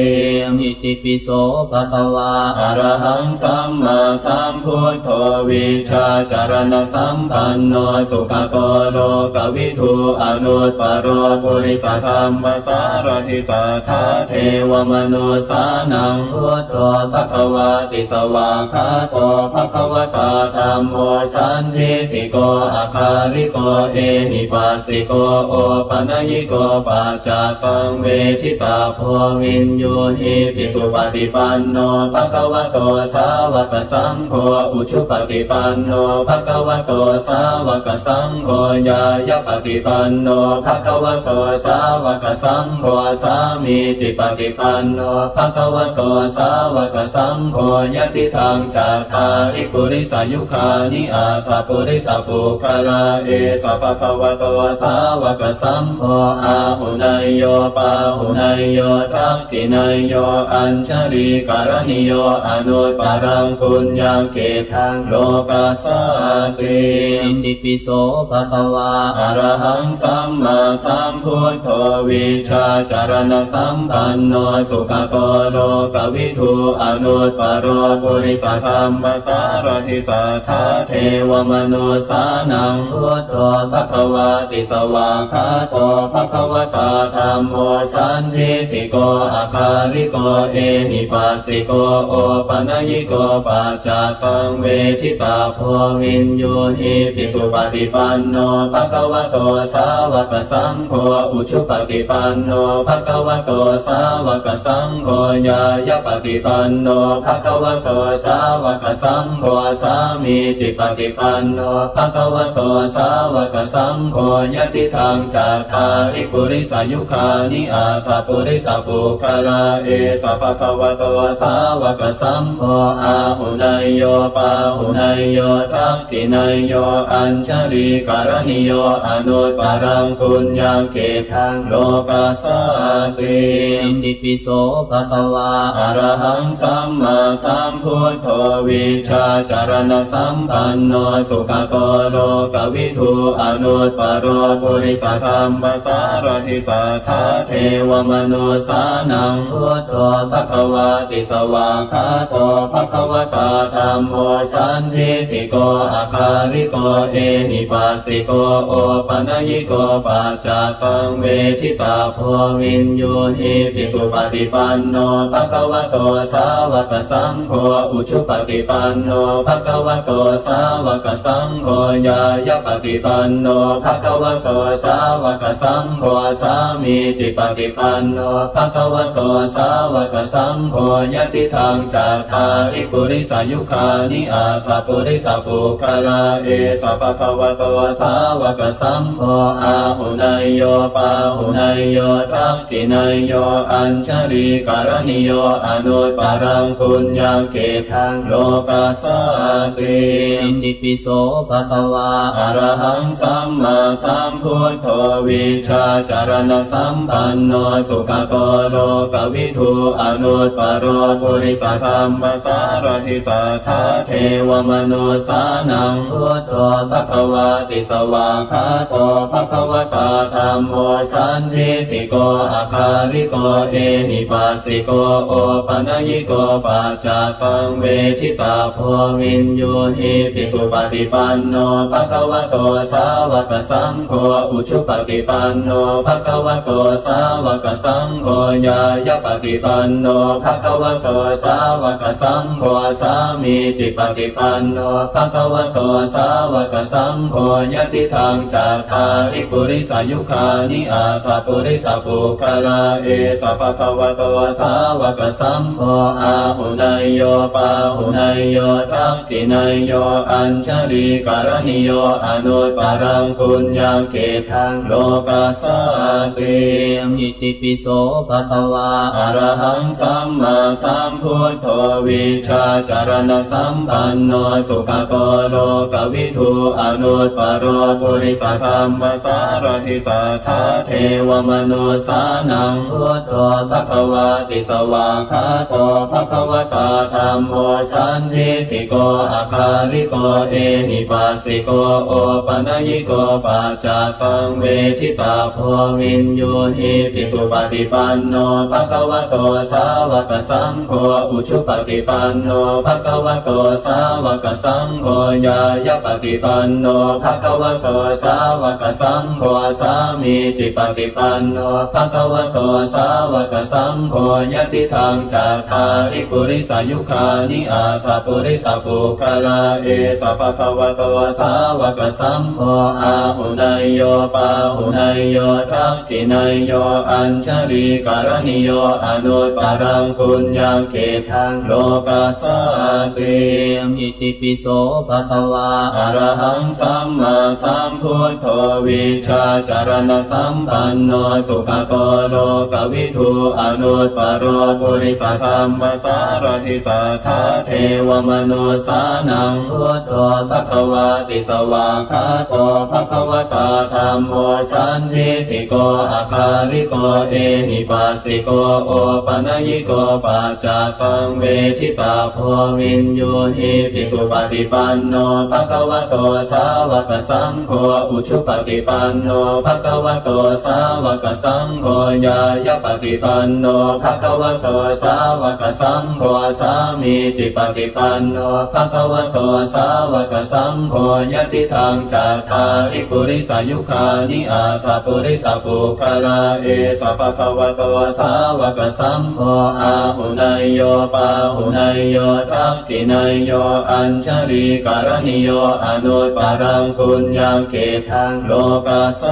อิติปิโสภะคะวาอะระหังสัมมาสัมพุทโธวิชาจารณสัมปันโนสุขโตโลกวิทูอนุตตรปุริสธรรมสารทิสัทธาเทวมนุสานังพุทโธภควาติสวากขาโตภควตาธัมโมสันทิฏฐิโกอาคาริโกเอหิปัสสิโกโอปัญญิโกปัจจตังเวทิตาโพวินโยหิติสุปฏิปันโนภควโตสาวกสังโฆอุชุปฏิปันโนภควโตสาวกสังโฆญายปฏิปันโนภควโตสาวกสังโฆสามีจิปฏิปันโนภควโตสาวกสังโฆยติทางจัตตาริปุริสายุคานิอาตปุริสปุคลาเอสะภะคะวะโตสาวกสังโฆอาหุนายโยปาหุนายโยทักขินายโยอัญชลีการณิโยอนุตตรังปุญญเกตังโลกัสสะติอิติปิโสภะคะวาอะระหังสัมมาสัมพุทโธวิชาจารณสัมปันโนสุขโตโลกวิทูอนุตตรปุริสธรรมสารทิสัทธาเทวมนุสานังพุทโธภควาติสวากขาโตภควตาธัมโมสันทิฏฐิโกอาคาริโกเอหิปัสสิโกโอปัญญิโกปัจจตังเวทิตาโพวินโยหิติสุปฏิปันโนภควโตสาวกสังโฆอุชุปฏิปันโนภควโตสาวกสังโฆญายปฏิปันโนภควโตสาวกสังโฆสามีจิปฏิปันโนภควโตสาวกสังโฆยติทางจัตตาริปุริสายุคานิอาตปุริสปุคลาเอสะภะคะวะโตสาวกสังโฆอาหุนายโยปาหุนายโยทักขินายโยอัญชลีการณิโยอนุตตรังปุญญเกตังโลกัสสะติอิติปิโสภะคะวาอะระหังสัมมาสัมพุทโธวิชาจารณสัมปันโนสุขโตโลกวิทูอนุตตรปุริสธรรมสารทิสัทธาเทวมนุสานังพุทโธภควาติสวากขาโตภควตาธัมโมสันทิฏฐิโกอาคาริโกเอหิปัสสิโกโอปัญญิโกปัจจตังเวทิตาโพวินโยหิติสุปฏิปันโนภควโตสาวกสังโฆอุชุปฏิปันโนภควโตสาวกสังโฆญายปฏิปันโนภควโตสาวกสังโฆสามีจิปฏิปันโนภควโตสาวกสังโฆยติทางจัตตาริปุริสายุคานิอาตปุริสปุคลาเอสะภะคะวะโตสาวกสังโฆอาหุนายโยปาหุนายโยทักขินายโยอัญชลีการณิโยอนุตตรังปุญญเกตังโลกัสสะติอิติปิโสภะคะวาอะระหังสัมมาสัมพุทโธวิชาจารณสัมปันโนสุขโตโลกวิทูอนุตตรปุริสธรรมสารทิสัทธาเทวมนุสานังพุทโธภควา ติสวากขาโตภควตาธัมโมสันทิฏฐิโกอาคาริโกเอหิปัสสิโกโอปนัญญิโกปัจจตังเวทิตาโพวินโยหิติสุปฏิปันโนภควโตสาวกสังโฆอุชุปฏิปันโนภควโตสาวกสังโฆญายปฏิปันโนภควโตสาวกสังโฆสามีจิปฏิปันโนภควโตสาวกสังโฆยติทางจาคาริปุริสายุคานิอาตาปุริสาปุคลาเอสะภควโตสาวกสังโฆอาหุนายโยปาหุนายโยทักขินายโยอัญชลีการณิโยอนุตปรังปุญญเกทังโลกัสสติอิติปิโสภะคะวาอะระหังสัมมาสัมพุทโธวิชาจารณสัมปันโนสุขโตโลกวิทูอนุตปโรปุริสธรรมสารทิสัทธาเทวมนุสานังพุทโธภควติสวากขาโตภควตาธัมโมสันทิฏฐิโกอาคาริโกเอหิปัสสิโกโอปนัญญิโกปัจจตังเวทิตาโพวินโยหิติสุปฏิปันโนภควโตสาวกสังโฆอุชุปฏิปันโนภควโตสาวกสังโฆญายปฏิปันโนภควโตสาวกสังโฆสามีจิปฏิปันโนภควโตสาวกสังโฆยติทางจาคาริปุริสายุคานิอาตาปุริสาปุคลาเอสะภควโตสาวกสังโฆอาหุนายโยปาหุนายโยทักขินายโยอัญชลีการณิโยอนุตปรังปุญญเกทังโลกัสสติอิติปิโสภะคะวาอะระหังสัมมาสัมพุทโธวิชาจารณสัมปันโนสุขโตโลกวิทูอนุตปโรปุริสธรรมสารทิสัทธาเทวมนุสานังพุทโธภควติสวากขาโตภควตาธัมโมสันทิฏฐิโกอาคาริโกเอหิปัสสิโกโอปนัญญิโกปัจจตังเวทิตาโพวินโยหิติสุปฏิปันโนภควโตสาวกสังโฆอุชุปฏิปันโนภควโตสาวกสังโฆญายปฏิปันโนภควโตสาวกสังโฆสามีจิปฏิปันโนภควโตสาวกสังโฆยติทางจาคาริปุริสายุคานิอาตาปุริสาปุคลาเอสะภควโตสาวกสังโฆอาหุนายโยปาหุนายโยทักขินายโยอัญชลีการณิโยอนุตปรังปุญญเกทังโลกัสส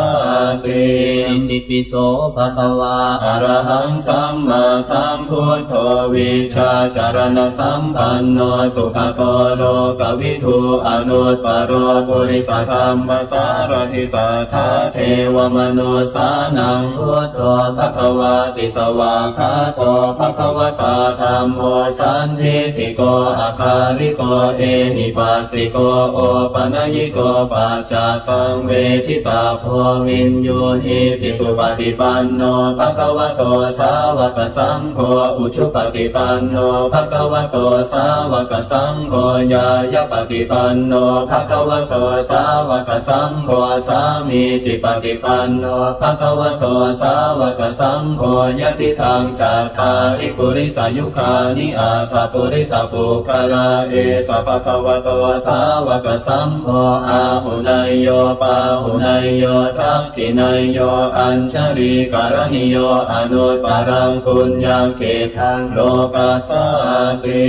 ติอิติปิโสภะคะวาอะระหังสัมมาสัมพุทโธวิชาจารณสัมปันโนสุขโตโลกวิทูอนุตปโรปุริสธรรมสารทิสัทธาเทวมนุสานังพุทโธภควติสวากขาโตภควตาธัมโมสันทิฏฐิโกอาคาริโกเอหิปัสสิโกโอปนัญญิโกปัจจตังเวทิตาโพวินโยหิติสุปฏิปันโนภควโตสาวกสังโฆอุชุปฏิปันโนภควโตสาวกสังโฆญายปฏิปันโนภควโตสาวกสังโฆสามีจิปฏิปันโนภควโตสาวกสังโฆยติทางจาคาริปุริสายุคานิอาตาปุริสาปุคลาเอสะภควโตสาวกสังโฆอาหุนายโยปาหุนายโยทักขินายโยอัญชลีการณิโยอนุตปรังปุญญเกทังโลกัสสติ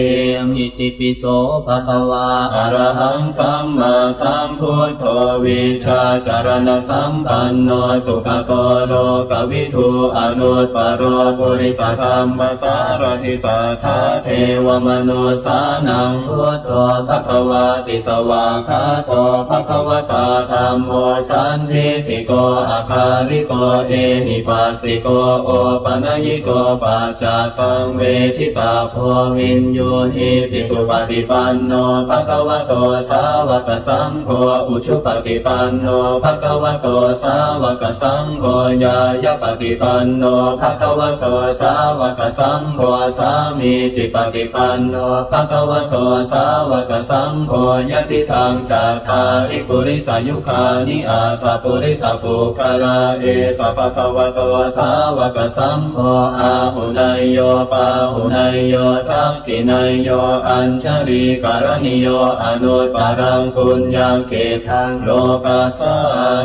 อิติปิโสภะคะวาอะระหังสัมมาสัมพุทโธวิชาจารณสัมปันโนสุขโตโลกวิทูอนุตปโรปุริสธรรมสารทิสัทธาเทวมนุสานังพุทโธภควติสวากขาโตภควตาธัมโมสันทิฏฐิโกอาคาริโกเอหิปัสสิโกโอปนัญญิโกปัจจตังเวทิตาโพวินโยหิติสุปฏิปันโนภควโตสาวกสังโฆอุชุปฏิปันโนภควโตสาวกสังโฆญายปฏิปันโนภควโตสาวกสังโฆสามีจิปฏิปันโนภควโตสาวกสังโฆยติทางจาคาริปุ ปุริสายุคานิอาตปุริสปุคลาเอสะภะคะวะโตสาวกสังโฆอาหุนายโยปาหุนายโยทักขินายโยอัญชลีการณิโยอนุตปารังปุญญเกทังโลกัสส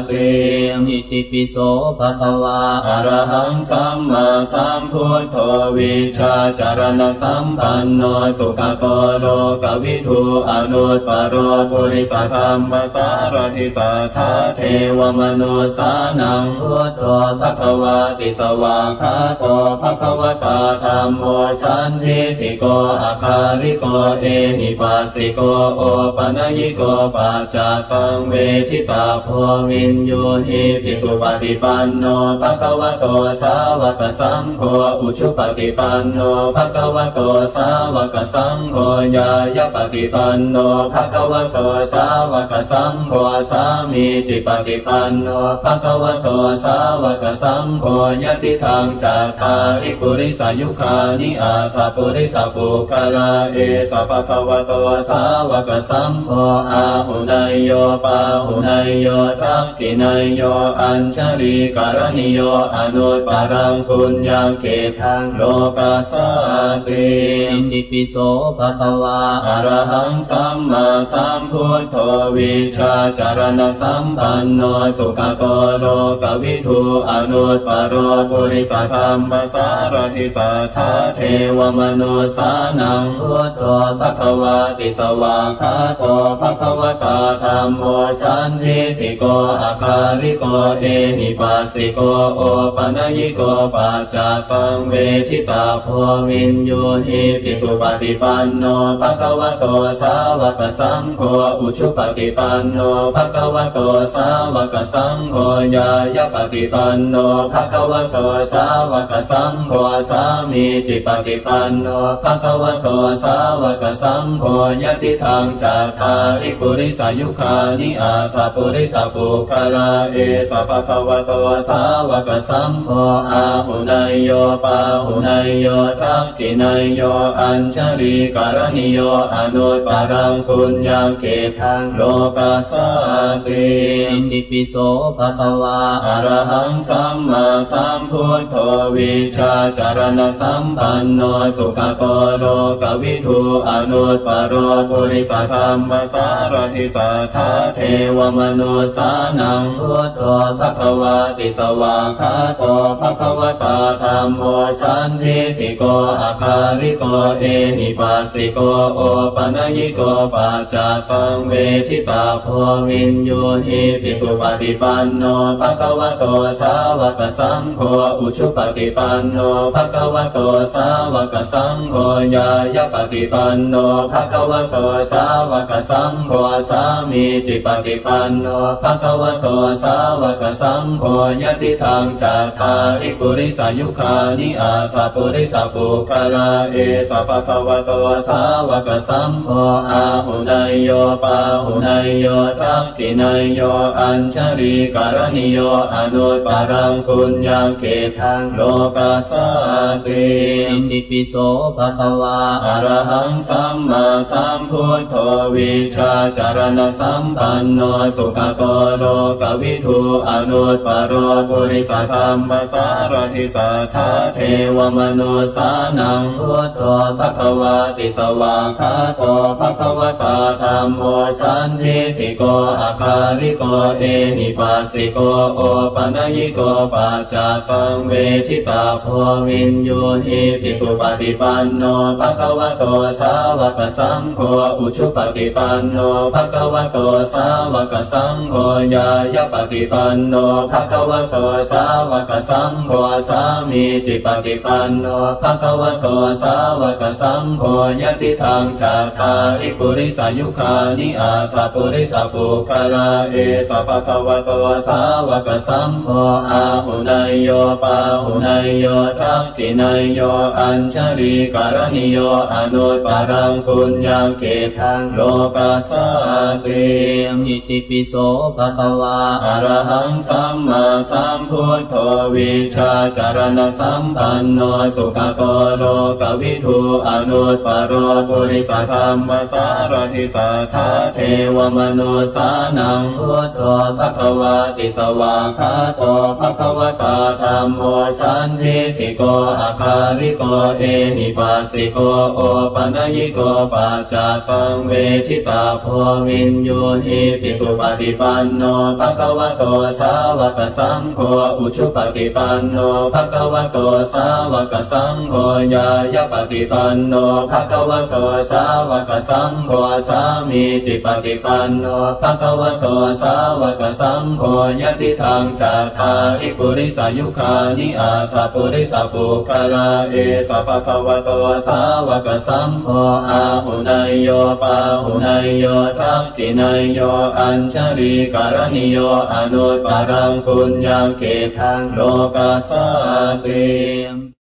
ติอิติปิโสภะคะวาอะระหังสัมมาสัมพุทโธวิชาจารณสัมปันโนสุขโตโลกวิทูอนุตปโรปุริสธรรมสารทิสัทธาเทวมนุสานังพุทโธภควาติสวากขาโตภควตาธัมโมสันทิฏฐิโกอาคาริโกเอหิปัสสิโกโอปัญญิโกปัจจตังเวทิตาโพวินโยหิติสุปฏิปันโนภควโตสาวกสังโฆอุชุปฏิปันโนภควโตสาวกสังโฆญายปฏิปันโนภควโตสาวกสังโฆสามีจิปฏิปันโนภควโตสาวกสังโฆยติทางจัตตาริปุริสายุคานิอาตปุริสปุคลาเอสะภะคะวะโตสาวกสังโฆอาหุนายโยปาหุนายโยทักขินายโยอัญชลีการณิโยอนุตปารังปุญญเกทังโลกัสสติอิติปิโสภะคะวาอะระหังสัมมาสัมพุทโธวิชาจารณสัมปันโนสุขโตโลกวิทูอนุตปโรปุริสธรรมสารทิสัทธาเทวมนุสานังพุทโธภควาติสวากขาโตภควตาธัมโมสันทิฏฐิโกอาคาริโกเอหิปัสสิโกโอปัญญิโกปัจจตังเวทิตาโพวินโยหิติสุปฏิปันโนภควโตสาวกสังโฆอุชุปฏิปันโนภควโตสาวกสังโฆญายปฏิปันโนภควโตสาวกสังโฆสามีจิปฏิปันโนภควโตสาวกสังโฆยติทางจัตตาริปุริสายุคานิอาตปุริสปุคลาเอสะภะคะวะโตสาวกสังโฆอาหุนายโยปาหุนายโยทักขินายโยอัญชลีการณิโยอนุตปารังปุญญเกทังโลกัสสติอิติปิโสภะคะวาอะระหังสัมมาสัมพุทโธวิชาจารณสัมปันโนสุขโตโลกวิทูอนุตปโรปุริสธรรมสารทิสัทธาเทวมนุสานังพุทโธภควาติสวากขาโตภควตาธัมโมสันทิฏฐิโกอาคาริโกเอหิปัสสิโกโอปัญญิโกปัจจตังเวทิตาโพวินโยหิติสุปฏิปันโนภควโตสาวกสังโฆอุชุปฏิปันโนภควโตสาวกสังโฆญายปฏิปันโนภควโตสาวกสังโฆสามีจิปฏิปันโนภควโตสาวกสังโฆยติทางจัตตาริปุริสายุคานิอาตปุริสปุคลาเอสะภะคะวะโตสาวกสังโฆอาหุนายโยปาหุนายโยทักขินายโยอัญชลีการณิโยอนุตปารังปุญญเกทังโลกัสสติอิติปิโสภะคะวาอะระหังสัมมาสัมพุทโธวิชาจารณสัมปันโนสุขโตโลกวิทูอนุตปโรปุริสธรรมสารทิสัทธาเทวมนุสานังพุทโธภควาติสวากขาโตภควตาธัมโมสันทิฏฐิโกอาคาริโกเอหิปัสสิโกโอปัญญิโกปัจจตังเวทิตาโพวินโยหิติสุปฏิปันโนภควโตสาวกสังโฆอุชุปฏิปันโนภควโตสาวกสังโฆญายปฏิปันโนภควโตสาวกสังโฆสามีจิปฏิปันโนภควโตสาวกสังโฆยติทางจัตตาริปุริสายุคานิอาตปุริสปุคลาเอสะภะคะวะโตสาวกสังโฆอาหุนายโยปาหุนายโยทักขินายโยอัญชลีการณิโยอนุตปารังปุญญเกทังโลกัสสติอิติปิโสภะคะวาอะระหังสัมมาสัมพุทโธวิชาจารณสัมปันโนสุขโตโลกวิทูอนุตปโรปุริสธรรมสารทิสัทธาเทวมนุ สานังพุทโธภควาติสวากขาโตภควตาธัมโมสันทิฏฐิโกอาคาริโกเอหิปัสสิโกโอปัญญิโกปัจจตังเวทิตาโพวินโยหิปิสุปฏิปันโนภควโตสาวกสังโฆอุชุปฏิปันโนภควโตสาวกสังโฆญายปฏิปันโนภควโตสาวกสังโฆสามีจิปฏิปันโนภควโตสาวกสังโฆยติทางจัตตาริปุริสายุคานิอาตปุริสปุคลาเอสภควโตสาวกสังโฆอาหุนายโยปาหุนายโยทักขินายโยอัญชลีการณิโยอนุตตรังปุญญเกทังโลกัสสติ